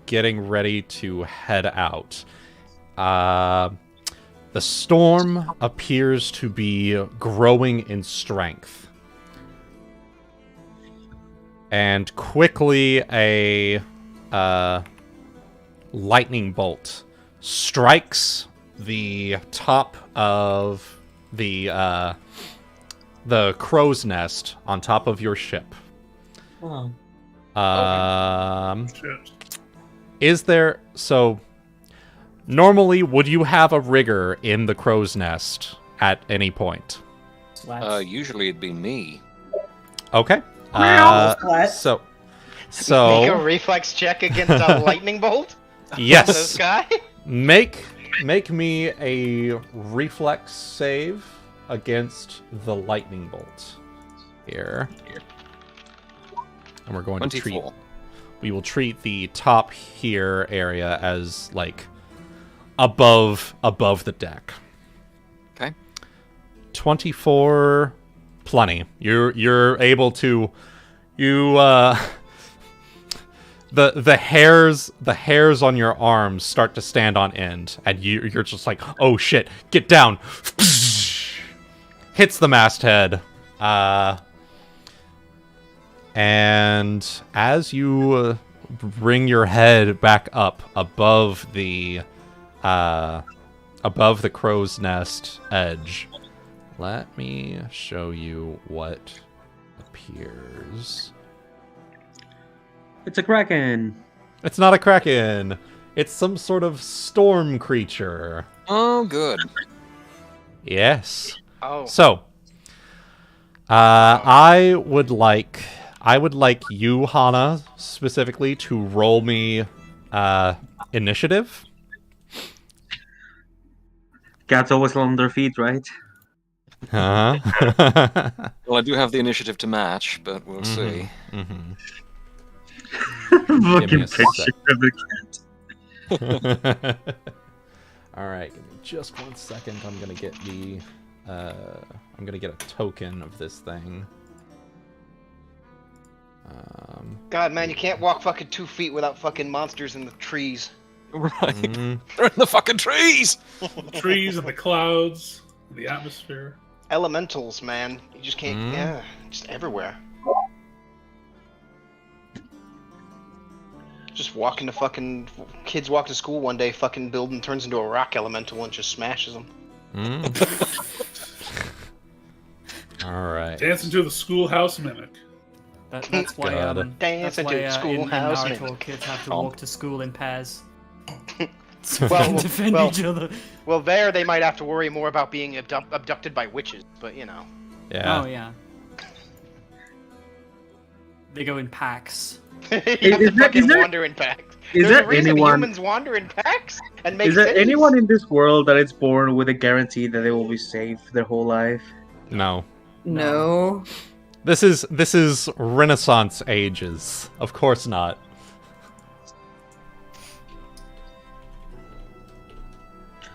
getting ready to head out, the storm appears to be growing in strength. And quickly a lightning bolt strikes the top of the crow's nest on top of your ship. Oh. Is there... So, normally, would you have a rigger in the crow's nest at any point? Usually it'd be me. Okay. So make a reflex check against a lightning bolt? Yes. This guy? Make me a reflex save against the lightning bolt. Here. and we're going to treat. 24. We will treat the top here area as like above the deck. Okay. 24, plenty. You're able to the hairs on your arms start to stand on end, and you're just like, oh shit, get down. Hits the masthead. And as you bring your head back up above the crow's nest edge, let me show you what appears. It's a kraken. It's not a kraken. It's some sort of storm creature. Oh, good. Yes. Oh. So, I would like you, Hana, specifically, to roll me initiative. Cats always on their feet, right? Huh? Well, I do have the initiative to match, but we'll see. Mm-hmm. Fucking a picture of the cat. All right, give me just 1 second. I'm gonna get a token of this thing. God, man, you can't walk fucking 2 feet without fucking monsters in the trees. Right. They're in the fucking trees! The trees and the clouds, the atmosphere. Elementals, man. You just can't, yeah, just everywhere. Just walking to fucking... Kids walk to school one day, fucking building turns into a rock elemental and just smashes them. Alright. Dancing to the schoolhouse mimic. That's why, God. Dance in schoolhouse Narr'tor, mimic. kids have to walk to school in pairs. Well, defend each other. Well, there they might have to worry more about being abducted by witches, but you know. Yeah. Oh, yeah. They go in packs. Is there wander in packs. Is there anyone? Humans wander in packs and make Is there cities? anyone in this world that is born with a guarantee that they will be safe their whole life? No. No. This is Renaissance ages. Of course not.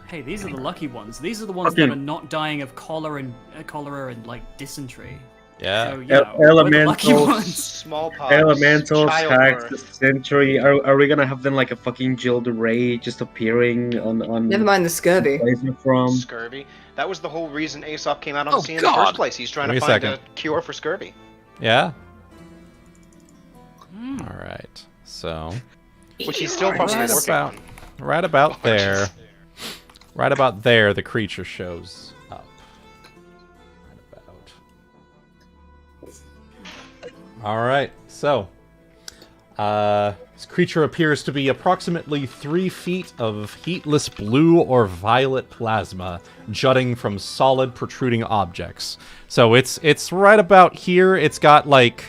Hey, these are the lucky ones. These are the ones that are not dying of cholera and like dysentery. Yeah. So, you know, we're the lucky Elementals, ones. Smallpox, Elementals, hacks, childbirth. the century. Are we gonna have them like a fucking Jill Ray just appearing on? Never mind the scurvy. From Scurvy. That was the whole reason Aesop came out on the scene in God. the first place. He's trying Wait to a find second. a cure for scurvy. Yeah. All right. So. Which he's still probably Right working about, on. right about there. Right about there, the creature shows up. Right about. All right. So. This creature appears to be approximately 3 feet of heatless blue or violet plasma jutting from solid protruding objects. So it's right about here. It's got like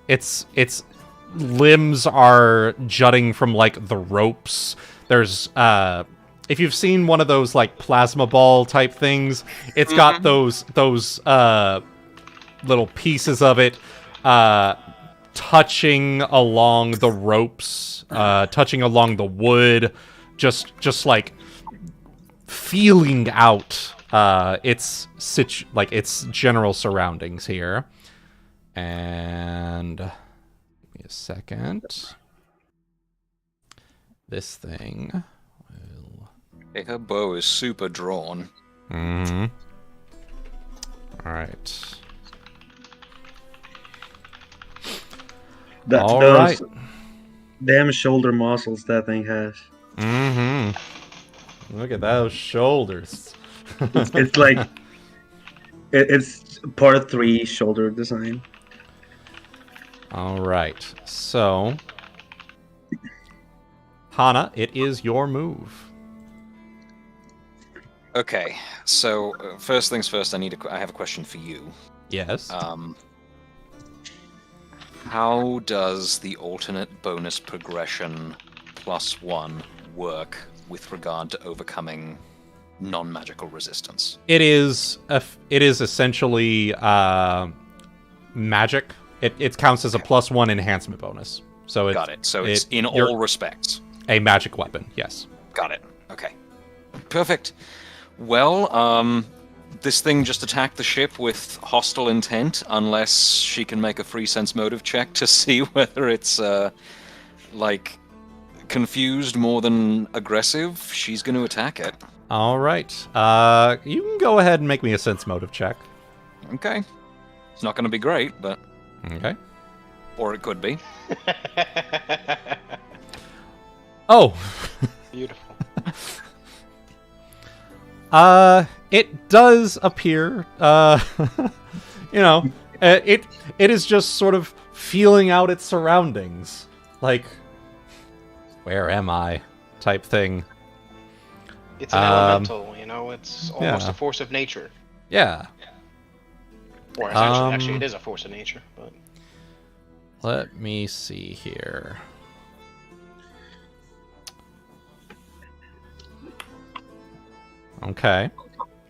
its limbs are jutting from like the ropes. There's if you've seen one of those like plasma ball type things, it's got those little pieces of it touching along the ropes, touching along the wood, just like feeling out its general surroundings here. And give me a second. This thing will. Hey, her bow is super drawn. Mm-hmm. All right. All right. Damn shoulder muscles that thing has. Mm-hmm. Look at those shoulders. It's like it's part 3 shoulder design. All right. So, Hana, it is your move. Okay, so first things first, I have a question for you. Yes. How does the alternate bonus progression +1 work with regard to overcoming non-magical resistance? It is essentially magic it counts as a +1 enhancement bonus. So Got it. So it's in you're all respects. a magic weapon. Yes. Got it. Okay. Perfect. Well, this thing just attacked the ship with hostile intent, unless she can make a free sense motive check to see whether it's, like, confused more than aggressive. She's going to attack it. All right. You can go ahead and make me a sense motive check. Okay. It's not going to be great, but... Okay. Or it could be. Oh. Beautiful. It does appear, you know, it is just sort of feeling out its surroundings, like, where am I, type thing. It's an elemental, you know. It's almost yeah. a force of nature. Yeah. Or actually, it is a force of nature. But let me see here. Okay.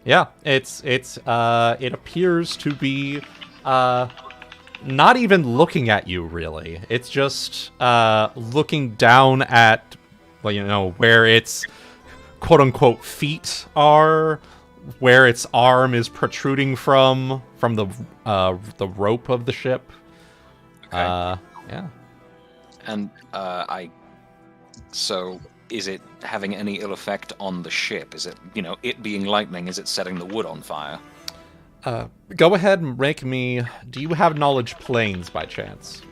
Yeah, it appears to be not even looking at you really. It's just looking down at, well, you know, where its quote unquote feet are, where its arm is protruding from the rope of the ship. Okay. Yeah. And so is it having any ill effect on the ship? Is it, you know, it being lightning, is it setting the wood on fire? Go ahead and make me... Do you have knowledge planes by chance?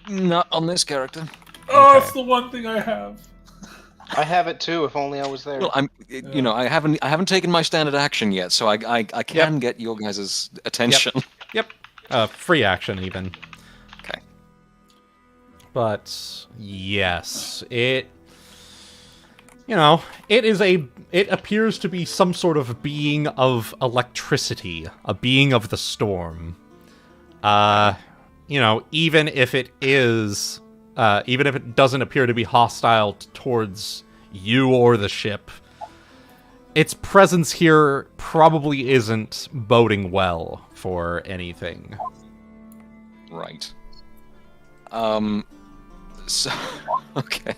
Not on this character. Oh, Okay. it's the one thing I have. I have it too. If only I was there. Well, you know, I haven't taken my standard action yet, so I can get your guys' attention. Yep. Free action even. Okay. But yes, it, you know, it appears to be some sort of being of electricity, a being of the storm. You know, even if it doesn't appear to be hostile towards you or the ship, its presence here probably isn't boding well for anything. Right. So, okay.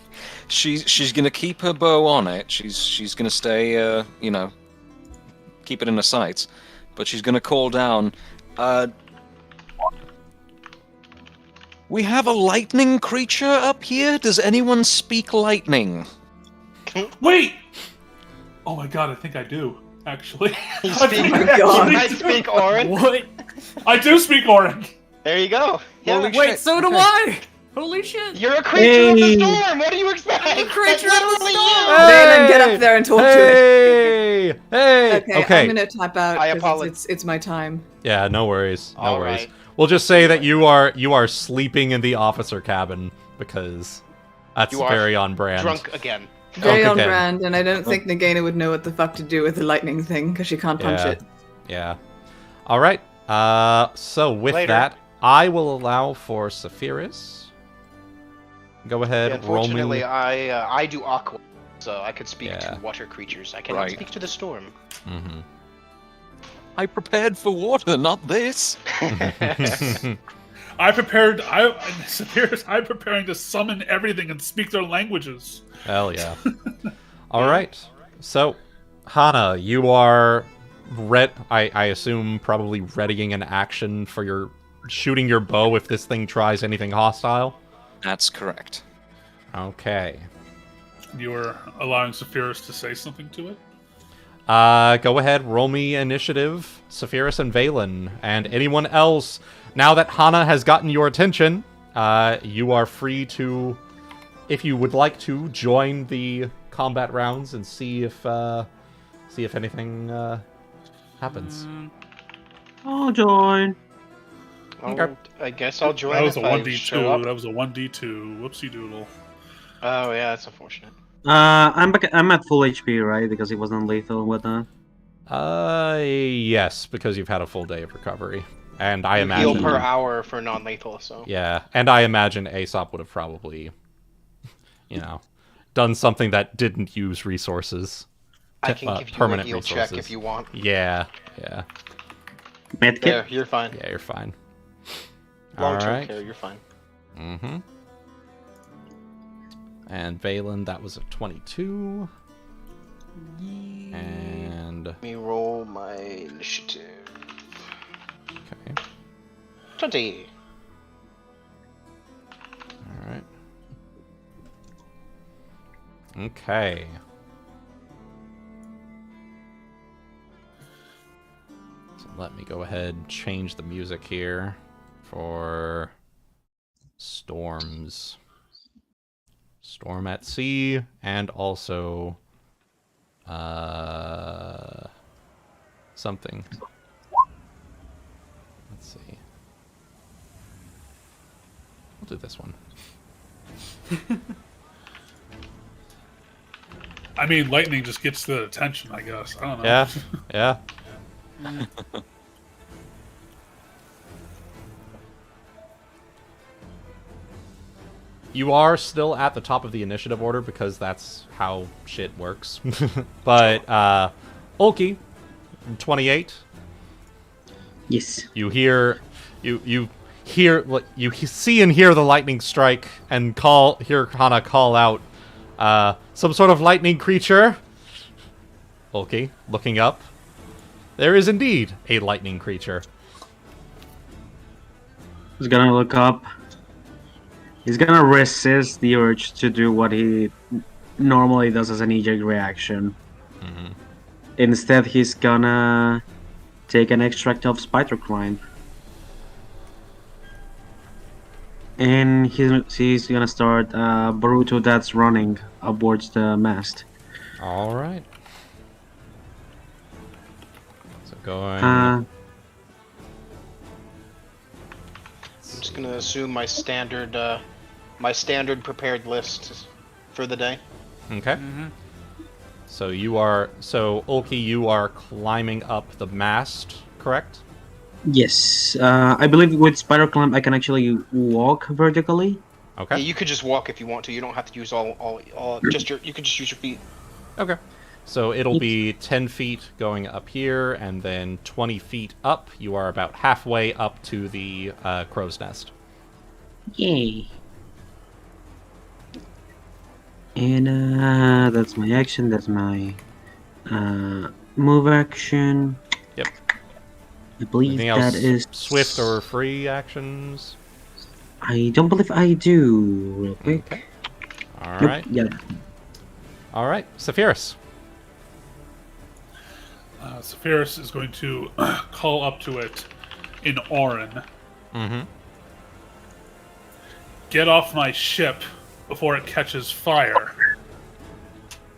She's gonna keep her bow on it. She's gonna stay, you know, keep it in her sights. But she's gonna call down, we have a lightning creature up here? Does anyone speak lightning? Wait! Oh my god, I think I do, actually. You I speak, think my I God. actually I do. speak Orin. What? I do speak Orin. There you go. Yeah. Holy Wait, shit. so do Okay. I! Holy shit! You're a creature of the Hey. storm. What do you expect? I'm a That's creature of the literally storm. you. Valen, get up there and talk to it. Hey! Okay, I'm gonna tap out I because apologize. it's my time. Yeah, no worries. No All worries. right. We'll just say that you are sleeping in the officer cabin because that's You are very on brand. Drunk again. Very Okay, on okay. brand, and I don't think Nagaina would know what the fuck to do with the lightning thing because she can't punch Yeah. it. Yeah. All right. So with Later. that, I will allow for Saphyrus. Go ahead. Yeah, roll me. unfortunately, I do aqua, so I could speak Yeah. to water creatures. I cannot Right. speak to the storm. Mhm. I prepared for water, not this. I'm preparing to summon everything and speak their languages. Hell yeah. All right. So, Hana, you are I assume probably readying an action for your shooting your bow if this thing tries anything hostile. That's correct. Okay. You were allowing Saphyrus to say something to it? Go ahead, roll me initiative, Saphyrus and Valen, and anyone else. Now that Hana has gotten your attention, you are free to, if you would like to, join the combat rounds and see if anything happens. I'll join. Okay. I guess I'll join. That was a if I 1d2. show up. That was a 1d2. Whoopsie doodle. Oh yeah, that's unfortunate. I'm back. I'm at full HP, right? Because it wasn't lethal and whatnot. Yes, because you've had a full day of recovery, and I You imagine. heal per hour for non-lethal, so. Yeah, and I imagine Aesop would have probably, you know, done something that didn't use resources. I can give you a permanent heal resources. check if you want. Yeah, yeah, Medkit. There, you're fine. yeah. You're fine. Long-term Alright. care, you're fine. Mm-hmm. And Valen, that was a 22. And... Let me roll my initiative. Okay. 20. Alright. Okay. So let me go ahead and change the music here for storms. Storm at sea, and also something. Let's see. We'll do this one. I mean, lightning just gets the attention, I guess. I don't know. Yeah, yeah. You are still at the top of the initiative order because that's how shit works. But, Ulki, 28. Yes. You hear, you see and hear the lightning strike and hear Hana call out, some sort of lightning creature. Ulki, looking up. There is indeed a lightning creature. He's gonna look up. He's gonna resist the urge to do what he normally does as a knee-jerk reaction. Mm-hmm. Instead, he's gonna take an extract of spider climb. And he's gonna start Boruto that's running upwards the mast. Alright. So going... I'm just gonna assume my standard prepared list for the day. Okay. So Ulki, you are climbing up the mast, correct? Yes, I believe with spider climb I can actually walk vertically. Okay. Yeah, you could just walk if you want to. You don't have to use all just your. You could just use your feet. Okay. So it'll be 10 feet going up here, and then 20 feet up. You are about halfway up to the crow's nest. Yay. And that's my action, that's my move action. Yep. I believe Anything else that is swift or free actions? I don't believe I do. Real quick. Okay. All Nope, right. Yeah. All right. Saphyrus. Saphyrus is going to call up to it in Orin. Mm-hmm. Get off my ship before it catches fire.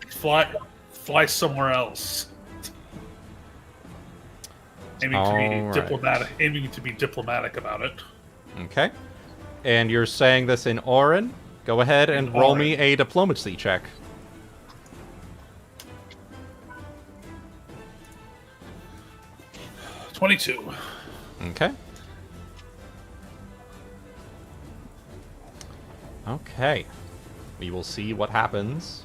Fly somewhere else. Aiming to be diplomatic about it. Okay. And you're saying this in Orin? Go ahead and roll me a diplomacy check. $22. Okay. Okay. We will see what happens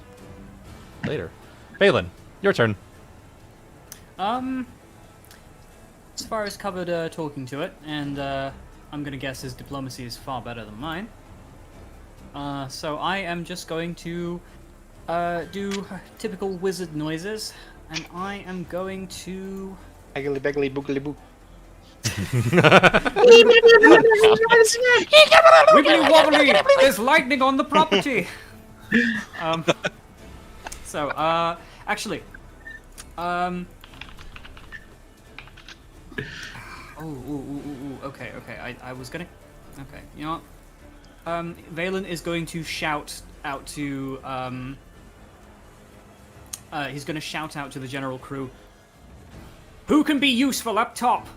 later. Valen, your turn. As far as covered talking to it, and I'm gonna guess his diplomacy is far better than mine. So I am just going to do typical wizard noises, and I am going to... Eggly beggly boogly boo. Wiggly wobbly! There's lightning on the property! Actually... okay. I was gonna... Okay, you know what? Valen is going to shout out to... he's gonna shout out to the general crew. Who can be useful up top?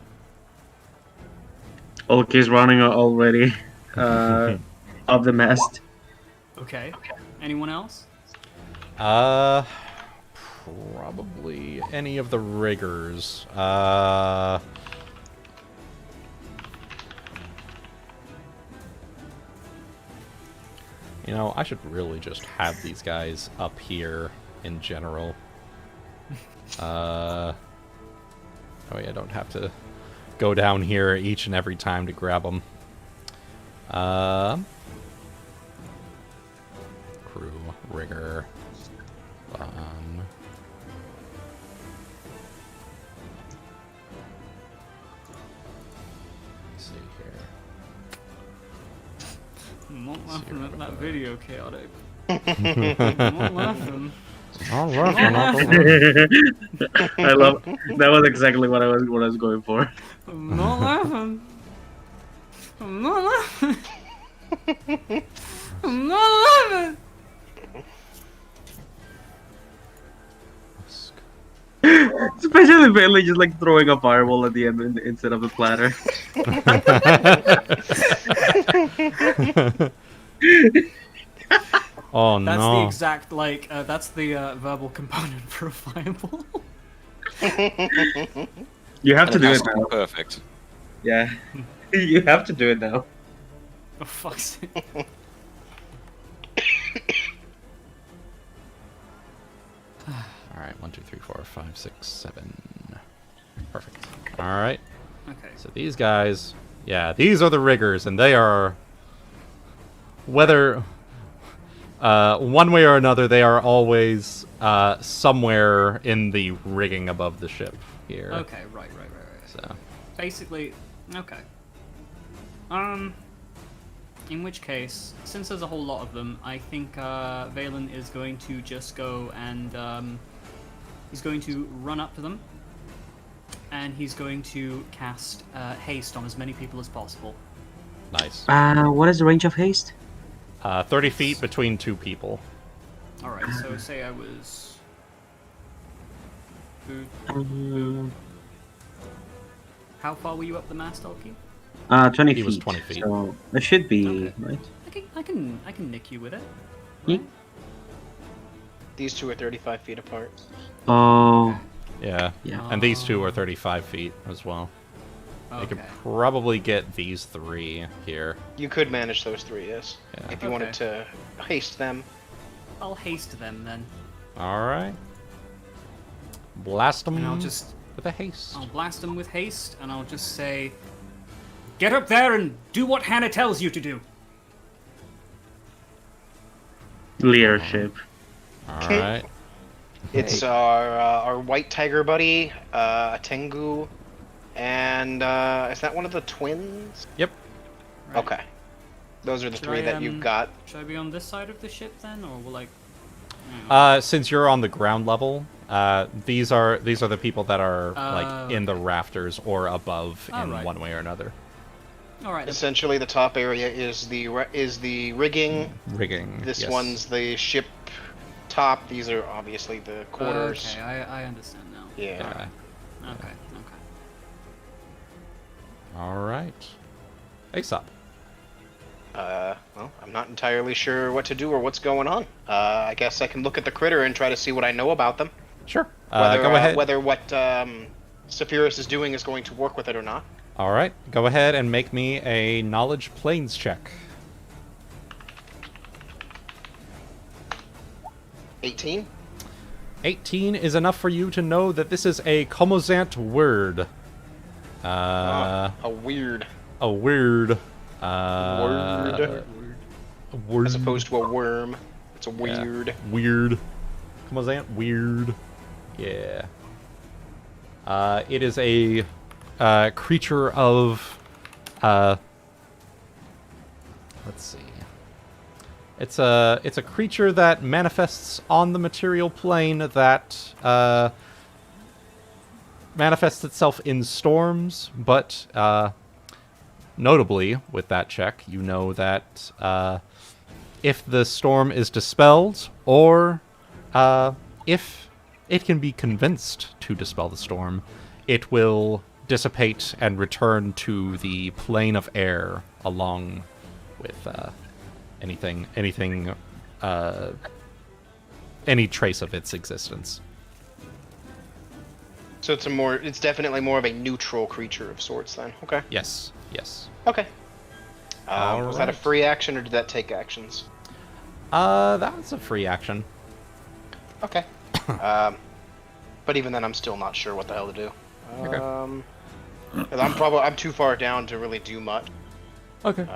Ulki's running already up the mast. Okay. Anyone else? Probably any of the riggers. You know, I should really just have these guys up here in general. Oh yeah, I don't have to go down here each and every time to grab them. Crew, rigger, let's see here. I'm not laughing at that video, chaotic. I'm not laughing. Oh, I love that. Was exactly what I was going for. I'm not laughing. I'm not laughing. I'm not laughing. Especially Bailey just like throwing a fireball at the end instead of the platter. Oh That's no. the exact like that's the verbal component for a fireball. You have to And do it it has to be now. perfect. Yeah, you have to do it now. Oh fuck's sake. Alright, 1, 2, 3, 4, 5, 6, 7. Perfect. Alright. Okay. So these guys, yeah, these are the riggers, and they are, whether one way or another, they are always somewhere in the rigging above the ship here. Okay, right. So Basically, okay. In which case, since there's a whole lot of them, I think Valen is going to just go and he's going to run up to them, and he's going to cast haste on as many people as possible. nice. What is the range of haste? 30 feet between two people. All right, so say I was. How far were you up the mast, Ulki? 20 He feet. was 20 feet. So that should be Okay. right. I can nick you with it. Yeah. Right? These two are 35 feet apart. Oh, Yeah. Yeah. And these two are 35 feet as well. You could Okay. probably get these three here. You could manage those three, yes. Yeah. If you wanted to haste them. I'll haste them then, Alright. Blast them and I'll just with a haste. I'll blast them with haste, and I'll just say, "Get up there and do what Hana tells you to do." leadership. Alright. It's our white tiger buddy, Tengu, and is that one of the twins? Yep. Right. Okay. Those are the Should three I, that you've got. Should I be on this side of the ship then, or will I? Since you're on the ground level, these are the people that are like in the rafters or above in Alright. one way or another. All right. Essentially, the top area is the rigging. Rigging. This yes. one's the ship top. These are obviously the quarters. Okay, I understand now. Yeah. Yeah. Okay. Alright. Aesop. Well, I'm not entirely sure what to do or what's going on. I guess I can look at the critter and try to see what I know about them. Sure. Whether, Go ahead. Whether what Saphyrus is doing is going to work with it or not. Alright. Go ahead and make me a knowledge planes check. 18? 18 is enough for you to know that this is a Comosant word. A weird A weird. word. A word. As opposed to a worm. It's a Yeah. weird. Weird. Comosant weird. Yeah. It is a creature of. Let's see. It's a creature that manifests on the material plane that manifests itself in storms, but notably with that check, you know that if the storm is dispelled, or if it can be convinced to dispel the storm, it will dissipate and return to the plane of air along with any trace of its existence. So it's definitely more of a neutral creature of sorts then. Okay. Yes, yes. Okay. Was that a Alright. free action or did that take actions? That was a free action. Okay. But even then, I'm still not sure what the hell to do. Okay. 'Cause I'm too far down to really do much. Okay.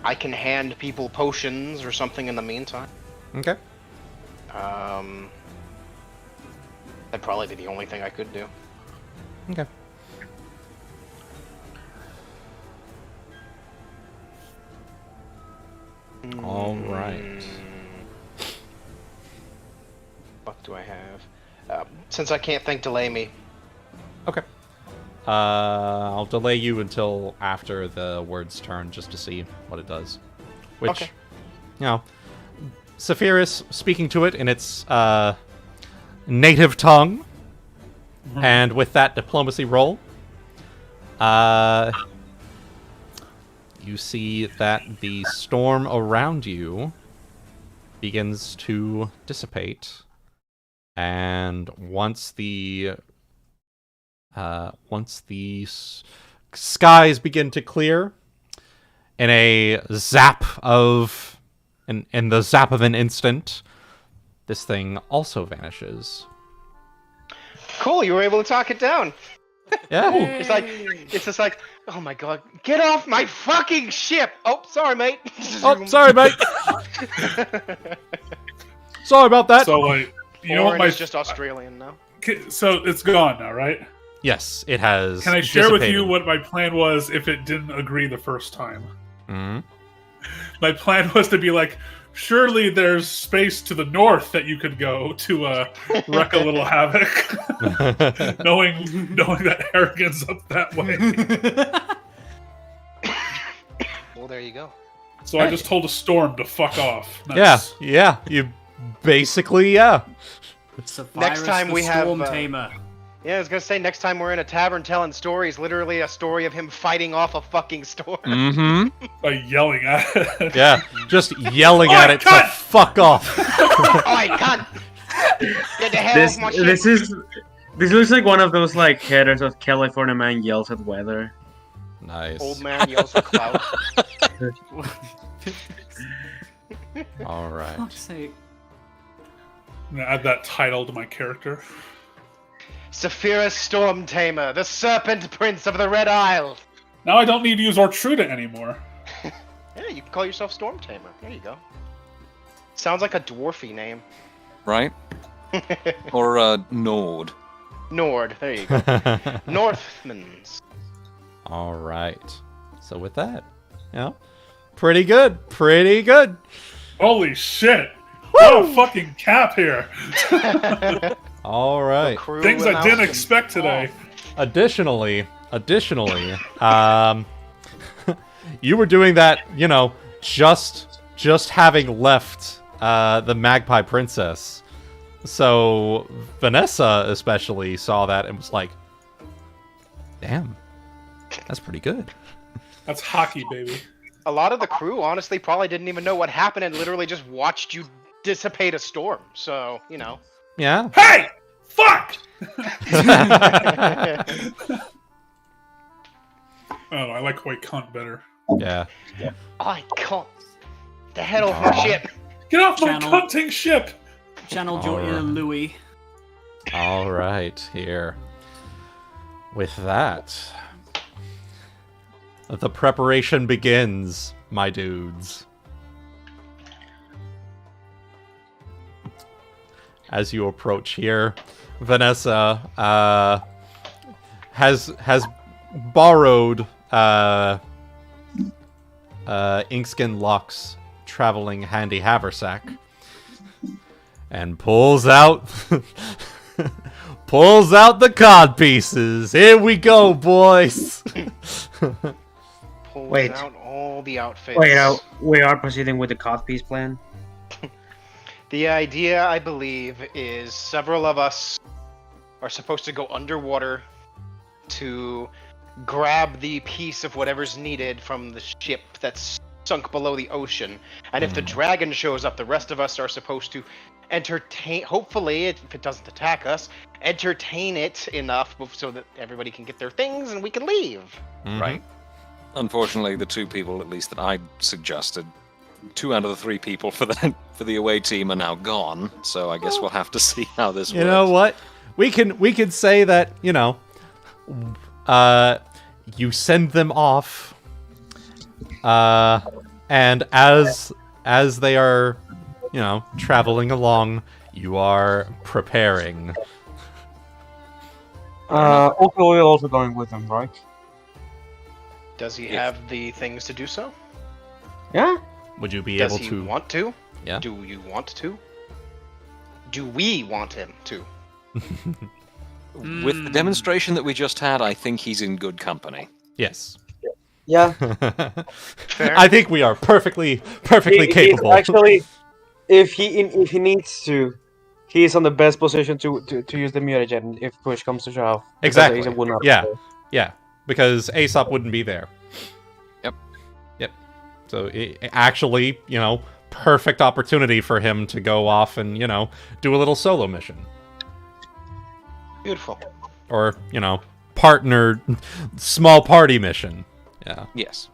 I can hand people potions or something in the meantime. Okay. That'd probably be the only thing I could do. Okay. All right. What do I have? Since I can't think, delay me. Okay. I'll delay you until after the word's turn just to see what it does. Which, Okay. you know, Saphyrus speaking to it in its native tongue, and with that diplomacy roll, you see that the storm around you begins to dissipate, and once the skies begin to clear, in a zap of, in the zap of an instant, this thing also vanishes. Cool, you were able to talk it down. Yeah. It's just like, oh my god, get off my fucking ship! Oh, sorry, mate. Oh, sorry, mate. Sorry about that. So, like, you know what? It's just Australian now. So it's gone now, right? Yes, it has. Can I share with you dissipated. what my plan was if it didn't agree the first time? Mhm. My plan was to be like, surely there's space to the north that you could go to wreak a little havoc, knowing that arrogance up that way. Well, there you go. So I just told a storm to fuck off. Nice. Yeah, you basically, yeah. Next time we have, Storm Tamer. Yeah, I was gonna say, next time we're in a tavern telling stories, literally a story of him fighting off a fucking storm. Mm-hmm. By yelling at it. Yeah, just yelling at it to fuck off. Oi, cunt! Get the hell off my ship! This looks like one of those like headers of California man yells at weather. Nice. Old man yells at clouds. All right. Fuck's sake. I'm gonna add that title to my character. Saphyrus Storm Tamer, the Serpent Prince of the Red Isle. Now I don't need to use Ortruda anymore. Yeah, you can call yourself Storm Tamer. There you go. Sounds like a dwarfy name. Right? Or Nord. Nord, there you go. Northmans. All right. So with that, pretty good. Pretty good. Holy shit! What a fucking cap here! All right. Things I didn't expect today. Additionally, you were doing that, just having left the Magpie Princess. So Vanessa especially saw that and was like, damn, that's pretty good. That's hockey, baby. A lot of the crew, honestly, probably didn't even know what happened and literally just watched you dissipate a storm. So, Yeah. Hey! Fuck! Oh, I like white cunt better. Yeah. I can't. The head off my ship. Get off my Channel. cunting ship! Channel your inner Louis. All right, here. With that, the preparation begins, my dudes. As you approach here, Vanessa has borrowed Inkskin Locke's traveling handy haversack and pulls out the cod pieces. Here we go, boys. Pulls Wait. out all the outfits. Wait, we are proceeding with the codpiece plan. The idea, I believe, is several of us are supposed to go underwater to grab the piece of whatever's needed from the ship that's sunk below the ocean. And if the dragon shows up, the rest of us are supposed to entertain, hopefully, if it doesn't attack us, entertain it enough so that everybody can get their things and we can leave. Mhm. Right? Unfortunately, the two people, at least that I suggested, 2 out of the 3 people for the away team are now gone. So I guess we'll have to see how this works. You know what? We can say that, you send them off And as they are, traveling along, you are preparing. Ulki will also going with them, right? Does he have the things to do so? Yeah. Would you be Does able he to? want to? Yeah. Do you want to? Do we want him to? With the demonstration that we just had, I think he's in good company. Yes. Yeah. I think we are perfectly capable. Actually, if he needs to, he is on the best position to use the mutagen if push comes to shove. Exactly. Aesop would not be Yeah. there. Yeah. Because Aesop wouldn't be there. Yep. So actually, perfect opportunity for him to go off and, do a little solo mission. Beautiful. Or, partner, small party mission. Yeah. Yes.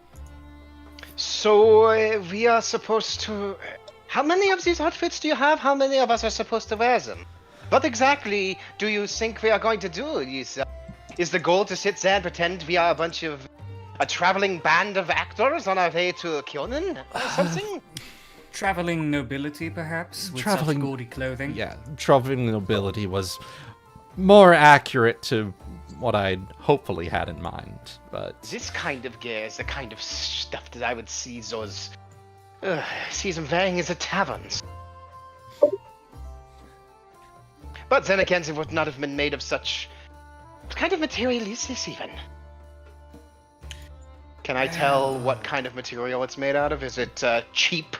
So we are supposed to. How many of these outfits do you have? How many of us are supposed to wear them? What exactly do you think we are going to do? Is the goal to sit there and pretend we are a traveling band of actors on our way to Kyonin or something? Traveling nobility, perhaps, with Traveling- such gaudy clothing. Yeah. Traveling nobility was more accurate to what I'd hopefully had in mind, but... This kind of gear is the kind of stuff that I would see them wearing in the taverns. But then again, they would not have been made of such... What kind of material is this even? Can I tell what kind of material it's made out of? Is it cheap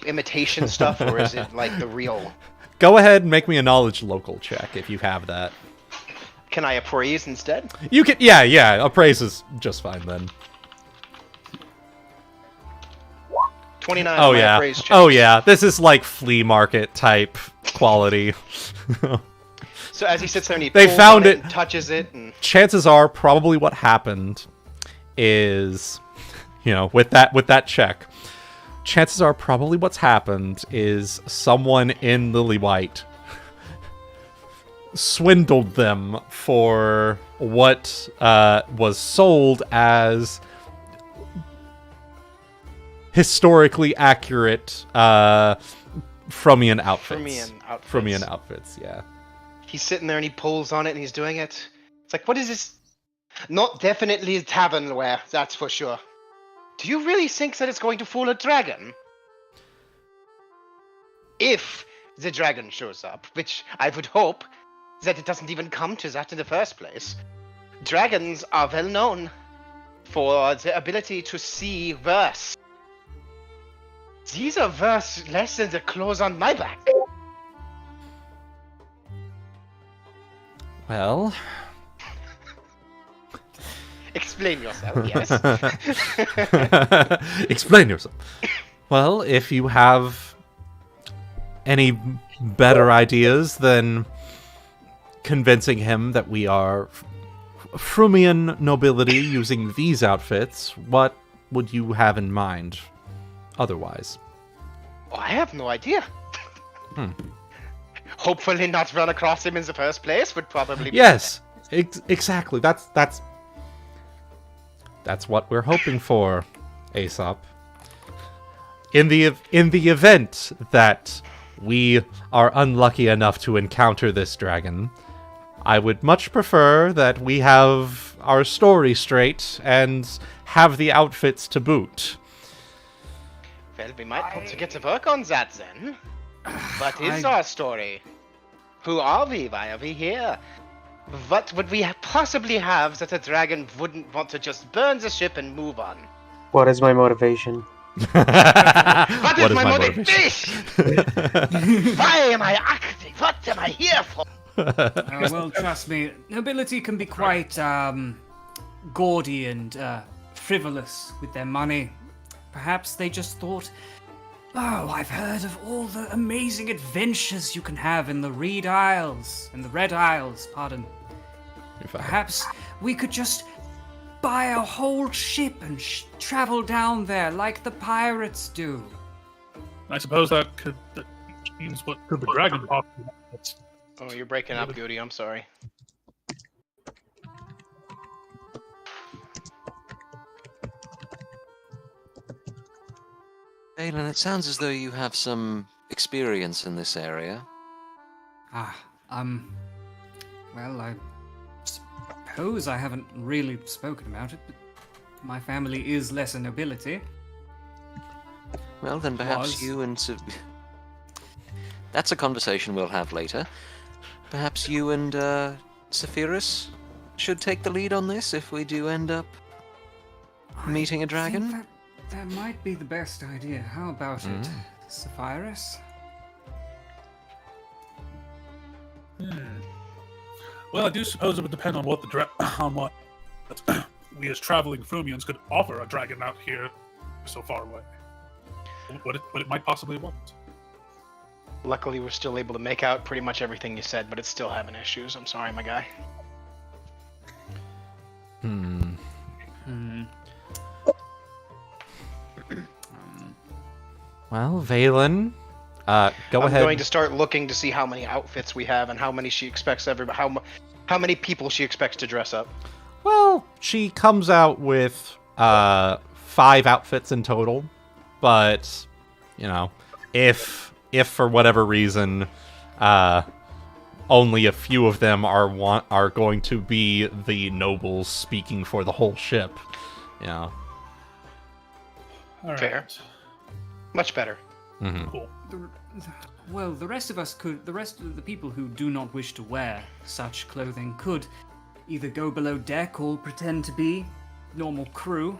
imitation stuff, or is it like the real? Go ahead and make me a knowledge local check if you have that. Can I appraise instead? You can, yeah. Appraise is just fine then. 29. Oh my yeah. appraise check. Oh yeah. This is like flea market type quality. So as he sits there and he They pulls found on it. and touches it, and Chances are, probably what happened is, with that check, chances are probably what's happened is someone in Lily White swindled them for what was sold as historically accurate Frumian outfits. Frumian outfits, yeah. he's sitting there and he pulls on it and he's doing it. It's like, what is this? Not definitely tavern wear, that's for sure. Do you really think that it's going to fool a dragon? If the dragon shows up, which I would hope that it doesn't even come to that in the first place. Dragons are well known for their ability to see worse. These are worse less than the clothes on my back. Well... Explain yourself, yes. Explain yourself. Well, if you have any better ideas than convincing him that we are Frumian nobility using these outfits, what would you have in mind otherwise? Oh, I have no idea. Hopefully not run across him in the first place would probably be... Yes, exactly. That's what we're hoping for, Aesop. In the event that we are unlucky enough to encounter this dragon, I would much prefer that we have our story straight and have the outfits to boot. Well, we might want to get to work on that then. What is our story? Who are we? Why are we here? What would we possibly have that a dragon wouldn't want to just burn the ship and move on? What is my motivation? What is my motivation? Why am I acting? What am I here for? Well, trust me, nobility can be quite gaudy and frivolous with their money. Perhaps they just thought, oh, I've heard of all the amazing adventures you can have in the Red Isles. Pardon. Perhaps we could just buy a whole ship and travel down there like the pirates do. I suppose that means what could the dragon possibly want. Oh, you're breaking up, Goody. I'm sorry. Valen, it sounds as though you have some experience in this area. Well, I suppose I haven't really spoken about it, but my family is lesser nobility. Well, then perhaps Was. you and... That's a conversation we'll have later. Perhaps you and Saphyrus should take the lead on this if we do end up meeting a dragon. I think that might be the best idea. How about it, Saphyrus? Well, I do suppose it would depend on what on what we as traveling Frumians could offer a dragon out here so far away. What it might possibly want. Luckily, we're still able to make out pretty much everything you said, but it's still having issues. I'm sorry, my guy. Well, Valen, go ahead. I'm going to start looking to see how many outfits we have and how many she expects how many people she expects to dress up. Well, she comes out with 5 outfits in total, but you know, if for whatever reason only a few of them are going to be the nobles speaking for the whole ship, you know. All right. Fair. Much better. Mm-hmm. Cool. The rest of the people who do not wish to wear such clothing could either go below deck or pretend to be normal crew.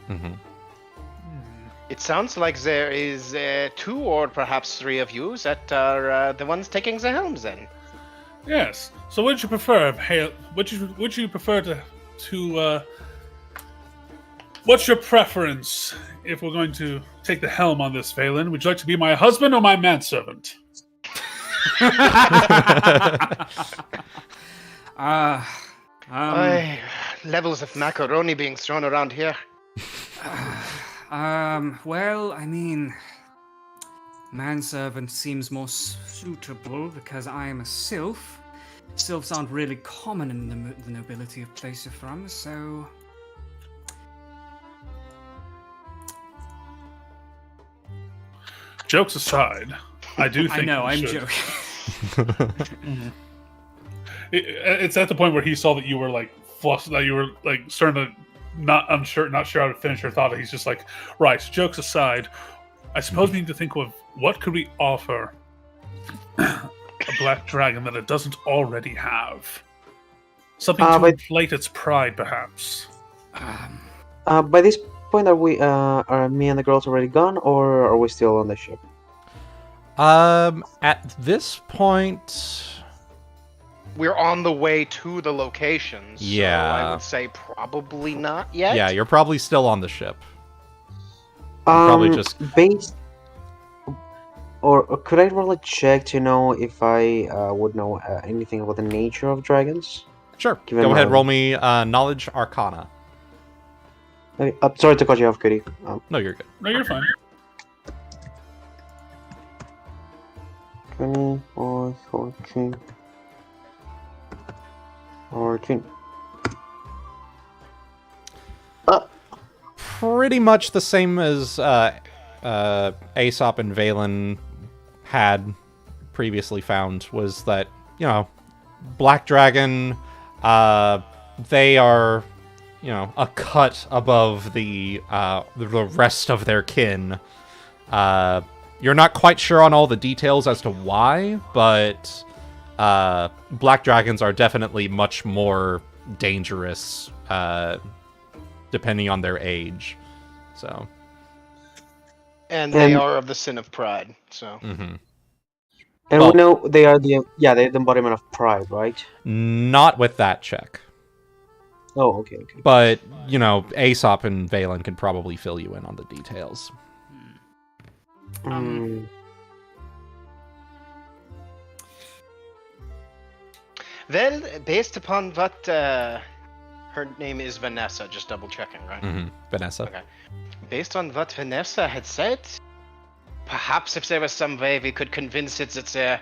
Mm-hmm. It sounds like there is 2 or perhaps 3 of you that are the ones taking the helms then. Yes. So, would you prefer? Hey, would you prefer to what's your preference if we're going to take the helm on this, Valen? Would you like to be my husband or my manservant? Levels of macaroni being thrown around here. Well, I mean, manservant seems more suitable because I am a sylph. Sylphs aren't really common in the nobility of place you're from, so... Jokes aside, I do think I know, I'm should. joking. It's at the point where he saw that you were like flustered, that you were like starting to not sure how to finish your thought. He's just like, right. Jokes aside, I suppose we need to think of what could we offer a black dragon that it doesn't already have. Something to inflate its pride, perhaps. By this point, are me and the girls already gone, or are we still on the ship? At this point, we're on the way to the locations. Yeah. So I would say probably not yet. yeah, you're probably still on the ship. Probably just based. Or could I roll a check to know if I would know anything about the nature of dragons? sure. Go ahead, roll me knowledge arcana. Okay, sorry to cut you off, Goody. No, you're good. No, you're fine. 24, 14. 14. Pretty much the same as Aesop and Valen had previously found, was that, you know, Black Dragon, they are, you know, a cut above the rest of their kin. You're not quite sure on all the details as to why, but Black Dragons are definitely much more dangerous, depending on their age. So. And they are of the sin of pride, so. Mm-hmm. And well, we know they are they're the embodiment of pride, right? Not with that check. Oh, okay. But, you know, Aesop and Valen can probably fill you in on the details. Well, based upon what her name is Vanessa, just double checking, right? Mm-hmm. Vanessa. Okay. Based on what Vanessa had said, perhaps if there was some way we could convince it that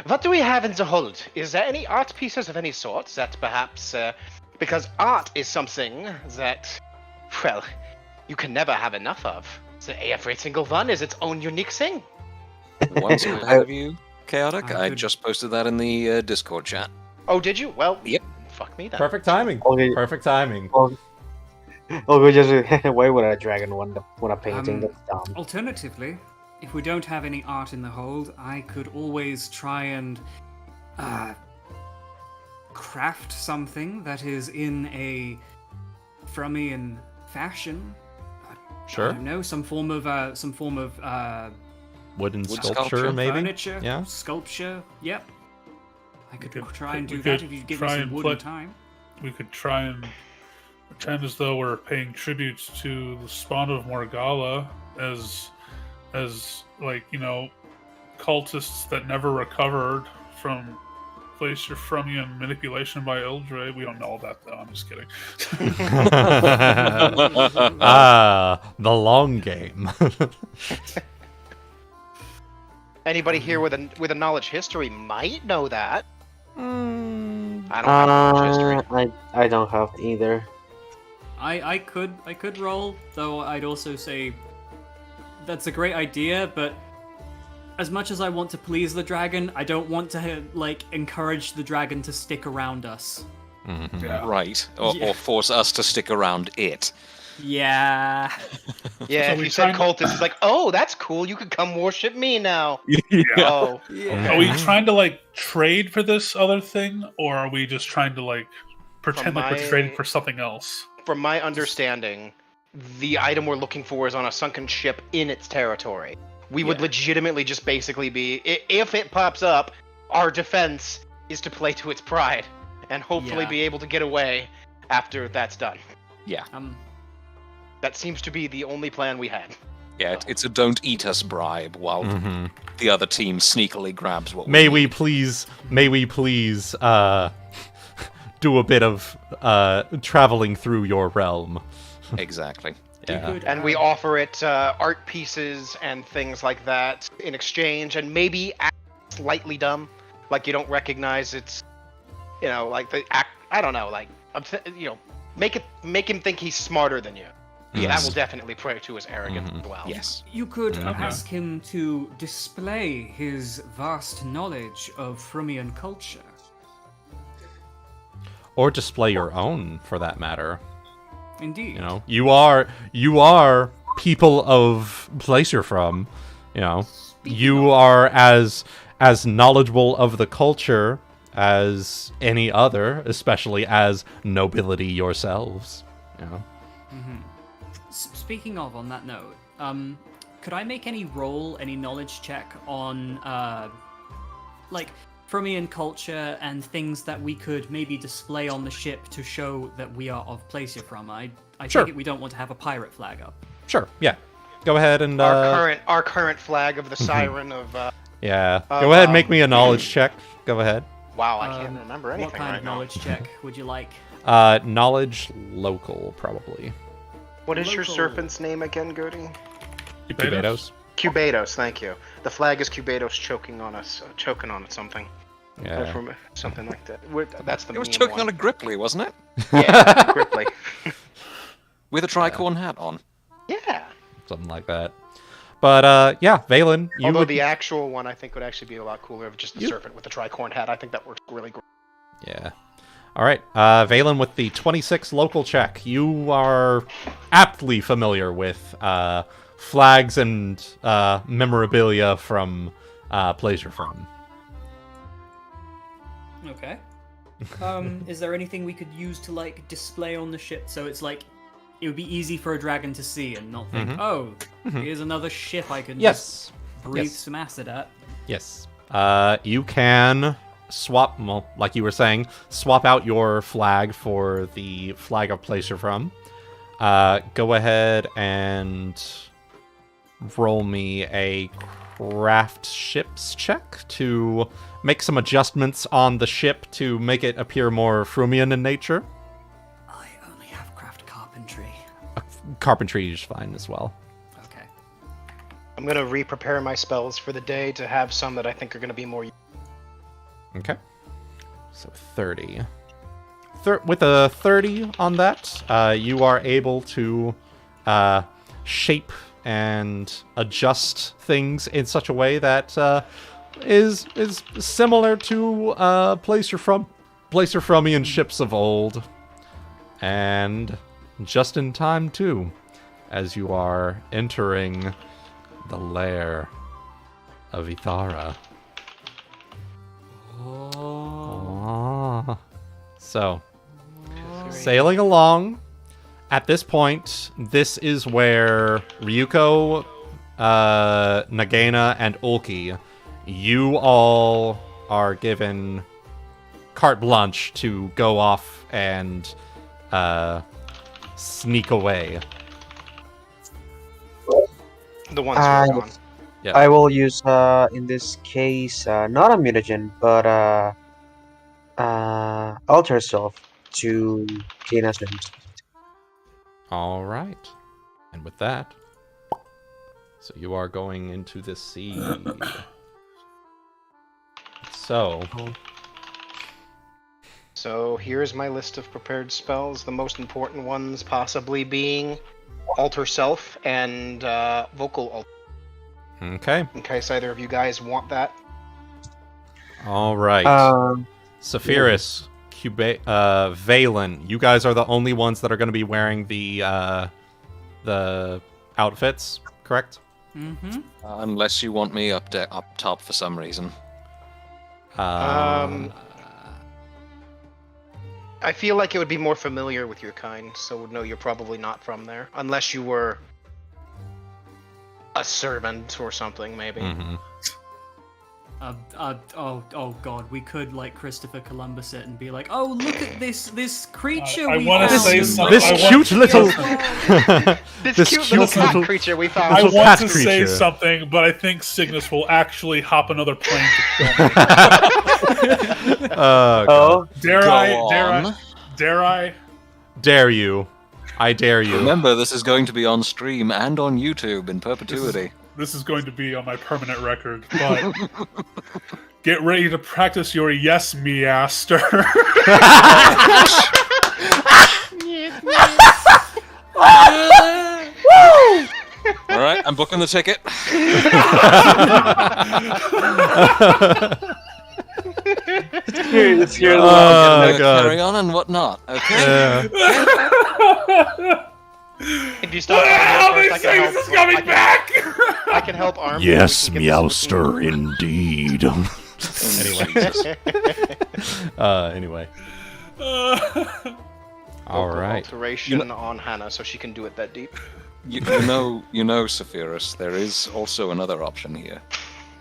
what do we have in the hold? Is there any art pieces of any sort that perhaps, because art is something that, well, you can never have enough of. So every single one is its own unique thing. One step ahead of you, Chaotic. I Good. just posted that in the Discord chat. Oh, did you? Well, Yep. fuck me then. Perfect timing. Okay. Perfect timing. Oh, just why would a dragon want a painting? That's dumb. Alternatively, if we don't have any art in the hold, I could always try and craft something that is in a Frummian fashion. I Sure. don't know, some form of Wooden Wood sculpture, sculpture, maybe? furniture, Yeah. sculpture. Yep. I could could- try and we do that could if you give try me some and wood and put- time. We could try and pretend as though we're paying tribute to the spawn of Morgalla as like, you know, cultists that never recovered from Frummian manipulation by Ildre. We don't know that though, I'm just kidding. The long game. Anybody here with a knowledge history might know that. I don't have Uh, knowledge history. I don't have either. I could roll, though I'd also say that's a great idea, but as much as I want to please the dragon, I don't want to like encourage the dragon to stick around us. Yeah. Right. Yeah. Or force us to stick around it. Yeah. Yeah, So if we you said trying- cultist, it's like, oh, that's cool. You could come worship me now. Oh, Are we trying to like trade for this other thing, or are we just trying to like pretend like my- we're trading for something else? from my understanding, the item we're looking for is on a sunken ship in its territory. We would legitimately just basically be, if it pops up, our defense is to play to its pride and hopefully Yeah. be able to get away after that's done. Yeah. That seems to be the only plan we had. Yeah, it's a don't eat us bribe while the other team sneakily grabs what May we we please do a bit of traveling through your realm. Exactly. Yeah. And we offer it art pieces and things like that in exchange, and maybe act slightly dumb, like you don't recognize it's, you know, like the act. I don't know, like you know, make him think he's smarter than you. That Yes. will definitely play to his arrogance as well. Yes. You could Okay. ask him to display his vast knowledge of Frummian culture. Or display your own, for that matter. Indeed. You know, you are people of place you're from. You know, you are as knowledgeable of the culture as any other, especially as nobility yourselves. You know. Speaking of, on that note, could I make any knowledge check on, like, Frummian culture and things that we could maybe display on the ship to show that we are of place you're from? I Sure. take it we don't want to have a pirate flag up. Sure. Yeah. Go ahead and Our current flag of the siren of yeah. Go ahead and make me a knowledge check. Go ahead. wow, I can't remember anything What kind right of now. knowledge check would you like? Knowledge local, probably. What is your Local. serpent's name again, Gertie? Cubados. Cubados, thank you. The flag is Cubados choking on something. Yeah. From something like that. That's the It was meme choking one. on a Gripply, wasn't it? Yeah, Gripply. With a tricorn hat on. Yeah. Something like that. But yeah, Valen, you Although would... the actual one I think would actually be a lot cooler of just the serpent with the tricorn hat. I think that works really great. Yeah. All right, Valen, with the 26 local check, you are aptly familiar with flags and memorabilia from place you're from. Okay. Is there anything we could use to like display on the ship so it's like it would be easy for a dragon to see and not think, oh, here's another ship I can just breathe Yes. some acid at. Yes. You can swap, well, like you were saying, swap out your flag for the flag of place you're from. Go ahead and roll me a craft ships check to make some adjustments on the ship to make it appear more Frummian in nature. I only have craft carpentry. Carpentry is fine as well. Okay. I'm gonna re-prepare my spells for the day to have some that I think are gonna be more. Okay. So 30. With a 30 on that, you are able to shape and adjust things in such a way that is similar to place you're from in ships of old. And just in time too, as you are entering the lair of Ithara. Oh. So, sailing along. At this point, this is where Ryuuko, Nagaina, and Ulki, you all are given carte blanche to go off and sneak away. The ones who are gone. Yeah. I will use, in this case, not a mutagen, but alter self to gain us. All right. And with that, so you are going into the sea. So here's my list of prepared spells, the most important ones possibly being Alter Self and Vocal Alter. Okay. In case either of you guys want that. All right. Saphyrus, Valen, you guys are the only ones that are going to be wearing the outfits, correct? Mm-hmm. Unless you want me up top for some reason. I feel like it would be more familiar with your kind, so no, you're probably not from there. Unless you were a servant or something, maybe. Mm-hmm. Oh god, we could like Christopher Columbus it and be like, oh look at this creature I we wanna found. say something. This cute little This cute little cat creature we found. I Little want cat to say creature. something, but I think Cygnus will actually hop another plane to kill me. Oh, Dare Go I? on. Dare I? Dare you. I dare you. Remember, this is going to be on stream and on YouTube in perpetuity. This is going to be on my permanent record, but get ready to practice your yes me aster. Alright, I'm booking the ticket. it's here. Oh, God. Carry on and whatnot, okay? Yeah. If you stop How right many here things first, is coming back? I can help Arm. Yes, We can get this- Meowster, indeed. Anyway. All Vocal right. Alteration on Hana, so she can do it that deep. You know, Saphyrus, there is also another option here.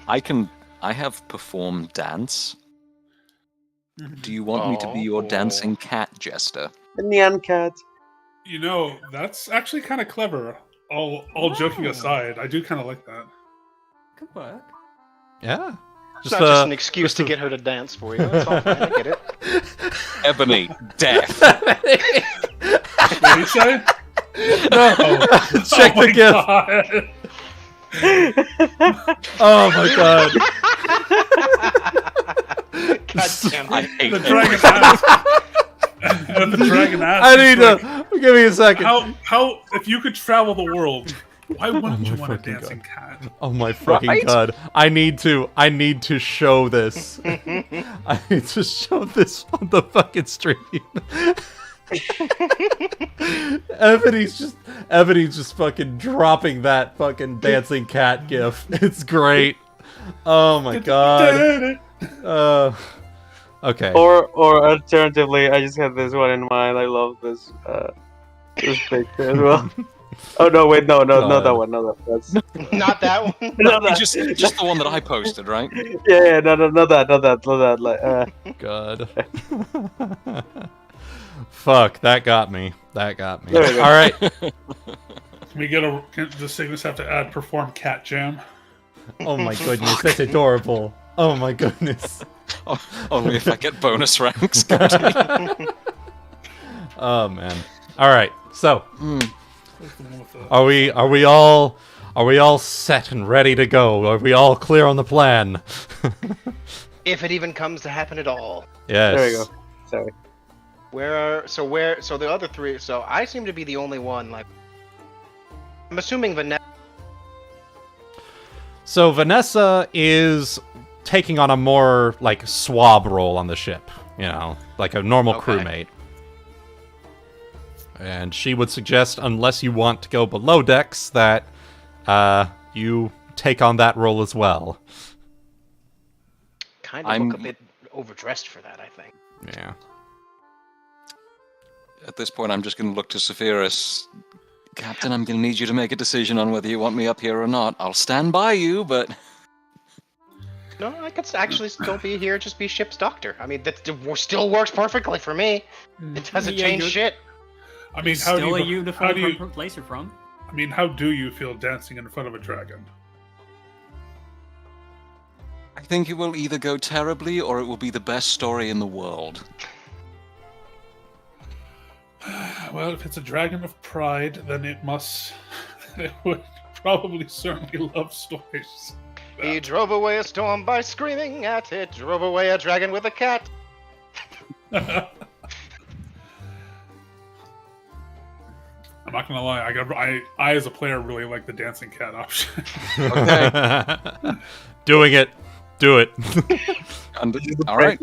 I have performed dance. Do you want me to be your dancing cat jester? Nyan cat. You know, that's actually kind of clever. All joking aside, I do kind of like that. Could work. Yeah. It's not just an excuse to get her to dance for you. That's all fine, I get it. Ebony, death. What did he say? No. Check the gift. God. Oh my god. God damn I it. hate The it. dragon asked. And the dragon asked. I need he's to. Give me a second. How? If you could travel the world, why wouldn't you my want a fucking dancing cat? Oh my fucking Right? god. I need to show this. I need to show this on the fucking stream. Ebony's just fucking dropping that fucking dancing cat gif. It's great. Oh my god. Okay. Or alternatively, I just had this one in mind. I love this picture as well. Oh no! Wait, no, not that one. No, that's Not that one. not that. Just the one that I posted, right? Yeah, no, not that. Like, God. Fuck, that got me. That got me. There we go. All right. Does Cygnus have to add perform cat jam? Oh my goodness, that's adorable. Oh my goodness. Only if I get bonus ranks. Oh man. All right. So, What's the one with the- are we all set and ready to go? Are we all clear on the plan? If it even comes to happen at all. Yes. there we go. Sorry. So the other three, so I seem to be the only one, like, I'm assuming Vanessa So Vanessa is taking on a more, like, swab role on the ship. You know, like a normal crewmate. And she would suggest, unless you want to go below decks, that you take on that role as well. Kind of look a bit overdressed for that, I think. Yeah. At this point, I'm just going to look to Saphyrus. Captain, I'm going to need you to make a decision on whether you want me up here or not. I'll stand by you, but... No, I could actually still be here, just be ship's doctor. I mean, that still works perfectly for me. It doesn't change shit. I mean, Still a uniform from place you're from. I mean, how do you feel dancing in front of a dragon? I think it will either go terribly or it will be the best story in the world. Well, if it's a dragon of pride, then it would probably certainly love stories. He drove away a storm by screaming at it, drove away a dragon with a cat. I'm not gonna lie, I as a player really like the dancing cat option. Okay. Doing it. Do it. All right.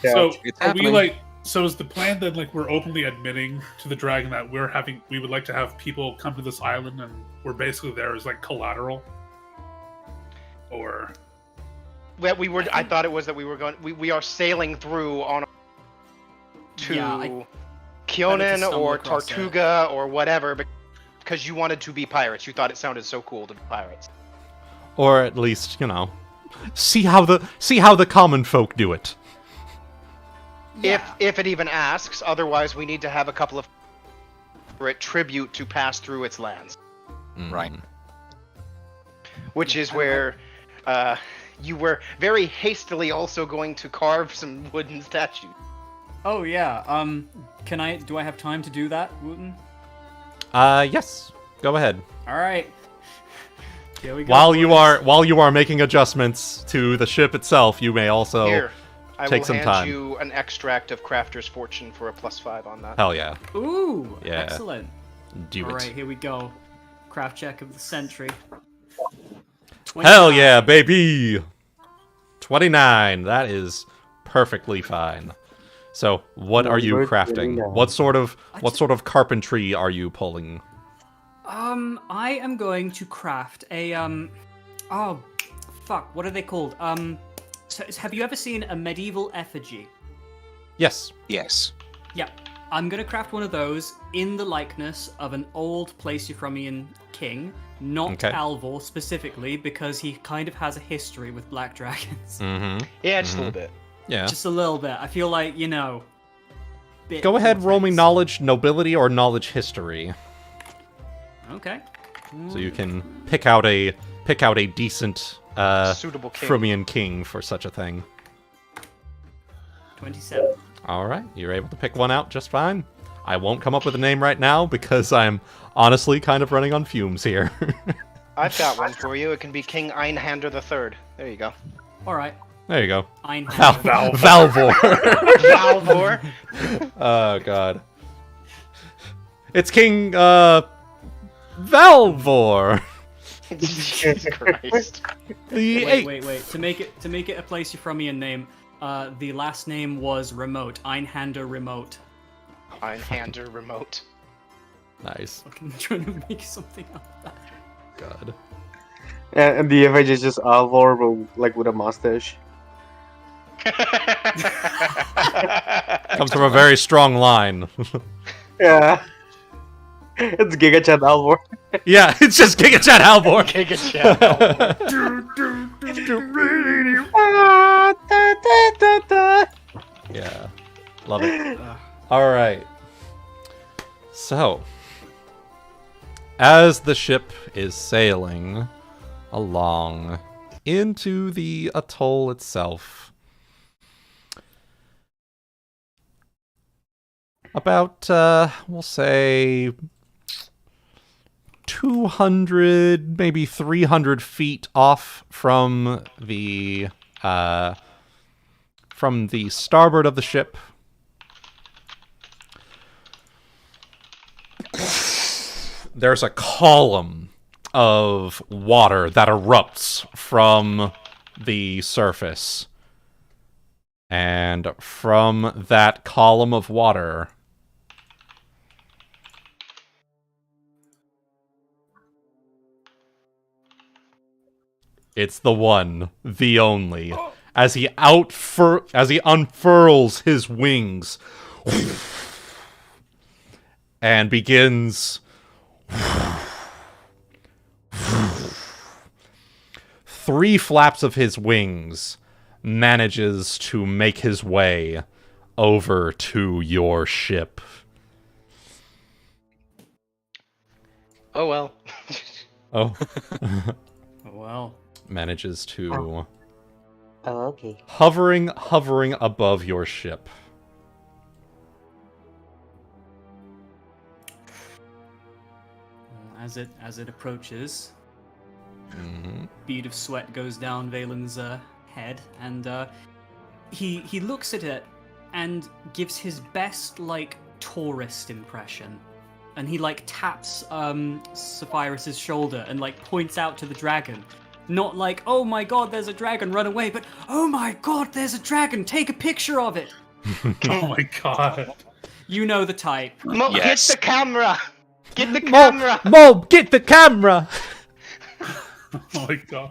So are we like? So is the plan that like we're openly admitting to the dragon that we would like to have people come to this island and we're basically there as like collateral? Or well, I thought it was that we were going. We are sailing through on to Kyonin or Tortuga or whatever because you wanted to be pirates. You thought it sounded so cool to be pirates. Or at least, you know, see how the common folk do it. Yeah. If it even asks, otherwise we need to have a couple of tribute to pass through its lands. Right. Which is where you were very hastily also going to carve some wooden statues. Oh yeah. Do I have time to do that, Wuten? Yes. Go ahead. All right. Here we go. While you are making adjustments to the ship itself, you may also take some time. I will hand you an extract of Crafter's Fortune for a +5 on that. Hell yeah. Ooh. Yeah. Excellent. Do it. All right, here we go. Craft check of the century. 29. Hell yeah, baby! 29. That is perfectly fine. So, what are you crafting? What sort of carpentry are you pulling? I am going to craft a oh, fuck, what are they called? So have you ever seen a medieval effigy? Yes. Yes. Yeah. I'm gonna craft one of those in the likeness of an old Place-Euphromian king, not Alvor specifically, because he kind of has a history with black dragons. Mm-hmm. Yeah, just a little bit. Yeah. Just a little bit. I feel like, you know... Go ahead, roll me knowledge, nobility, or knowledge history. Okay. So you can pick out a decent suitable king. Euphromian king for such a thing. 27. Alright, you're able to pick one out just fine. I won't come up with a name right now because I'm honestly kind of running on fumes here. I've got one for you. It can be King Einhander III. There you go. Alright. There you go. Valvor. Valvor. Oh, God. It's King, Valvor. Jesus Christ. Wait. To make it a Place-Euphromian name, the last name was Remote. Einhander Remote. Einhander Remote. Nice. I'm trying to make something out of that. God. And the image is just Alvor, like with a mustache. Comes from a very strong line. Yeah. It's GigaChat Alvor. Yeah, it's just GigaChat Alvor. GigaChat Alvor. Yeah. Love it. Alright. So, as the ship is sailing along into the atoll itself, about, we'll say, 200, maybe 300 feet off from the starboard of the ship, there's a column of water that erupts from the surface. And from that column of water, it's the one, the only. As he unfurls his wings and begins three flaps of his wings, manages to make his way over to your ship. Oh well. Oh. Well. Manages to Oh, okay. hovering above your ship. As it approaches, bead of sweat goes down Valen's head, and he looks at it and gives his best tourist impression, and he taps Saphyrus's shoulder and points out to the dragon. Not oh my god, there's a dragon, run away, but oh my god, there's a dragon, take a picture of it. Oh my god. You know the type. Yes. Get the camera! Get the camera! Mob, get the camera! Oh my god.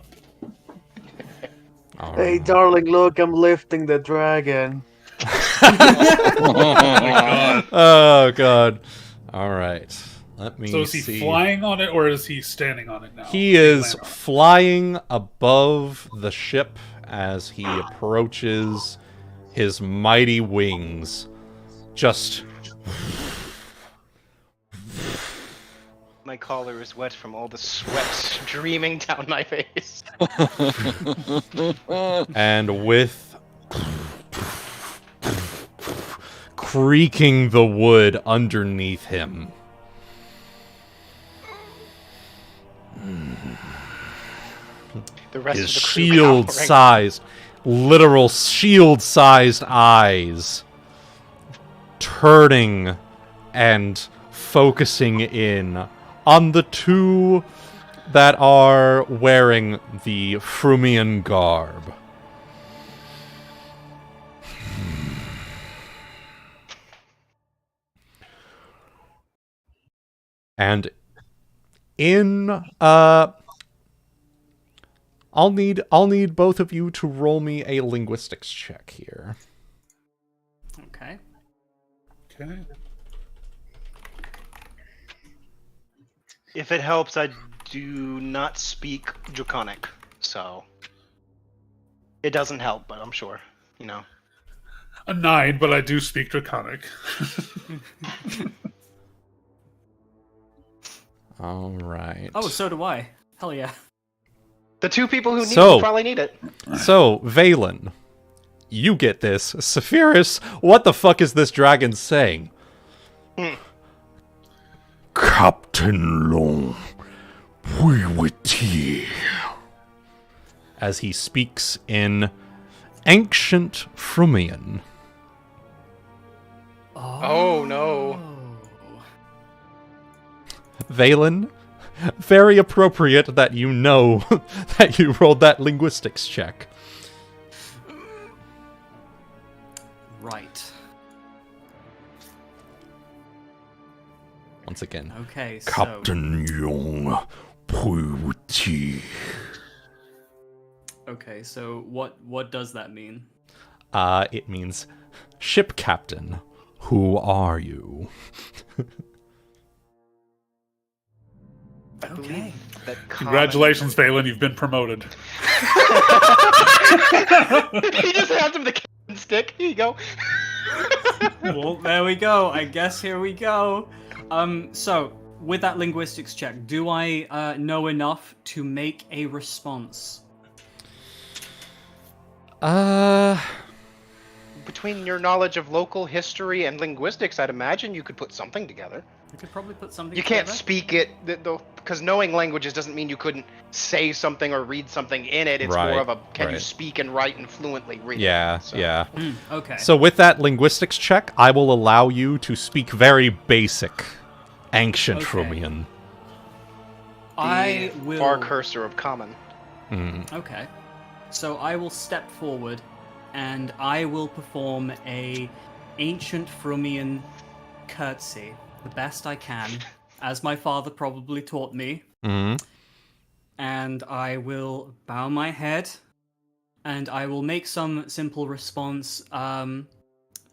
Hey, darling, look, I'm lifting the dragon. Oh my god. Oh god. Alright. Let me see. So is he flying on it, or is he standing on it now? He is flying above the ship as he approaches. His mighty wings just... My collar is wet from all the sweat streaming down my face. And with creaking the wood underneath him, The rest his of the crew shield-sized, literal shield-sized eyes turning and focusing in on the two that are wearing the Frumian garb. And in I'll need both of you to roll me a linguistics check here. Okay. Okay. If it helps, I do not speak Draconic, so it doesn't help, but I'm sure, A 9, but I do speak Draconic. All right. Oh, so do I. Hell yeah. The two people who need it will probably need it. So, Valen, you get this. Saphyrus, what the fuck is this dragon saying? Captain Long, we with you. As he speaks in ancient Frumian. Oh no. Valen, very appropriate that you know that you rolled that linguistics check. Right. Once again. Okay, so... Captain Young, Puti. Okay, so what does that mean? It means, ship captain, who are you? Okay. Congratulations, Valen, you've been promoted. He just hands him the captain stick. Here you go. Well, there we go. I guess here we go. So, with that linguistics check, do I know enough to make a response? Between your knowledge of local history and linguistics, I'd imagine you could put something together. You could probably put something You together. can't speak it, though, because knowing languages doesn't mean you couldn't say something or read something in it. It's more of a, can you speak and write and fluently read Yeah, it? yeah. Okay. So with that linguistics check, I will allow you to speak very basic ancient Frumian. I the will... far cursor of common. Okay. So I will step forward, and I will perform a ancient Frumian curtsy, the best I can, as my father probably taught me. And I will bow my head, and I will make some simple response,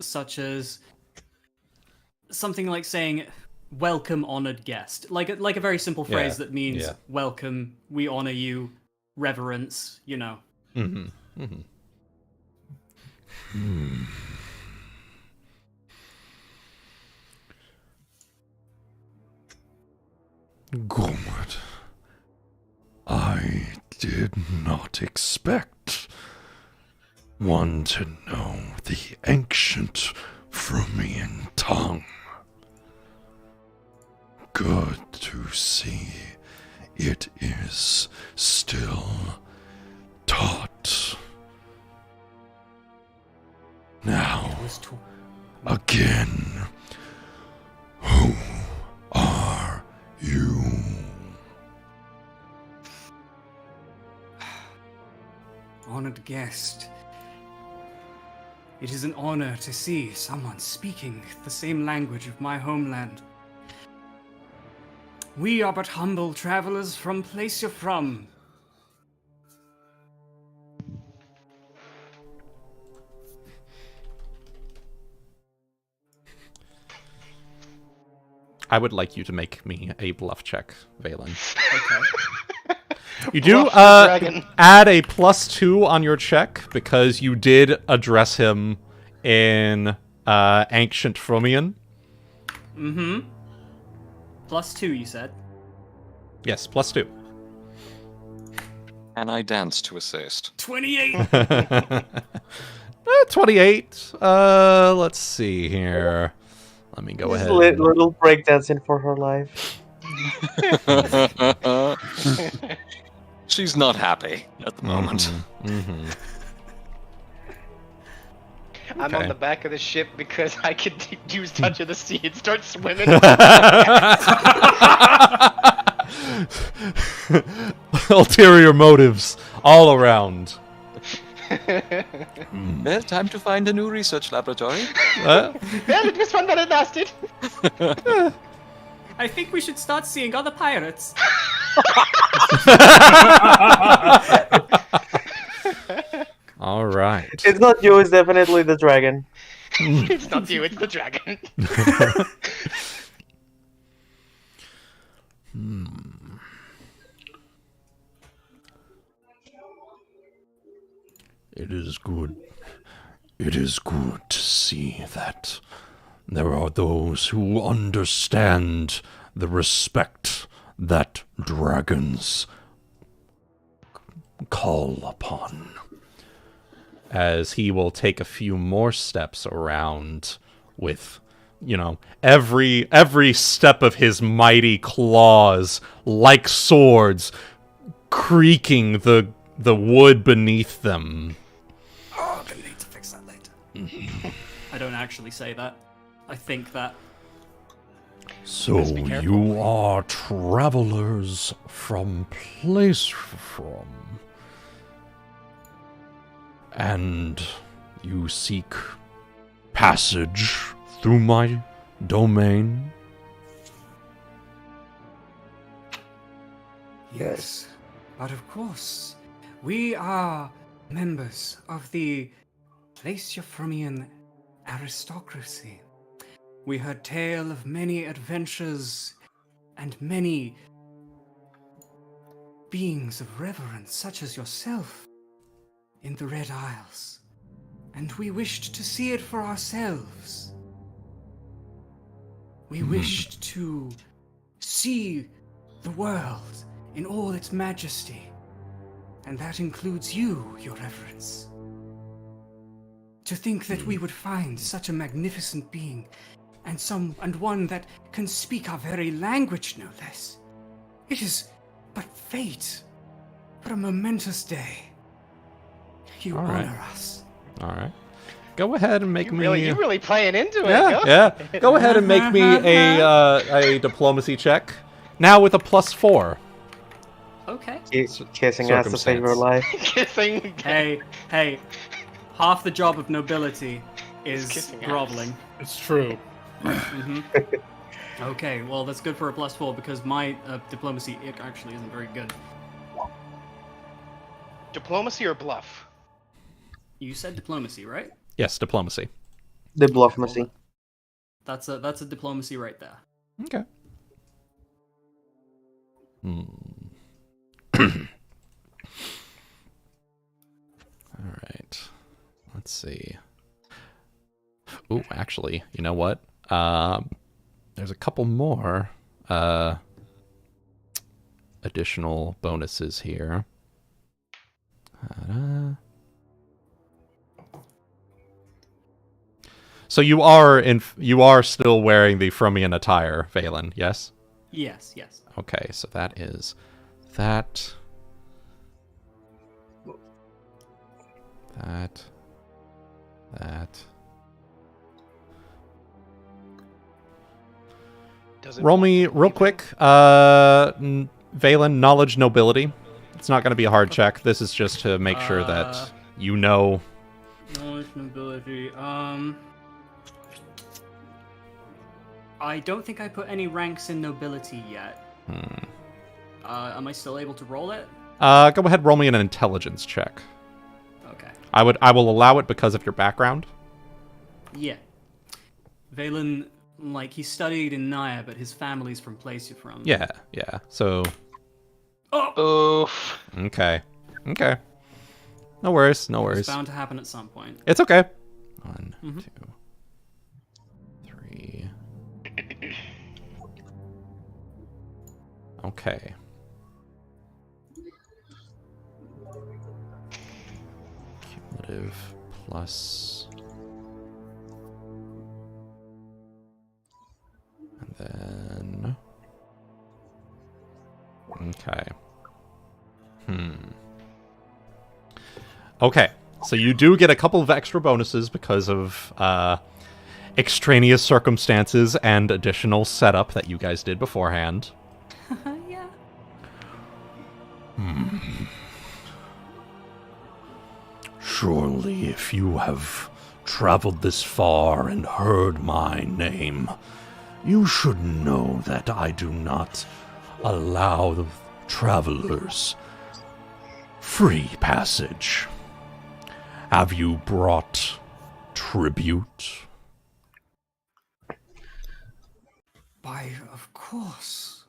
such as something like saying, "Welcome, honored guest," like a very simple phrase that means "Welcome, we honor you, reverence," you know. Good. I did not expect one to know the ancient Frumian tongue. Good to see it is still taught. Now, again, who are you? Honored guest. It is an honor to see someone speaking the same language of my homeland. We are but humble travelers from place you're from. I would like you to make me a bluff check, Valen. Okay. You do add a +2 on your check because you did address him in ancient Frumian. +2, you said? Yes, +2. And I dance to assist. 28! 28. Let's see here. Let me go ahead. Little breakdancing for her life. She's not happy at the moment. I'm on the back of the ship because I could use Touch of the Sea and start swimming. Ulterior motives all around. Well, time to find a new research laboratory. Well, it was fun that it lasted. I think we should start seeing other pirates. All right. It's not you, it's definitely the dragon. It's not you, it's the dragon. It is good. It is good to see that there are those who understand the respect that dragons call upon. As he will take a few more steps around with, you know, every step of his mighty claws, like swords, creaking the wood beneath them. Oh, I'm gonna need to fix that later. I don't actually say that. I think that. So you are travelers from place from, and you seek passage through my domain? Yes, but of course, we are members of the Frumian aristocracy. We heard tale of many adventures and many beings of reverence, such as yourself, in the Red Isles, and we wished to see it for ourselves. We wished to see the world in all its majesty, and that includes you, your reverence. To think that we would find such a magnificent being, and one that can speak our very language, no less. It is but fate, but a momentous day. You honor us. All right. Go ahead and make me. You're really playing into it. Yeah. Go ahead and make me a diplomacy check. Now with a +4. Okay. Kissing ass to save your life. Kissing. Hey, half the job of nobility is kissing ass. groveling. It's true. Okay, well that's good for a +4 because my diplomacy actually isn't very good. Diplomacy or bluff? You said diplomacy, right? Yes, diplomacy. Diplomacy. That's a diplomacy right there. Okay. All right. Let's see. Ooh, actually, you know what? There's a couple more additional bonuses here. So you are still wearing the Fromian attire, Valen, yes? Yes. Okay, so that is that. Roll me real quick. Valen, knowledge nobility. It's not going to be a hard check. This is just to make sure that you know. Knowledge nobility. I don't think I put any ranks in nobility yet. Am I still able to roll it? Go ahead, roll me an intelligence check. Okay. I will allow it because of your background. Yeah. Valen, he studied in Naya, but his family's from place you're from. Yeah. So. Oh. Oof. Okay. No worries. It's bound to happen at some point. It's okay. 1, 2, 3. Okay. Cumulative plus. And then. Okay. Okay, so you do get a couple of extra bonuses because of extraneous circumstances and additional setup that you guys did beforehand. Yeah. Surely, if you have traveled this far and heard my name, you should know that I do not allow the travelers free passage. Have you brought tribute? Why, of course.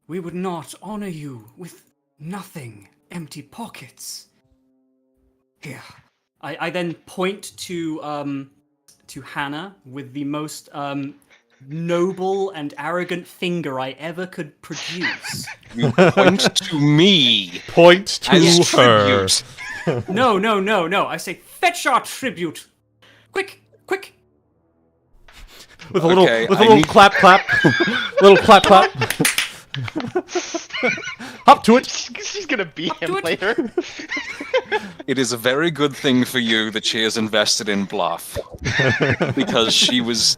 We would not honor you with nothing, empty pockets. Here. I then point to Hana with the most noble and arrogant finger I ever could produce. You point to me. Point to as her. tribute. No. I say, fetch our tribute. Quick. With a Okay, little clap. Little clap. Hop to it. She's gonna beat him later. It is a very good thing for you that she has invested in bluff. Because she was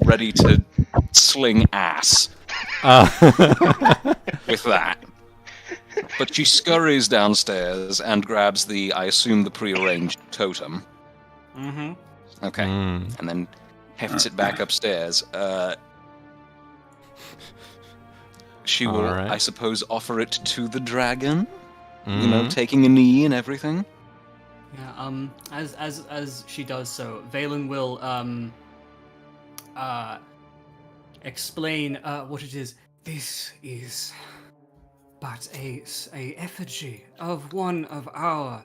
ready to sling ass. With that. But she scurries downstairs and grabs I assume the prearranged totem. Mm-hmm. Okay. And then hefts it back upstairs. She will, Alright. I suppose, offer it to the dragon. You know, taking a knee and everything. Yeah, as she does so, Valen will explain what it is. This is but a effigy of one of our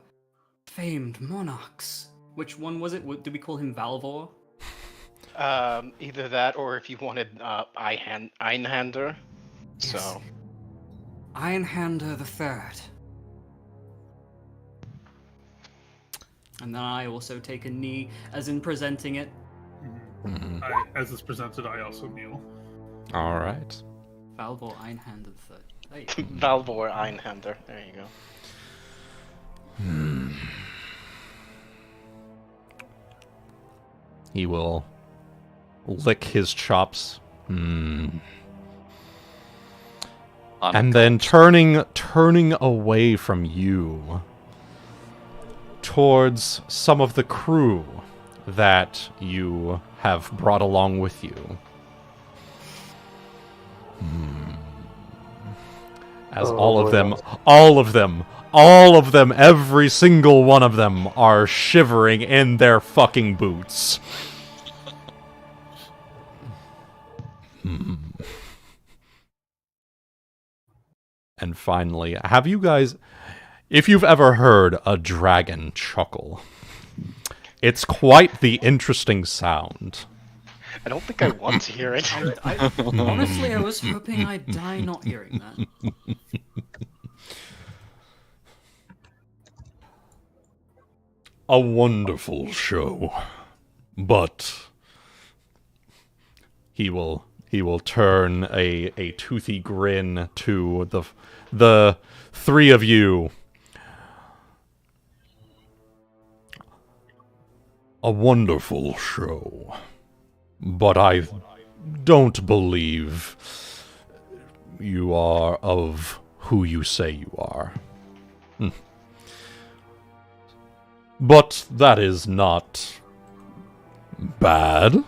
famed monarchs. Which one was it? Did we call him Valvor? Either that, or if you wanted Einhander. Yes. So. Einhander III. And then I also take a knee, as in presenting it. As it's presented, I also kneel. All right. Valvor Einhander III. Valvor Einhander. There you go. He will lick his chops. And then turning away from you towards some of the crew that you have brought along with you. As all of them, every single one of them are shivering in their fucking boots. And finally, have you guys... If you've ever heard a dragon chuckle, it's quite the interesting sound. I don't think I want to hear it. Honestly, I was hoping I'd die not hearing that. A wonderful show, but He will turn a toothy grin to the three of you. a wonderful show. But I don't believe you are of who you say you are. But that is not bad.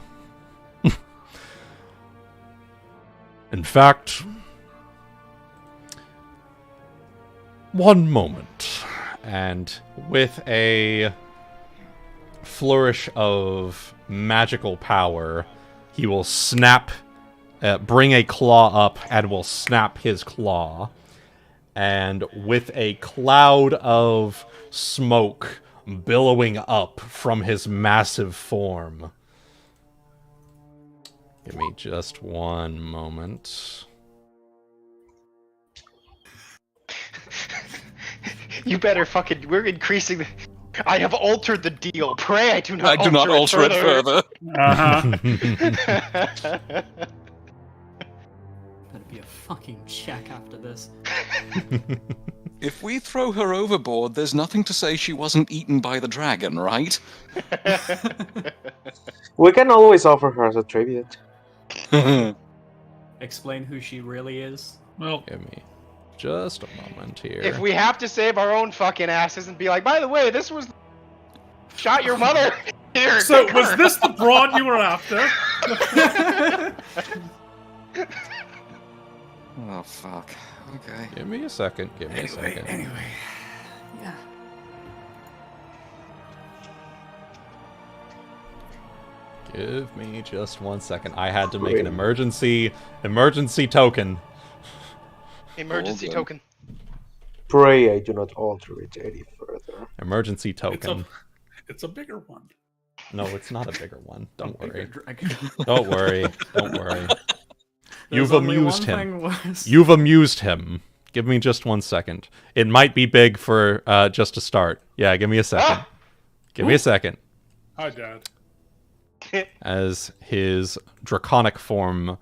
In fact, one moment. And with a flourish of magical power, he will snap, bring a claw up, and will snap his claw. And with a cloud of smoke billowing up from his massive form. Give me just one moment. You better fucking... We're increasing the... I have altered the deal. Pray I do not I do not alter it further. Better be a fucking check after this. If we throw her overboard, there's nothing to say she wasn't eaten by the dragon, right? We can always offer her as a tribute. Explain who she really is. Well, give me just a moment here. If we have to save our own fucking asses and be like, by the way, this was... Shot your mother! Here, so was this the broad you were after? Oh, fuck. Okay. Give me a second. Anyway. Yeah. Give me just 1 second. I had to make an emergency token. Emergency token. Pray I do not alter it any further. Emergency token. It's a bigger one. No, it's not a bigger one. Don't worry. Don't worry. You've only amused one him. thing worse. You've amused him. Give me just 1 second. It might be big for just to start. Yeah, give me a second. Give me a second. Hi, Dad. As his draconic form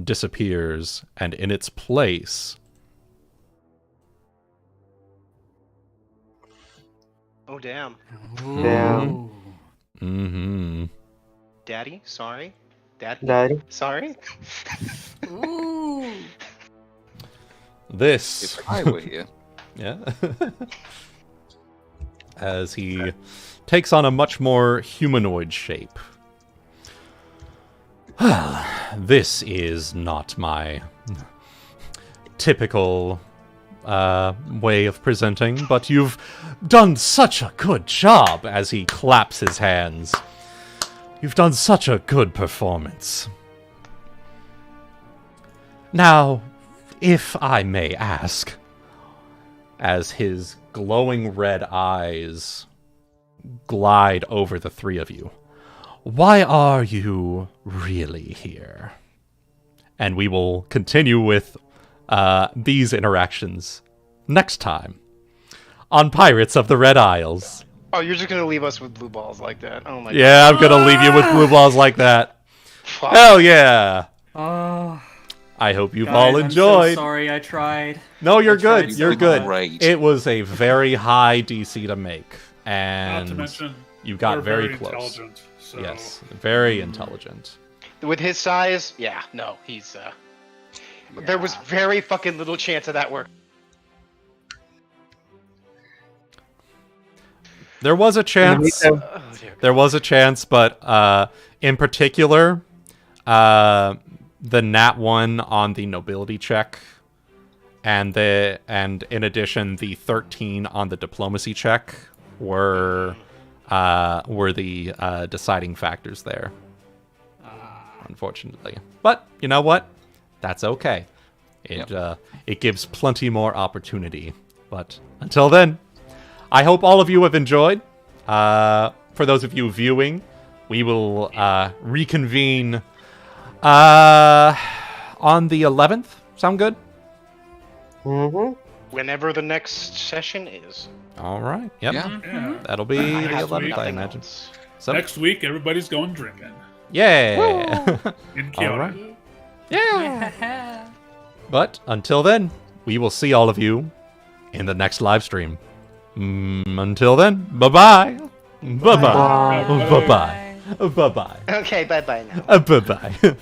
disappears, and in its place... Oh, damn. Damn. Mm-hmm. Daddy, sorry. Daddy? Sorry. Ooh. This... If I were here. Yeah. As he takes on a much more humanoid shape. This is not my typical way of presenting, but you've done such a good job, as he claps his hands. You've done such a good performance. Now, if I may ask, as his glowing red eyes glide over the three of you, why are you really here? And we will continue with these interactions next time on Pirates of the Red Isles. Oh, you're just gonna leave us with blue balls like that? Oh my god. Yeah, I'm gonna leave you with blue balls like that. Fuck. Hell yeah! Oh. I hope you've Guys, all enjoyed. I'm so sorry, I tried. No, you're I tried good. so You're good. Great. It was a very high DC to make, and Not to mention, you got we're very very close. intelligent, so... Yes, very intelligent. With his size, yeah, no, he's There was very fucking little chance of that work. There was a chance. There was a chance, but in particular, the nat 1 on the nobility check, and in addition the 13 on the diplomacy check were the deciding factors there. Unfortunately, but you know what? That's okay. It gives plenty more opportunity. But until then, I hope all of you have enjoyed. For those of you viewing, we will reconvene on the 11th. Sound good? Mm-hmm. Whenever the next session is. All right. Yep. Yeah. That'll be the 11th, I imagine. So, Next week, everybody's going drinking. yeah. In Kyoto. All right. Yeah. But until then, we will see all of you in the next live stream. Until then, bye-bye. Bye-bye. Bye-bye. Bye-bye. Okay, bye-bye now. Bye-bye.